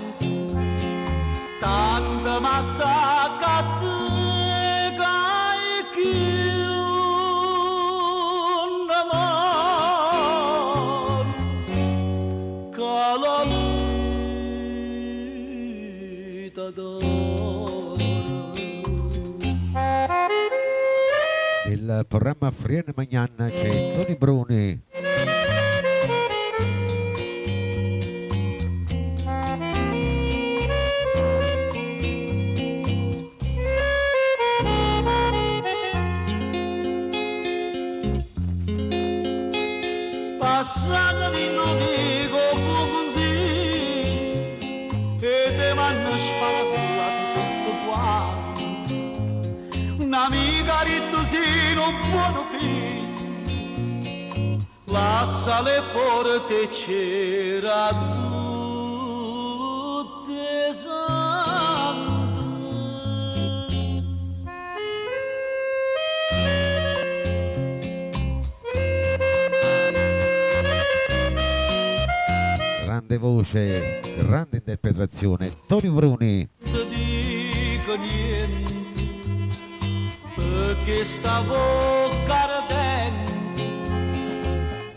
tanto m'attacca a te che hai più un amore. Calamita d'oro. Nel programma Frienne Magnan c'è Toni Bruni. Passatemi non dico così, e te m'hanno sparato tutto quanto. Un'amica rittosino, un buono figlio, lascia le porte c'era tutte sante. grande voce, grande interpretazione, Tony Bruni. Ti dico niente perché stavo ardente,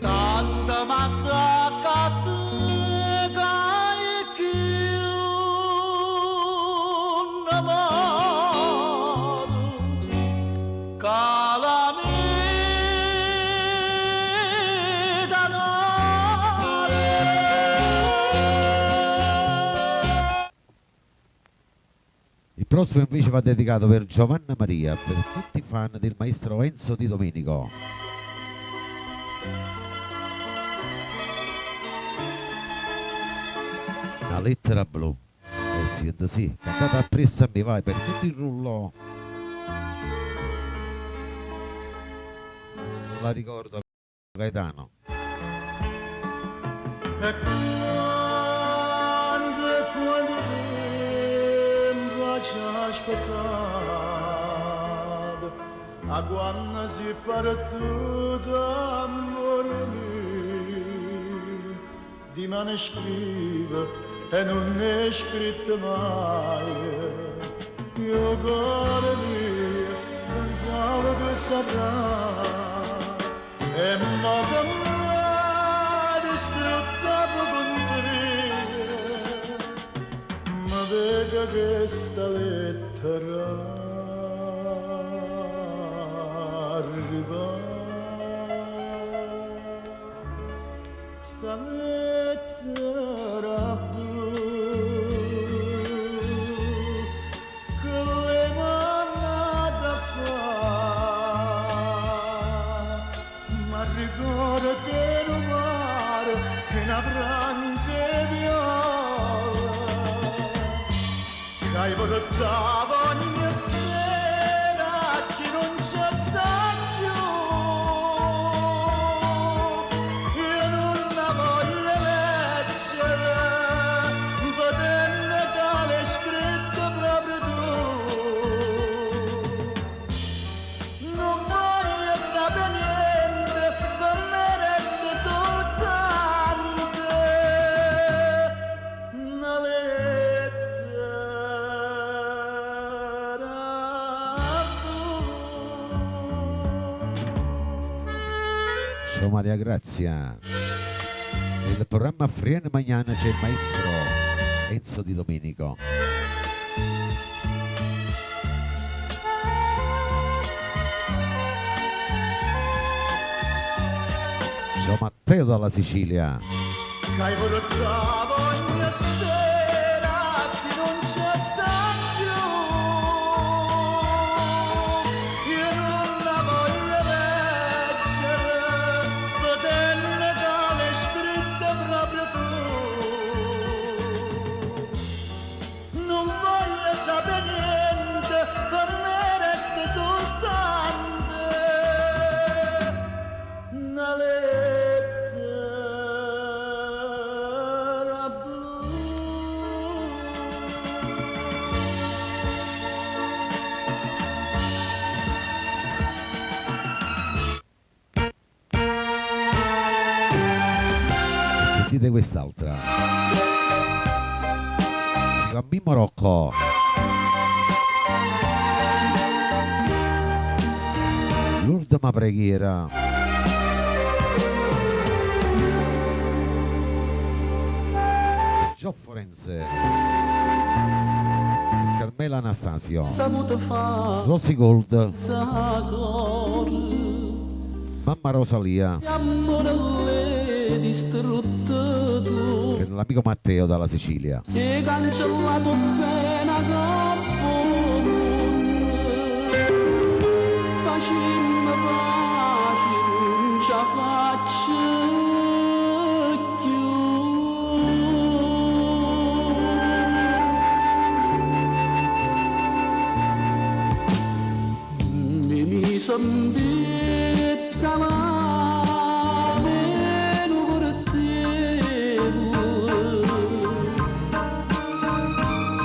tanta m'attaccata che io non amaro, Il prossimo invece va dedicato per Giovanna Maria, per tutti i fan del maestro Enzo Di Domenico. Una lettera blu. Sì, cantata appresso a me, vai, per tutto il rullo. Non la ricordo, Gaetano. E quando tempo ci ha aspettato, a quando si è partito amore mio, di me ne scrive e non ne è scritto mai. Io cuore mio pensavo che saprà, e mo che m'ha distrutta con te, ma vega che sta lettera arriva, sta lettera blu che le manata fa, ma ricorda che non mare che una franca viola che hai portato ogni sera che non c'è sta più. Io non la voglio leggere, potendo che l'hai scritto proprio tu. Non voglio sapere niente, per me resta soltanto una lettera Ciao Maria Grazia. Nel programma Friene Magnana c'è il maestro Enzo Di Domenico. Ciao Matteo dalla Sicilia. che hai portato ogni sera che non c'è sta più. Io non la voglio leggere, potendo che l'hai scritta proprio tu. Non voglio sapere niente, per me resta soltanto una lettera blu. Sentite quest'altra. Dico a Mimmo Rocco. L'ultima preghiera. Gio Forense. Carmela Anastasio. Saputo fa Rossi Gold. Zacore, Mamma Rosalia. amore le distrutte tu, Per l'amico Matteo dalla Sicilia. e cancellato appena capo facimmo pace, non ci faccio più. Mi mise in vetta la meno per te.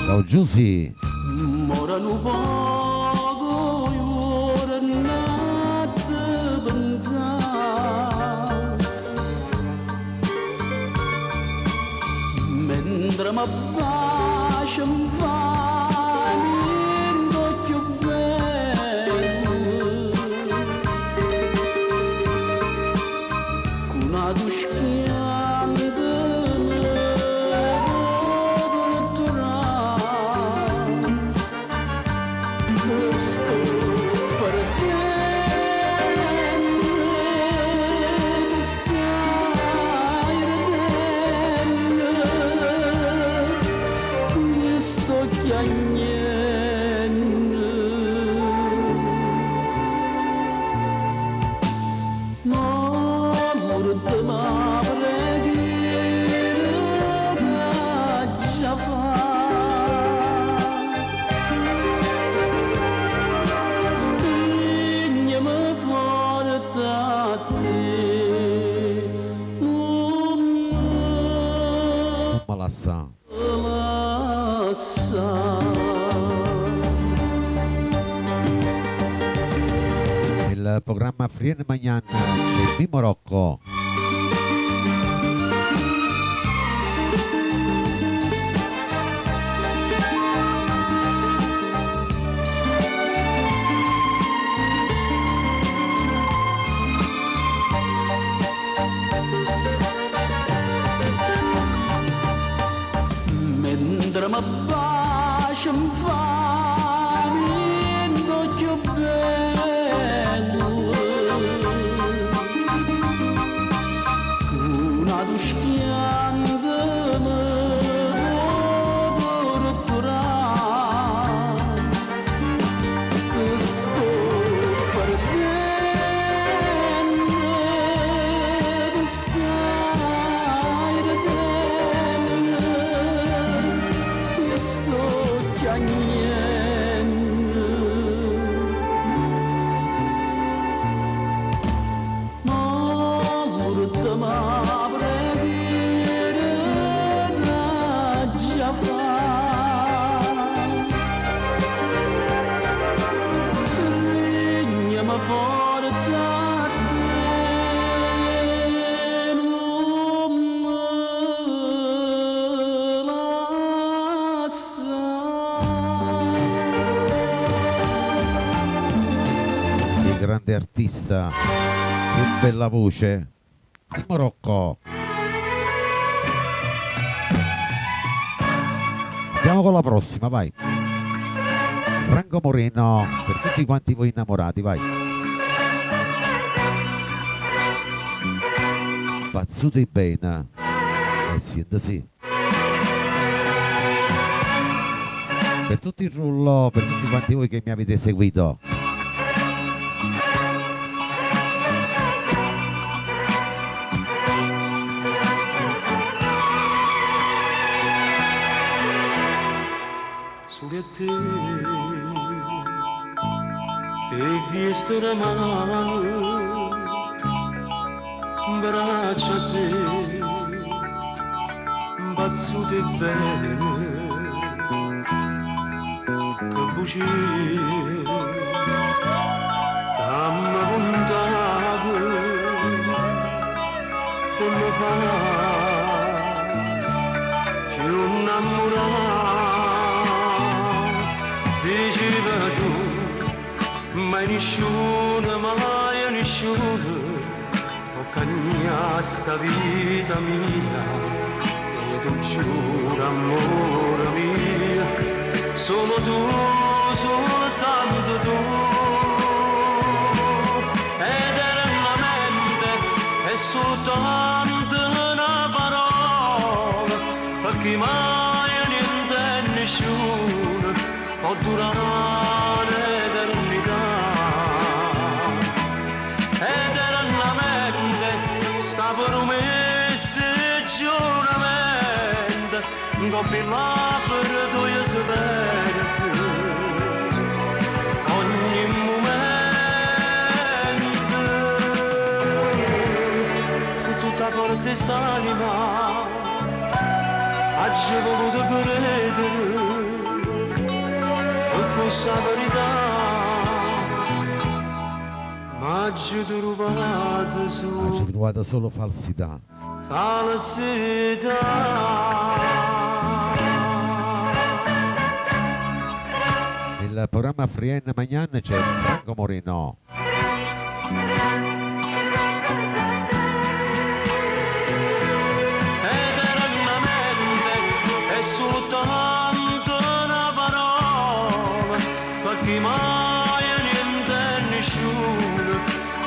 Ciao Giusy. Morano poco, ora notte pensare. mentre mi baci mi fai l'occhio bello con una duschiante te sto perdendo, tu stai ridendo, io sto chiagnendo. L'amore te m'ha preghiera già fa. Malassa. Il programma Frien Magnan di Mimmo Rocco. Mentre mi baci mi fai l'occhio bello con una duschiante mi può torturare te sto perdendo tu stai ridendo io sto chiagnendo. L'amore te m'ha preghiera già fa. Stringiami forte a te, non me lasciare. Il grande artista, che bella voce, Mimmo Rocco. Andiamo con la prossima, vai. Franco Moreno, per tutti quanti voi innamorati, vai. Pazzuti bene. Siete sì. Per tutto il rullo, per tutti quanti voi che mi avete seguito. Su che te e chiesto una mano braccia a te bazzute bene che bugie dammi puntato come fa più innamorato. Diceva tu, mai nessuno, mai nessuno può cambiare sta vita mia. E tu giuro, amore mio, solo tu, soltanto tu. Ed era la mente, è soltanto una parola, perché mai niente e nessuno può durare l'eternità. Ed era la mente, sta promessa e giuramento, come la per due sapere ogni momento, con tutta forza e st'anima, oggi ho voluto credere fosse la verità, ma ci trovate solo falsità. Falsità. Nel programma Frien Magnan c'è Franco Moreno. Ed era una mente, è soltanto una parola, perché mai niente nessuno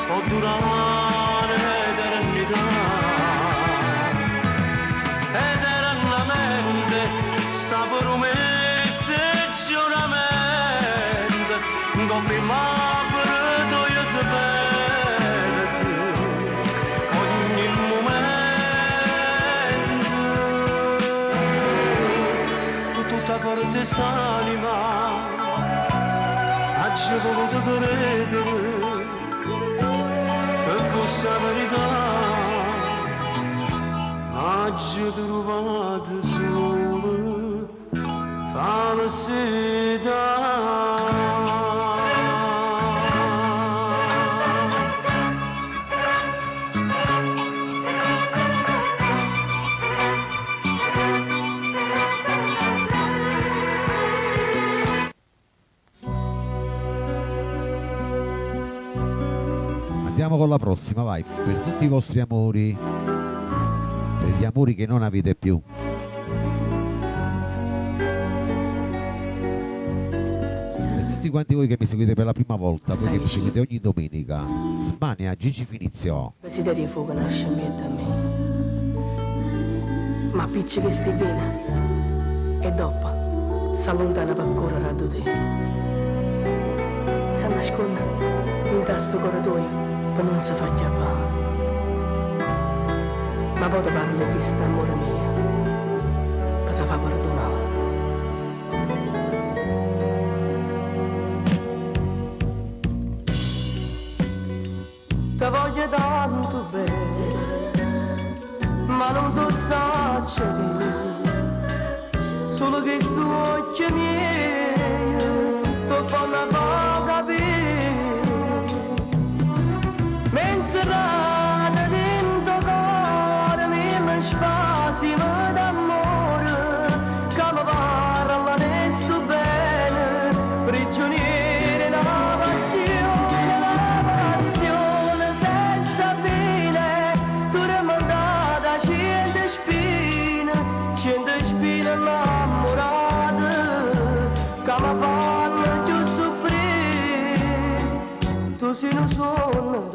può durare l'eternità. Ed era una mente, sta per un mese giuramento, come m'apre io sapete, ogni momento, tutta forza st'anima, ha voluto credere, per questa verità, ha trovato solo Andiamo con la prossima, vai, per tutti i vostri amori, per gli amori che non avete più. Per tutti quanti voi che mi seguite per la prima volta, voi che mi seguite ogni domenica, Smania Gigi Finizio. Desiderio di fuoco nasce a me, ma picci che sti bene e dopo s'allontana per correre a te. Si nasconde in questo corridoio per non si far chiappare, ma poi ti parli di sta amore mio per si fa perdonare. Ti voglio tanto bene, ma non ti so dire, solo che sto occhi miei ti fanno far capire. Menserata dentro cuore, mille spazi d'amore, che mi parlano sto bene, prigionieri la passione senza fine, tu rimandata cento spine innamorate, che mi fanno più soffrire, tu sei un sogno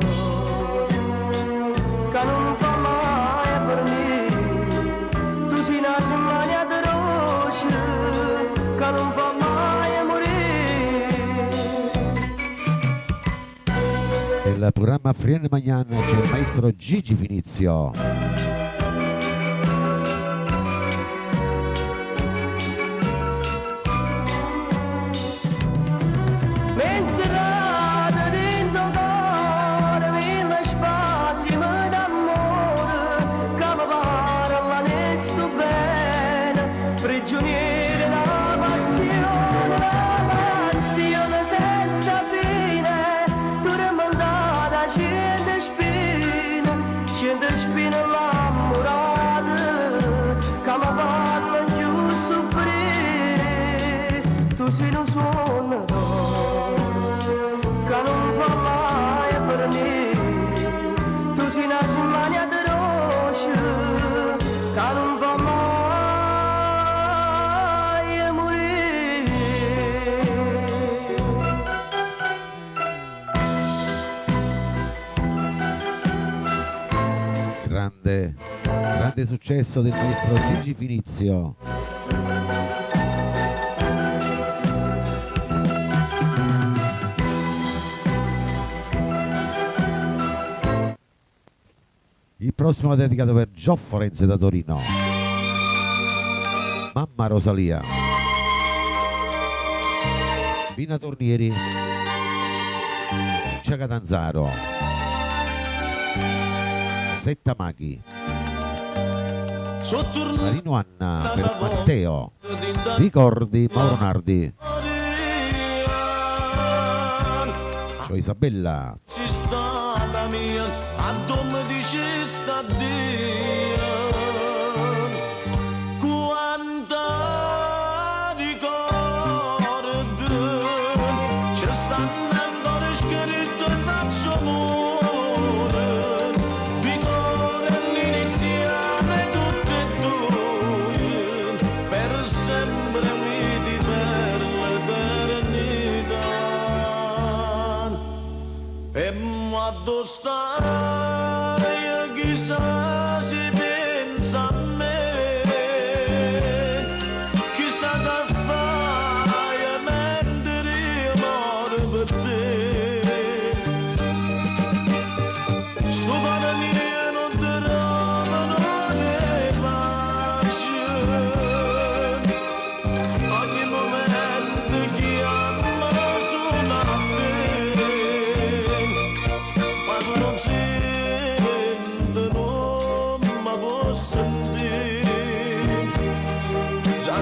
che non fa mai finire, tu sei una smania di rosce che non fa mai morire. Nel programma Frien Magnan c'è il maestro Gigi Finizio. Menserata dentro cuore, mille spazi d'amore, che mi parlano sto bene, prigionieri la passione senza fine, tu rimandata cento spine innamorate, che mi fanno più soffrire, tu sei un suono che non va mai finire, tu sei una smania di rosce che non va mai morire. Grande successo del maestro Gigi Finizio. Il prossimo è dedicato per Gio Forense da Torino. Mamma Rosalia. Pina Tornieri. Lucia Catanzaro. Setta Maghi. Marino Anna per Matteo. Ricordi Mauro Nardi. Ciao Isabella. Si sta la mia, a dove dici sta Dio. Quanta ricordi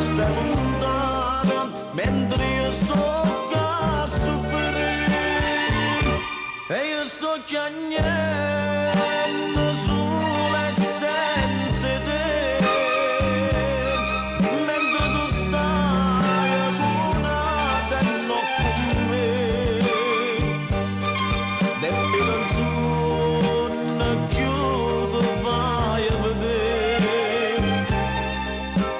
stai lontana mentre io sto a soffrire e io sto chiagnendo sulle senza te mentre tu stai accunata e non con me nemmeno il sonno chiudo vai a vedere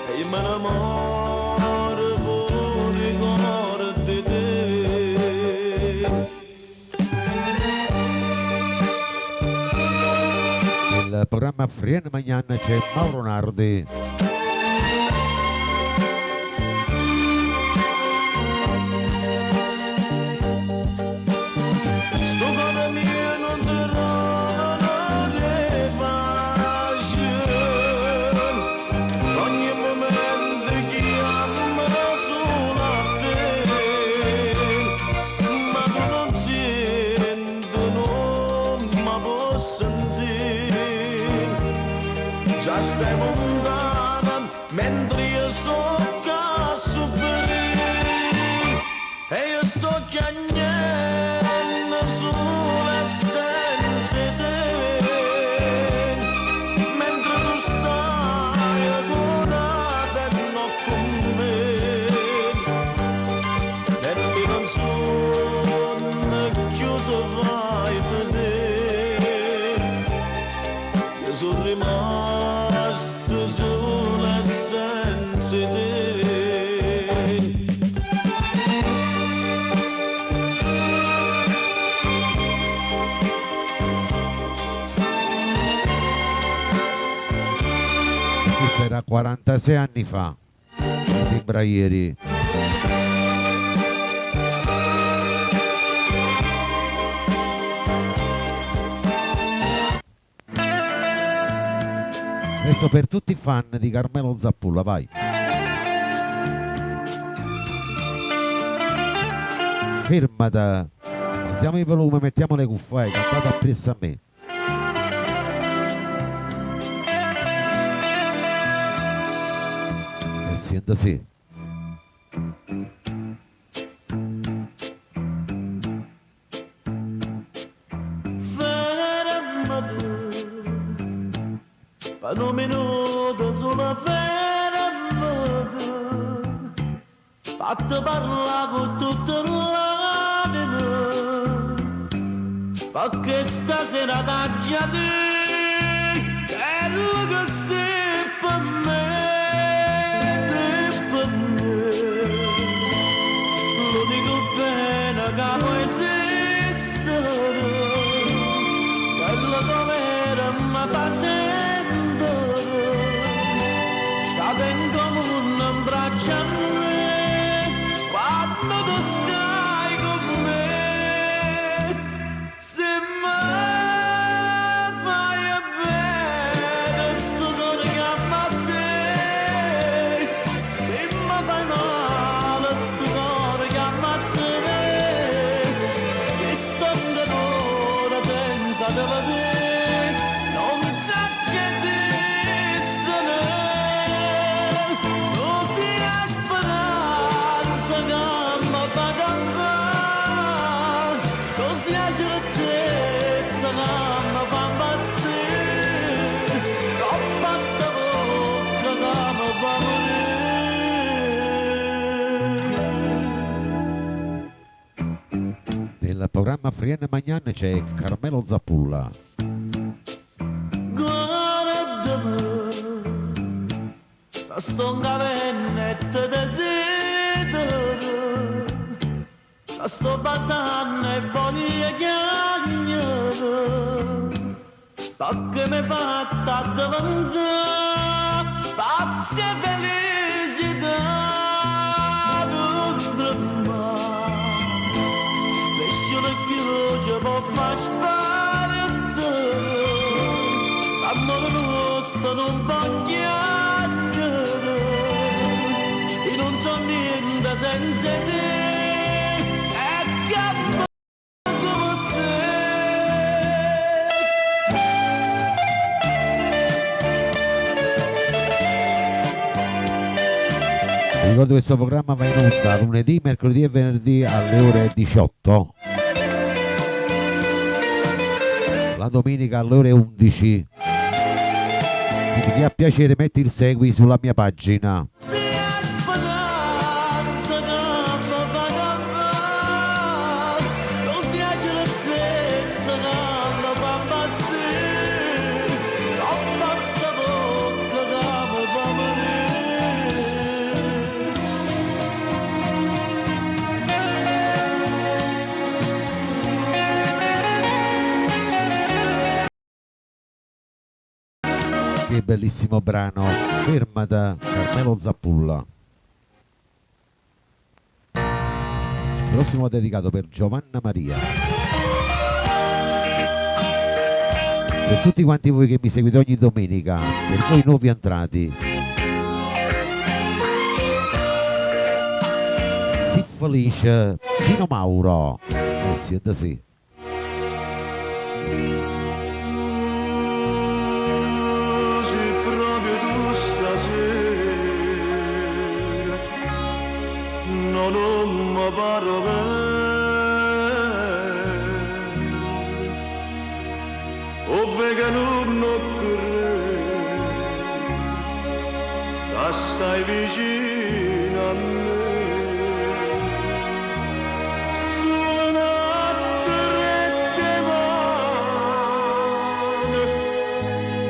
e io me ne muore pure ricordo di te. Nel programma Frien Magnan c'è Mauro Nardi. Sto cuore mio non ti rode pace, ogni momento chiama solo a te, ma tu non senti, non mi posso sentire, già stai lontana mentre io sto a soffrire e io sto chiagnendo sulle senza te mentre tu stai accunata e non con me e mi non sono chiuso vai a vedere io sono rimasto solo senza te. Questo era 46 anni fa, mi sembra ieri. Questo per tutti i fan di Carmelo Zappulla, vai. Fermata, alziamo il volume, mettiamo le cuffie, cantate appresso a me. E senta sì. Per un minuto solo fermate, fatti parlare con tutta l'anima, perché stasera t'aggia te, è lui che sei per me, sei per me. L'unico bene che può esistere, quello che vera mi fa sentire, che in comune un braccio a me, quando tu stai con me, se mi fai bene sto cuore che ama a te, se mi fai male sto cuore che ama a te, se sto in dolore senza te vedere, non sa che esistere, non sia speranza che mi fa campare, non sia certezza che mi fa impazzire, troppa sta bocca che mi fa morire. Nel programma Frien Magnan c'è Carmelo Zappulla. Guardami, sto gavennetto desidero, sto basando e voglio chiagnare, perché mi fatta davanti, pazza e felicità, non tremare, lascio le chiude può far sparire, s'amore nostro non può chiagnare, io non so niente senza te, e che solo te. Vi ricordo che questo programma va in onda lunedì, mercoledì e venerdì alle ore 18. La domenica alle ore 11. Quindi chi ha piacere metti il segui sulla mia pagina. Che bellissimo brano, Fermata, Carmelo Zappulla. Il prossimo dedicato per Giovanna Maria. Per tutti quanti voi che mi seguite ogni domenica, per voi nuovi entrati. Sii felice, Gino Mauro. Siete sì. Non mi pare bene, ovvero che non occorre, stai vicino a me. Sulle strette mani,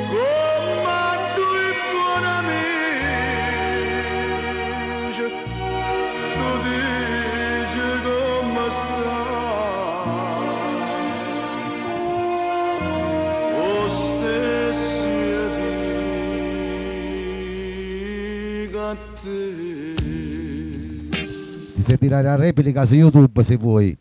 come due buoni amici. Tu dici come stai, o stessi dica a te. Ti sentirai la replica su YouTube se vuoi.